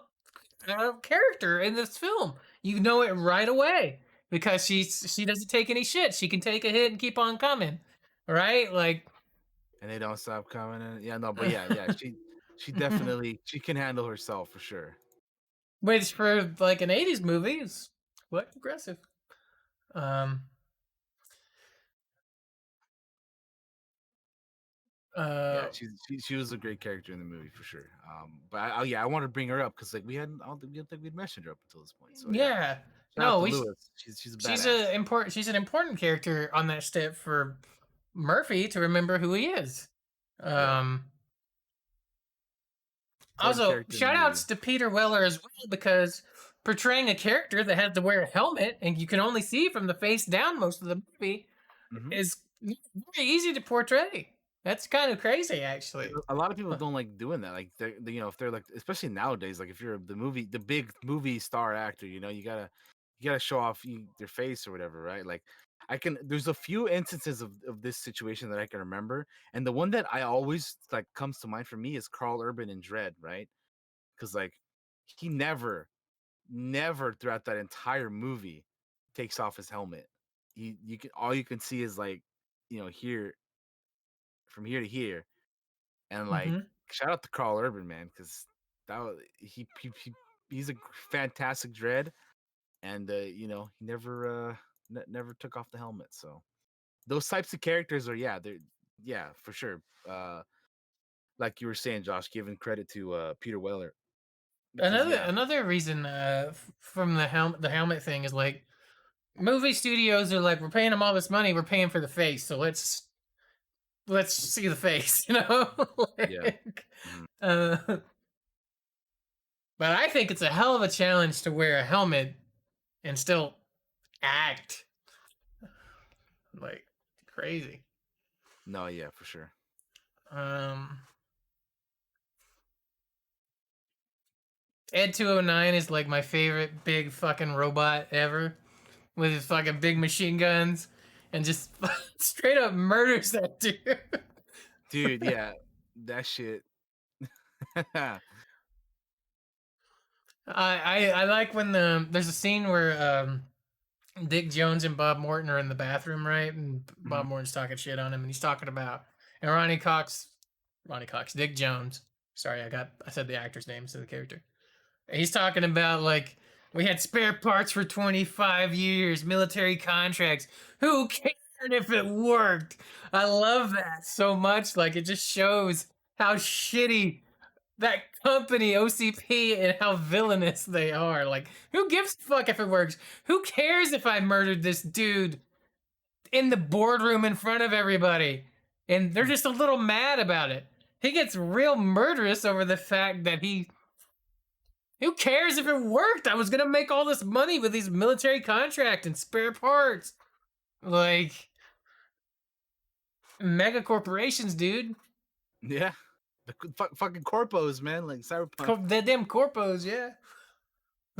character in this film. You know it right away because she doesn't take any shit. She can take a hit and keep on coming, right? Like, And they don't stop coming in. Yeah, no, but yeah, she definitely she can handle herself for sure. which for like an '80s movie is quite aggressive. Um, Yeah, uh, she was a great character in the movie for sure. But yeah, I want to bring her up because like we don't think we'd mentioned her up until this point. So yeah, yeah, shout out no, to we Lewis. She's a she's badass. a important she's an important character on that step for Murphy to remember who he is. Yeah, Um, important Also, character in the shout outs movie. to Peter Weller as well because portraying a character that has to wear a helmet and you can only see from the face down most of the movie Hmm. is very easy to portray. That's kind of crazy, actually. A lot of people don't like doing that. Like if they're like, especially nowadays, like if you're the big movie star actor, you gotta show off your face or whatever, right? Like there's a few instances of this situation that I can remember, and the one that I always like comes to mind for me is Carl Urban in Dread, right? Because like he never throughout that entire movie takes off his helmet. You can all you can see is like here from here to here, and like Hmm. shout out to Carl Urban, man, because that was, he's a fantastic Dread, and he never took off the helmet. So those types of characters are they're yeah for sure. Like you were saying, Josh, giving credit to Peter Weller because Another reason from the helmet thing is like movie studios are like we're paying them all this money, we're paying for the face, so let's see the face, you know. yeah. Like, Mhm. uh, but I think it's a hell of a challenge to wear a helmet and still act like crazy. No, yeah, for sure. Um, Ed 209 is like my favorite big fucking robot ever with his fucking big machine guns and just straight up murders that dude. Dude, yeah, that shit. I like when there's a scene where Dick Jones and Bob Morton are in the bathroom, right? And Bob Mhm. Morton's talking shit on him, and he's talking about and Ronnie Cox, Dick Jones. Sorry, I said the actor's name instead of the character. He's talking about like we had spare parts for 25 years, military contracts. Who cared if it worked? I love that so much. Like it just shows how shitty that company OCP and how villainous they are. Like who gives a fuck if it works? Who cares if I murdered this dude in the boardroom in front of everybody? And they're just a little mad about it. He gets real murderous over the fact that who cares if it worked? I was gonna make all this money with these military contract and spare parts. Like mega corporations, dude. Yeah, fucking corpos, man, like Cyberpunk. The damn corpos, yeah.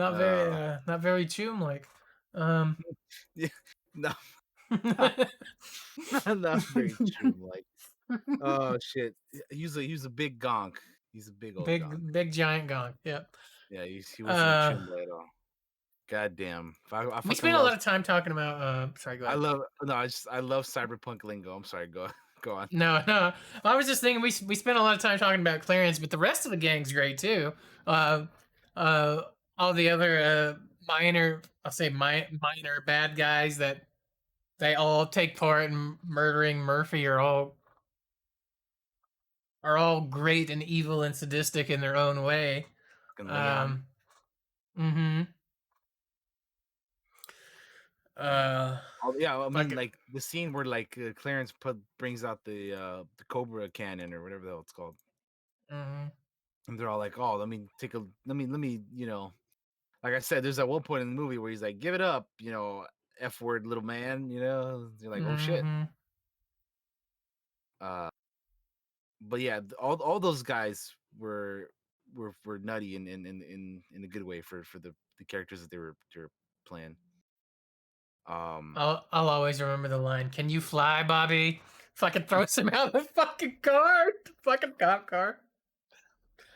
Uh, Not very chum like. Um, yeah, no, not very true. Like, oh shit, use a big gonk. He's a big old gong. big giant gong. Yep. Yeah, he wasn't a Uh, chimba at all. God damn. I we fucking spent a love lot of time talking about. Sorry, go I ahead. love no, I love cyberpunk lingo. I'm sorry, go go on. No, no. I was just thinking we spent a lot of time talking about Clarence, but the rest of the gang's great too. Uh, uh, all the other minor, I'll say minor bad guys that they all take part in murdering Murphy are all great and evil and sadistic in their own way. Fucking Leon. Um, mm-hmm. Uh, Oh yeah, I mean fucking. like the scene where like Clarence brings out the Cobra cannon or whatever the hell it's called. Mm-hmm. And they're all like, "Oh, let me, like I said, there's that one point in the movie where he's like, "Give it up, F word little man," You're like, "Oh shit." Mm-hmm. Uh but yeah, all those guys were nutty in a good way for the characters that they were playing. Um I'll always remember the line. Can you fly, Bobby? Fucking throws him out of the fucking car, fucking cop car.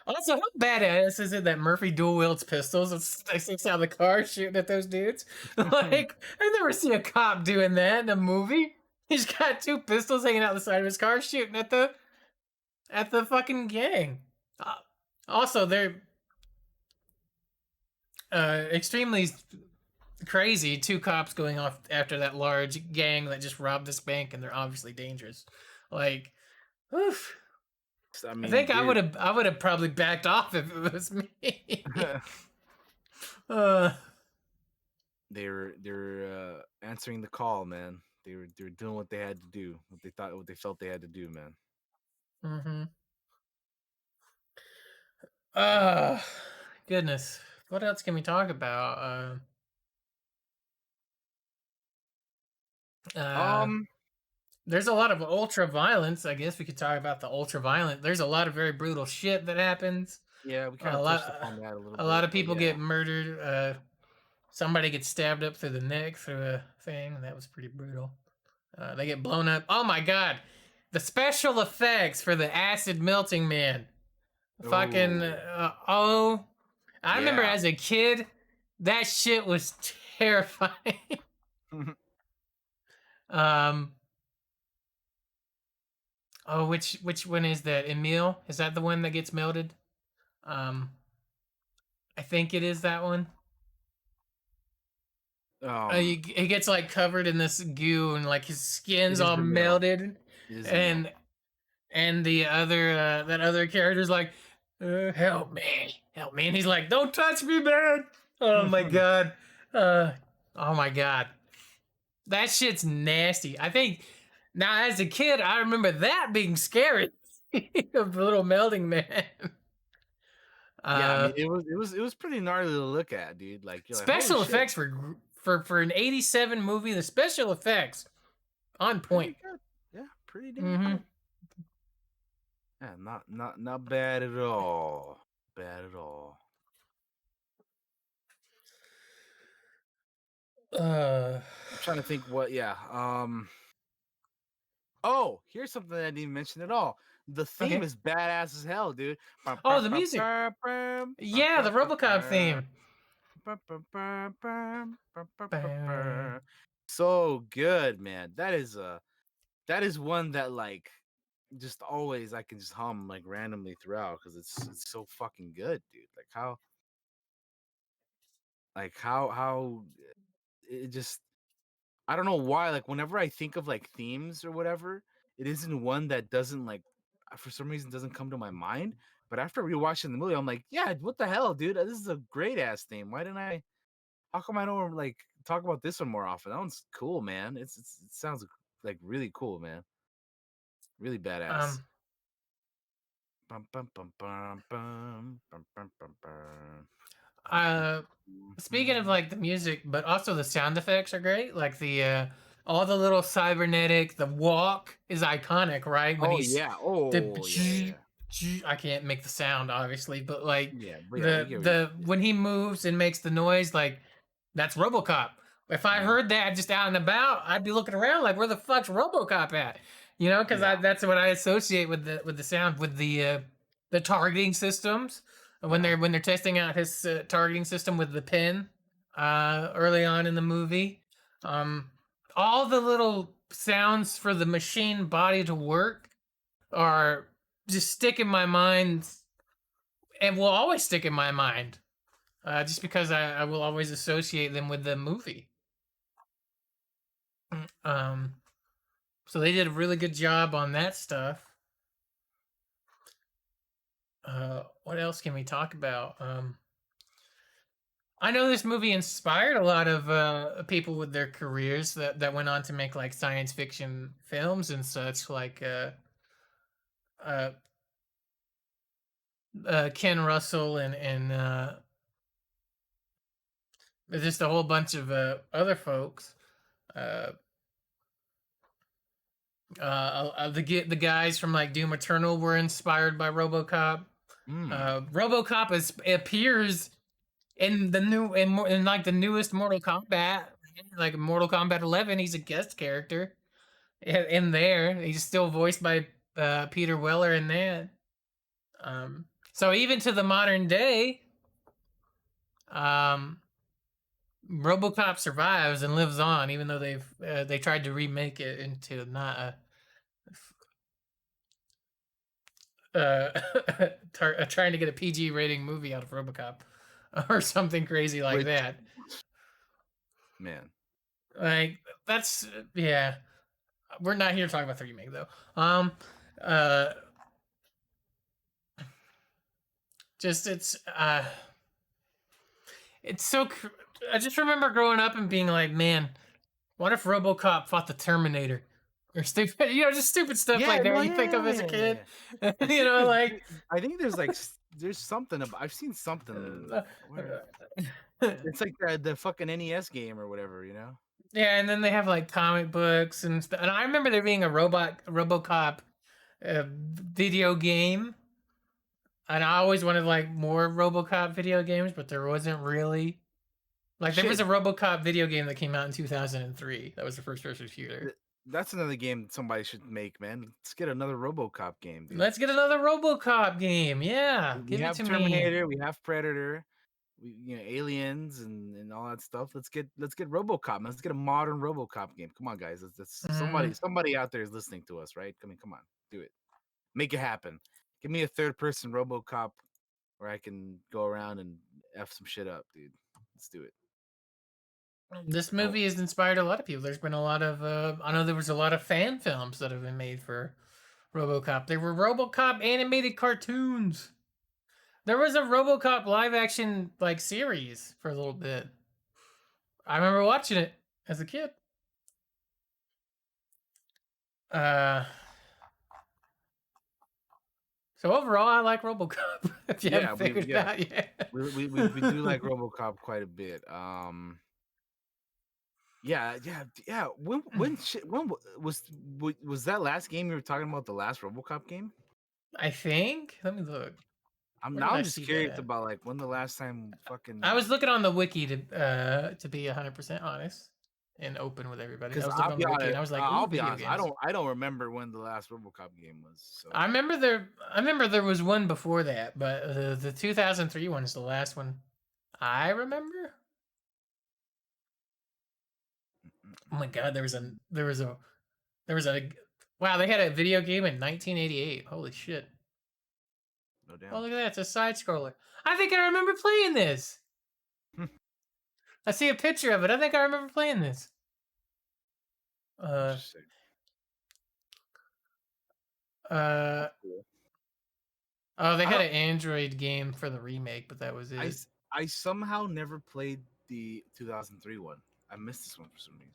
Also, how badass is it that Murphy dual wields pistols and sticks out of the car shooting at those dudes? Like, I never see a cop doing that in a movie. He's got two pistols hanging out the side of his car shooting at the fucking gang. Uh, Also, they're extremely crazy. Two cops going off after that large gang that just robbed this bank, and they're obviously dangerous. Like, oof. I I mean, think I would have probably backed off if it was me. they're uh, they're answering the call, man. They were doing what they had to do, what they felt they had to do, man. mm-hmm. uh, Goodness. What else can we talk about? Uh, Um, there's a lot of ultra violence. I guess we could talk about the ultra violent. There's a lot of very brutal shit that happens. yeah, we kind A of touched lot, upon that a little a lot bit, of but people yeah, get murdered. Somebody gets stabbed up through the neck through a thing, and that was pretty brutal. They get blown up. Oh my god, the special effects for the acid melting man. Fucking oh oh, I remember yeah, as a kid, that shit was terrifying. um. Oh, which one is that? Emil? Is that the one that gets melted? Um, I think it is that one. He gets like covered in this goo and like his it skin's is all the mill. melted, It is the mill. and the other that other character's like, help me, help me, and he's like, don't touch me, man. Oh my god, uh, oh my god, that shit's nasty. I think now as a kid, I remember that being scary. Of the little melding man. Yeah, I Uh, mean, it was pretty gnarly to look at, dude. Like you're like, holy Special shit, effects for an '87 movie. The special effects on point. pretty good. Yeah, pretty damn Mm-hmm. good. Yeah, not bad at all. Bad at all. Uh, I'm trying to think what. Yeah. Oh, here's something I didn't even mention at all. The theme okay. is badass as hell, dude. Bum, Oh, bum, the bum, music. bum, bum, bum, Yeah, the bum, bum, RoboCop bum, theme. bum, bum, bum, bum, bum, bum, bum, bum. So good, man. That is one that like just always I can just hum like randomly throughout because it's so fucking good, dude. Like how it just I don't know why. Like whenever I think of like themes or whatever, it isn't one that doesn't like for some reason doesn't come to my mind. But after rewatching the movie, I'm like, yeah, what the hell, dude? This is a great ass theme. Why didn't I? How come I don't like talk about this one more often? That one's cool, man. It sounds like really cool, man. Really badass. Um, Bum, bum, bum, bum, bum, bum, bum, bum, bum. uh, Speaking of like the music, but also the sound effects are great. Like the all the little cybernetic. The walk is iconic, right? When Oh he's yeah. the Oh yeah, yeah, yeah. I can't make the sound obviously, but like Yeah, but yeah, we the get what you the when he moves and makes the noise, like that's RoboCop. If I yeah. heard that just out and about, I'd be looking around like, where the fuck's RoboCop at? You know, because Yeah. that's what I associate with the sound with the the targeting systems Yeah. when they're testing out his targeting system with the pin early on in the movie. Um, all the little sounds for the machine body to work are just stick in my mind and will always stick in my mind just because I will always associate them with the movie. Um, so they did a really good job on that stuff. What else can we talk about? I know this movie inspired a lot of people with their careers that went on to make like science fiction films and such, like uh, Ken Russell and just a whole bunch of other folks. Uh, the guys from like Doom Eternal were inspired by RoboCop. Mm. RoboCop appears in the in like the newest Mortal Kombat, like Mortal Kombat 11. He's a guest character in there. He's still voiced by Peter Weller in that. So even to the modern day, um, RoboCop survives and lives on, even though they tried to remake it into not uh, trying to get a PG rating movie out of RoboCop or something crazy like Which that. man? Like that's yeah. We're not here to talk about the remake though. Um, uh, just it's so. I just remember growing up and being like, man, what if RoboCop fought the Terminator? Or stupid, just stupid stuff Yeah, like no, that you yeah, think of yeah, as a yeah, kid. yeah. I think Like I think there's like there's something about I've seen something where it's like the fucking NES game or whatever, you know? yeah, and then they have like comic books and stuff. And I remember there being a RoboCop video game, and I always wanted like more RoboCop video games, but there wasn't really. Like there was Shit, a RoboCop video game that came out in 2003. That was the first person shooter. th- that's another game somebody should make, man. Let's get another RoboCop game, dude. Let's get another RoboCop game. Yeah, We give it have to me. Terminator, we have Predator, we aliens and all that stuff. Let's get RoboCop. Let's get a modern RoboCop game. Come on, guys. That's Mm, somebody out there is listening to us, right? I mean, come on, do it. Make it happen. Give me a third person RoboCop where I can go around and f some shit up, dude. Let's do it. this Oh, movie has inspired a lot of people. There's been a lot of I know there was a lot of fan films that have been made for RoboCop. There were RoboCop animated cartoons. There was a RoboCop live action like series for a little bit. I remember watching it as a kid. Uh, so overall, I like RoboCop. If you haven't yeah, figured it out yet. we do like RoboCop quite a bit. Yeah. When was that last game you were talking about? The last RoboCop game? I think. Let me look. I'm Where now did I I'm just see that curious at? about like when the last time I fucking was looking on the wiki to be 100% honest and open with everybody. I because was looking on the wiki and I was like, I'll "Ooh, be video honest, games." I don't remember when the last RoboCop game was. So I remember there was one before that, but the 2003 one is the last one I remember. Oh my god, there was a wow, they had a video game in 1988. Holy shit. no Oh, damn. look at that. It's a side scroller. I think I remember playing this. I see a picture of it. I think I remember playing this. Uh Interesting. uh That's cool. oh, they I had don't. an Android game for the remake, but that was I it. s- I somehow never played the 2003 one. I missed this one for some reason.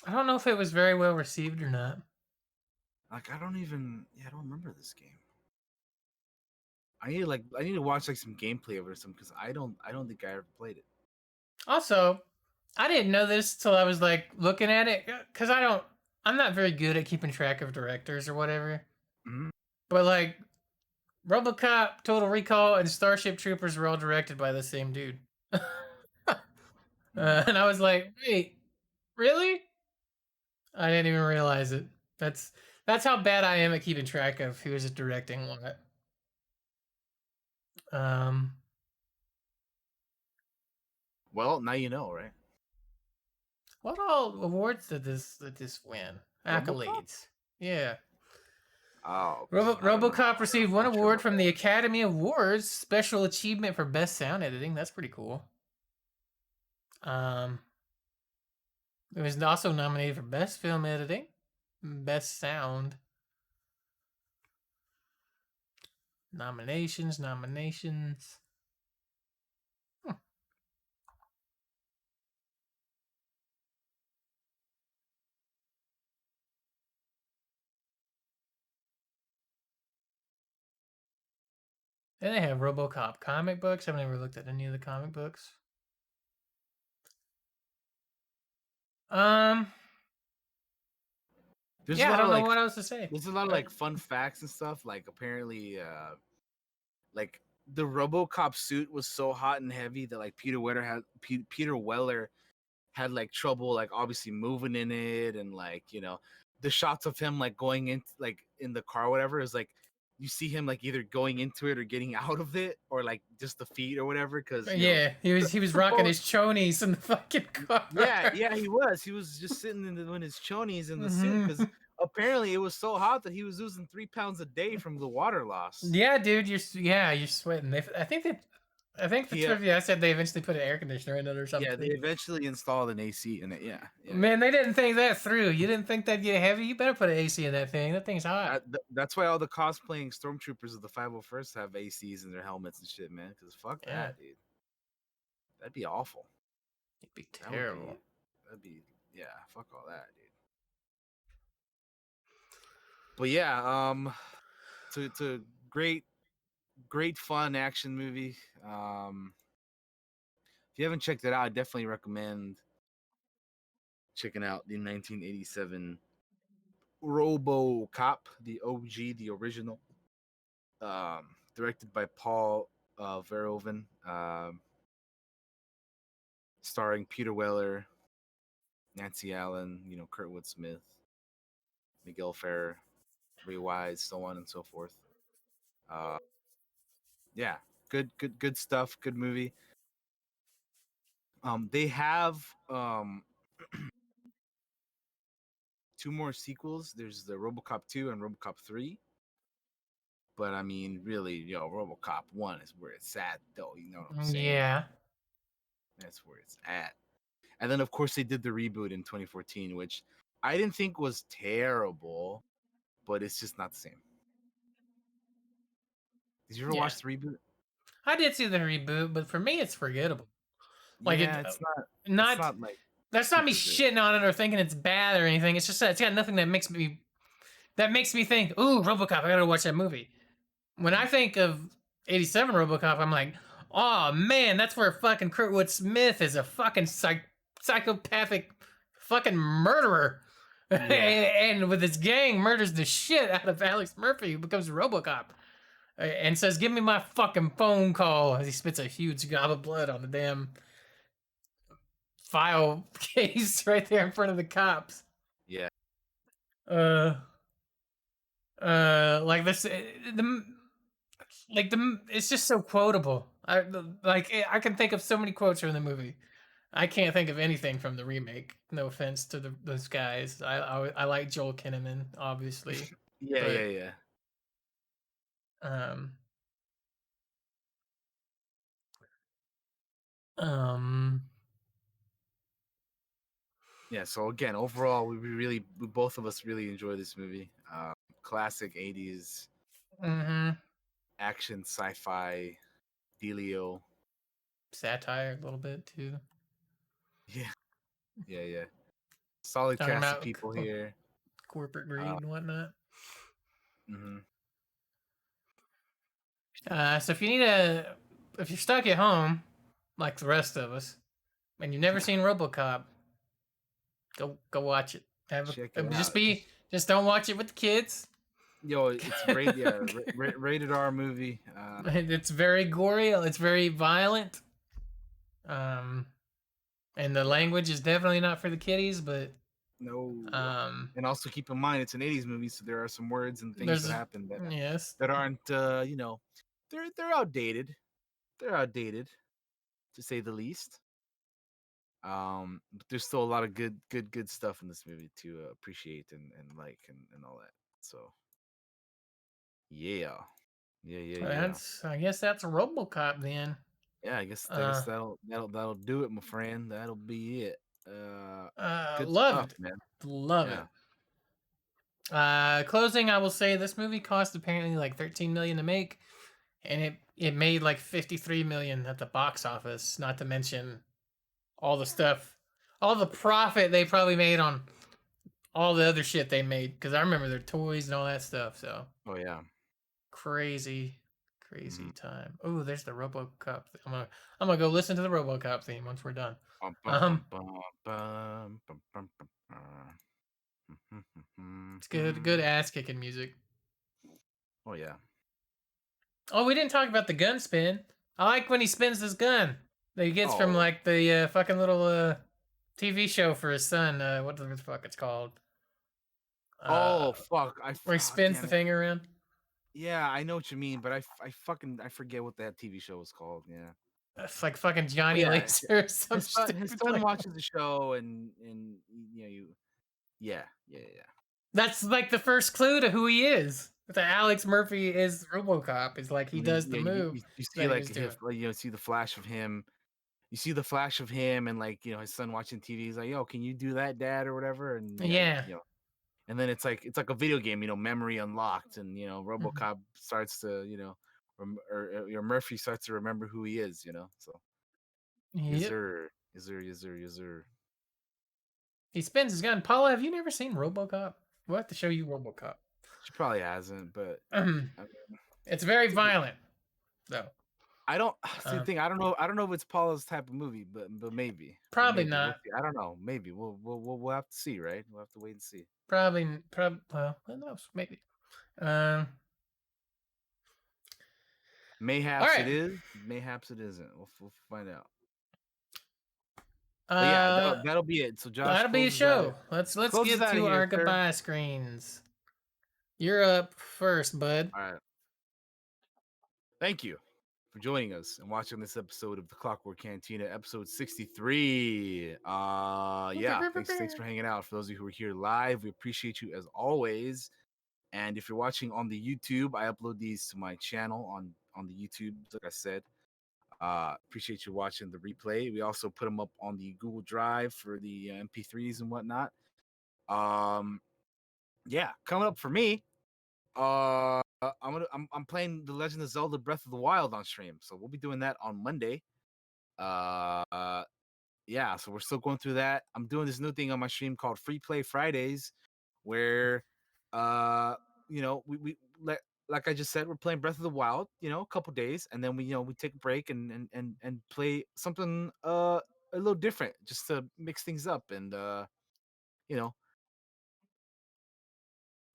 I don't know if it was very well received or not. Like I don't even. Yeah, I don't remember this game. I need to watch like some gameplay of it or something because I don't think I ever played it. Also, I didn't know this till I was like looking at it cuz I'm not very good at keeping track of directors or whatever. Mhm. But like RoboCop, Total Recall, and Starship Troopers were all directed by the same dude. Mm. And I was like, wait, really? I didn't even realize it. That's That's how bad I am at keeping track of who is directing what. Um, Well, now you know, right? what all awards did this win? RoboCop. Accolades. Yeah. Oh, I don't know. RoboCop received one Not sure award about from the that. Academy Awards, Special Achievement for Best Sound Editing. That's pretty cool. Um, it was also nominated for Best Film Editing, Best Sound. Nominations. Hmm. Then they have RoboCop comic books. I've never looked at any of the comic books. Um, There's a yeah, I lot of don't know like what else to say. there's a lot of like fun facts and stuff. Like apparently, like the RoboCop suit was so hot and heavy that like Peter Weller had like trouble like obviously moving in it, and like the shots of him like going in like in the car or whatever is like you see him like either going into it or getting out of it, or like just the feet or whatever, because Yeah, he was rocking his chonies in the fucking yeah, car. yeah, he was just sitting in his chonies in the suit because Mhm. apparently it was so hot that he was losing 3 pounds a day from the water loss. Yeah, dude, you're sweating. I think the Yeah, trivia I said they eventually put an air conditioner in it or yeah, they something. eventually installed an AC in it. Yeah, yeah, yeah. Man, they didn't think that through. You didn't think that'd get heavy? You better put an AC in that thing. That thing's hot. That's why all the cosplaying stormtroopers of the 501st have ACs in their helmets and shit, man. Because fuck Yeah, that, dude. That'd be awful. it'd be That would terrible. be. That'd be. Yeah. Fuck all that, dude. But yeah, to great fun action movie. If you haven't checked it out, I definitely recommend checking out the 1987 RoboCop, the OG, the original. Directed by Paul Verhoeven. Starring Peter Weller, Nancy Allen, Kurtwood Smith, Miguel Ferrer, Ray Wise, so on and so forth. Uh, yeah, good stuff. Good movie. They have two more sequels. There's the RoboCop 2 and RoboCop 3. But I mean, really, RoboCop 1 is where it's at, though. You know what I'm saying? Yeah, That's where it's at. And then, of course, they did the reboot in 2014, which I didn't think was terrible, but it's just not the same. Did you ever yeah. watch the reboot? I did see the reboot, but for me, it's forgettable. Like Yeah, it's not. It's not. not like That's not me super good. shitting on it or thinking it's bad or anything. It's just that it's got nothing that makes me think, ooh, RoboCop, I gotta watch that movie. When I Mhm. think of '87 RoboCop, I'm like, oh man, that's where fucking Kurtwood Smith is a fucking psychopathic fucking murderer. Yeah, And with his gang, murders the shit out of Alex Murphy, who becomes RoboCop, and says, "Give me my fucking phone call." As he spits a huge gob of blood on the damn file case right there in front of the cops. yeah, Uh, like this, the it's just so quotable. I can think of so many quotes from the movie. I can't think of anything from the remake. No offense to those guys. I like Joel Kinnaman, obviously, yeah, yeah, but yeah. um um Yeah. So again, overall, we both of us really enjoy this movie. Classic '80s mm-hmm. action sci-fi dealio. Satire a little bit too, Yeah, yeah, yeah. Solid talking cast of about people here. corporate Uh, greed and whatnot. mhm. So if you're stuck at home like the rest of us and you've never seen RoboCop, go watch it. Check it Just out. just don't watch it with the kids. It's yeah, rated R movie. It's very gory. It's very violent. Um, and the Yeah, language is definitely not for the kiddies, but No. Um, And also keep in mind it's an '80s movie, so there are some words and things that there's happen yes, that aren't they're outdated. They're outdated to say the least. But there's still a lot of good stuff in this movie to appreciate and like and all that. So yeah, yeah. that's I guess that's RoboCop then. Yeah, I guess Uh, that'll do it, my friend. That'll be it. Uh, good stuff, loved, man. love Yeah. it. Closing, I will say this movie cost apparently like 13 million to make, and it made like 53 million at the box office. Not to mention all the stuff, all the profit they probably made on all the other shit they made. Because I remember their toys and all that stuff. So Oh yeah. crazy, Mm-hmm. crazy time. Oh, there's the RoboCop. I'm gonna go listen to the RoboCop theme once we're done. Bum, bum, Um, bum, bum, bum, bum, bum, bum, it's good ass kicking music. Oh yeah. Oh, we didn't talk about the gun spin. I like when he spins his gun that he gets from Oh. like the fucking little TV show for his son. What the fuck it's called? Uh, Oh fuck! where he spins Damn the it. thing around. Yeah, I know what you mean, but I forget what that TV show was called. Yeah. It's like fucking But Johnny yeah, Laser or some his stupid son like. watches the show and yeah. That's like the first clue to who he is. That Alex Murphy is RoboCop. Is like he And then does the move you see that he like was doing. see the flash of him. You see the flash of him and like his son watching TV. He's like, "Yo, can you do that, Dad, or whatever?" And yeah, Yeah. and then it's like a video game, memory unlocked, and Mhm. RoboCop starts to or Murphy starts to remember who he is. So yes Yep. sir, yes sir, yes sir, yes sir. He spins his gun. Paula, have you never seen RoboCop? We'll have to show you RoboCop. She probably hasn't, but I mean, It's very maybe violent, though. I don't see the Um, thing. I don't know if it's Paula's type of movie, but Probably maybe we'll not. see. I don't know. Maybe we'll have to see, right? We'll have to wait and see. Well, who knows? Maybe. Um, all Mayhaps it right. is. Mayhaps it isn't. We'll find out. But yeah, Uh, that'll be it. So Josh that'll be a closes out show. it. Let's Closes get out of to here, our sir. goodbye screens. You're up first, bud. All right. Thank you for joining us and watching this episode of the Clockwork Cantina, episode 63. Yeah, thanks for hanging out. For those of you who are here live, we appreciate you as always. And if you're watching on the YouTube, I upload these to my channel on the YouTube, like I said. Appreciate you watching the replay. We also put them up on the Google Drive for the MP3s and whatnot. Um, yeah, coming up for me. I'm playing The Legend of Zelda: Breath of the Wild on stream, so we'll be doing that on Monday. Yeah, so we're still going through that. I'm doing this new thing on my stream called Free Play Fridays, where uh we let like I just said, we're playing Breath of the Wild, a couple days, and then we take a break and play something a little different just to mix things up and you know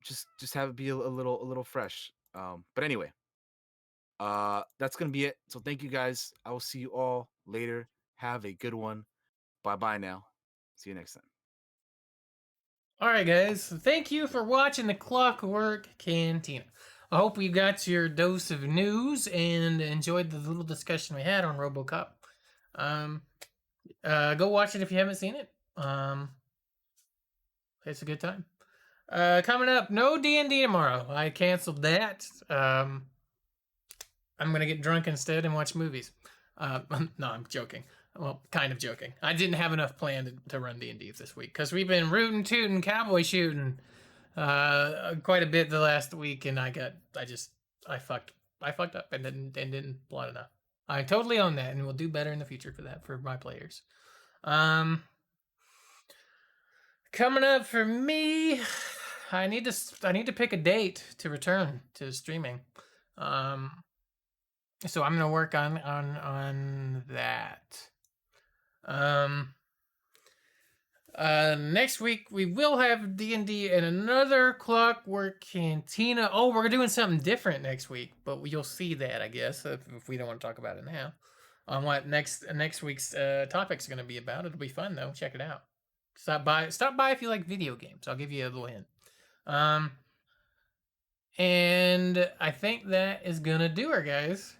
just have it be a little fresh. But anyway, that's gonna be it. So thank you guys. I will see you all later. Have a good one. Bye bye now. See you next time. All right, guys. Thank you for watching the Clockwork Cantina. I hope you got your dose of news and enjoyed the little discussion we had on RoboCop. Um, go watch it if you haven't seen it. It's a good time. Coming up, no D&D tomorrow. I canceled that. I'm gonna get drunk instead and watch movies. No, I'm joking. Well, kind of joking. I didn't have enough planned to run D&D this week because we've been rootin' tootin' cowboy shooting quite a bit the last week, and I fucked up and didn't plot enough. I totally own that, and we'll do better in the future for that for my players. Um, Coming up for me, I need to pick a date to return to streaming. Um, so I'm gonna work on that. Um, Next week we will have D&D and another Clockwork Cantina. Oh, we're doing something different next week, but you'll see that, I guess, if we don't want to talk about it now. On what next week's topic's going to be about. It'll be fun though. Check it out. Stop by if you like video games. I'll give you a little hint. Um, and I think that is gonna do her, guys.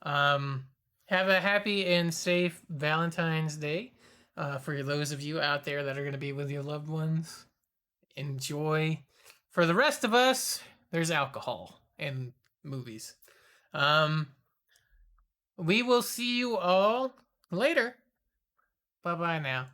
Um, have a happy and safe Valentine's Day. For those of you out there that are gonna be with your loved ones, enjoy. For the rest of us, there's alcohol and movies. Um, we will see you all later. Bye bye now.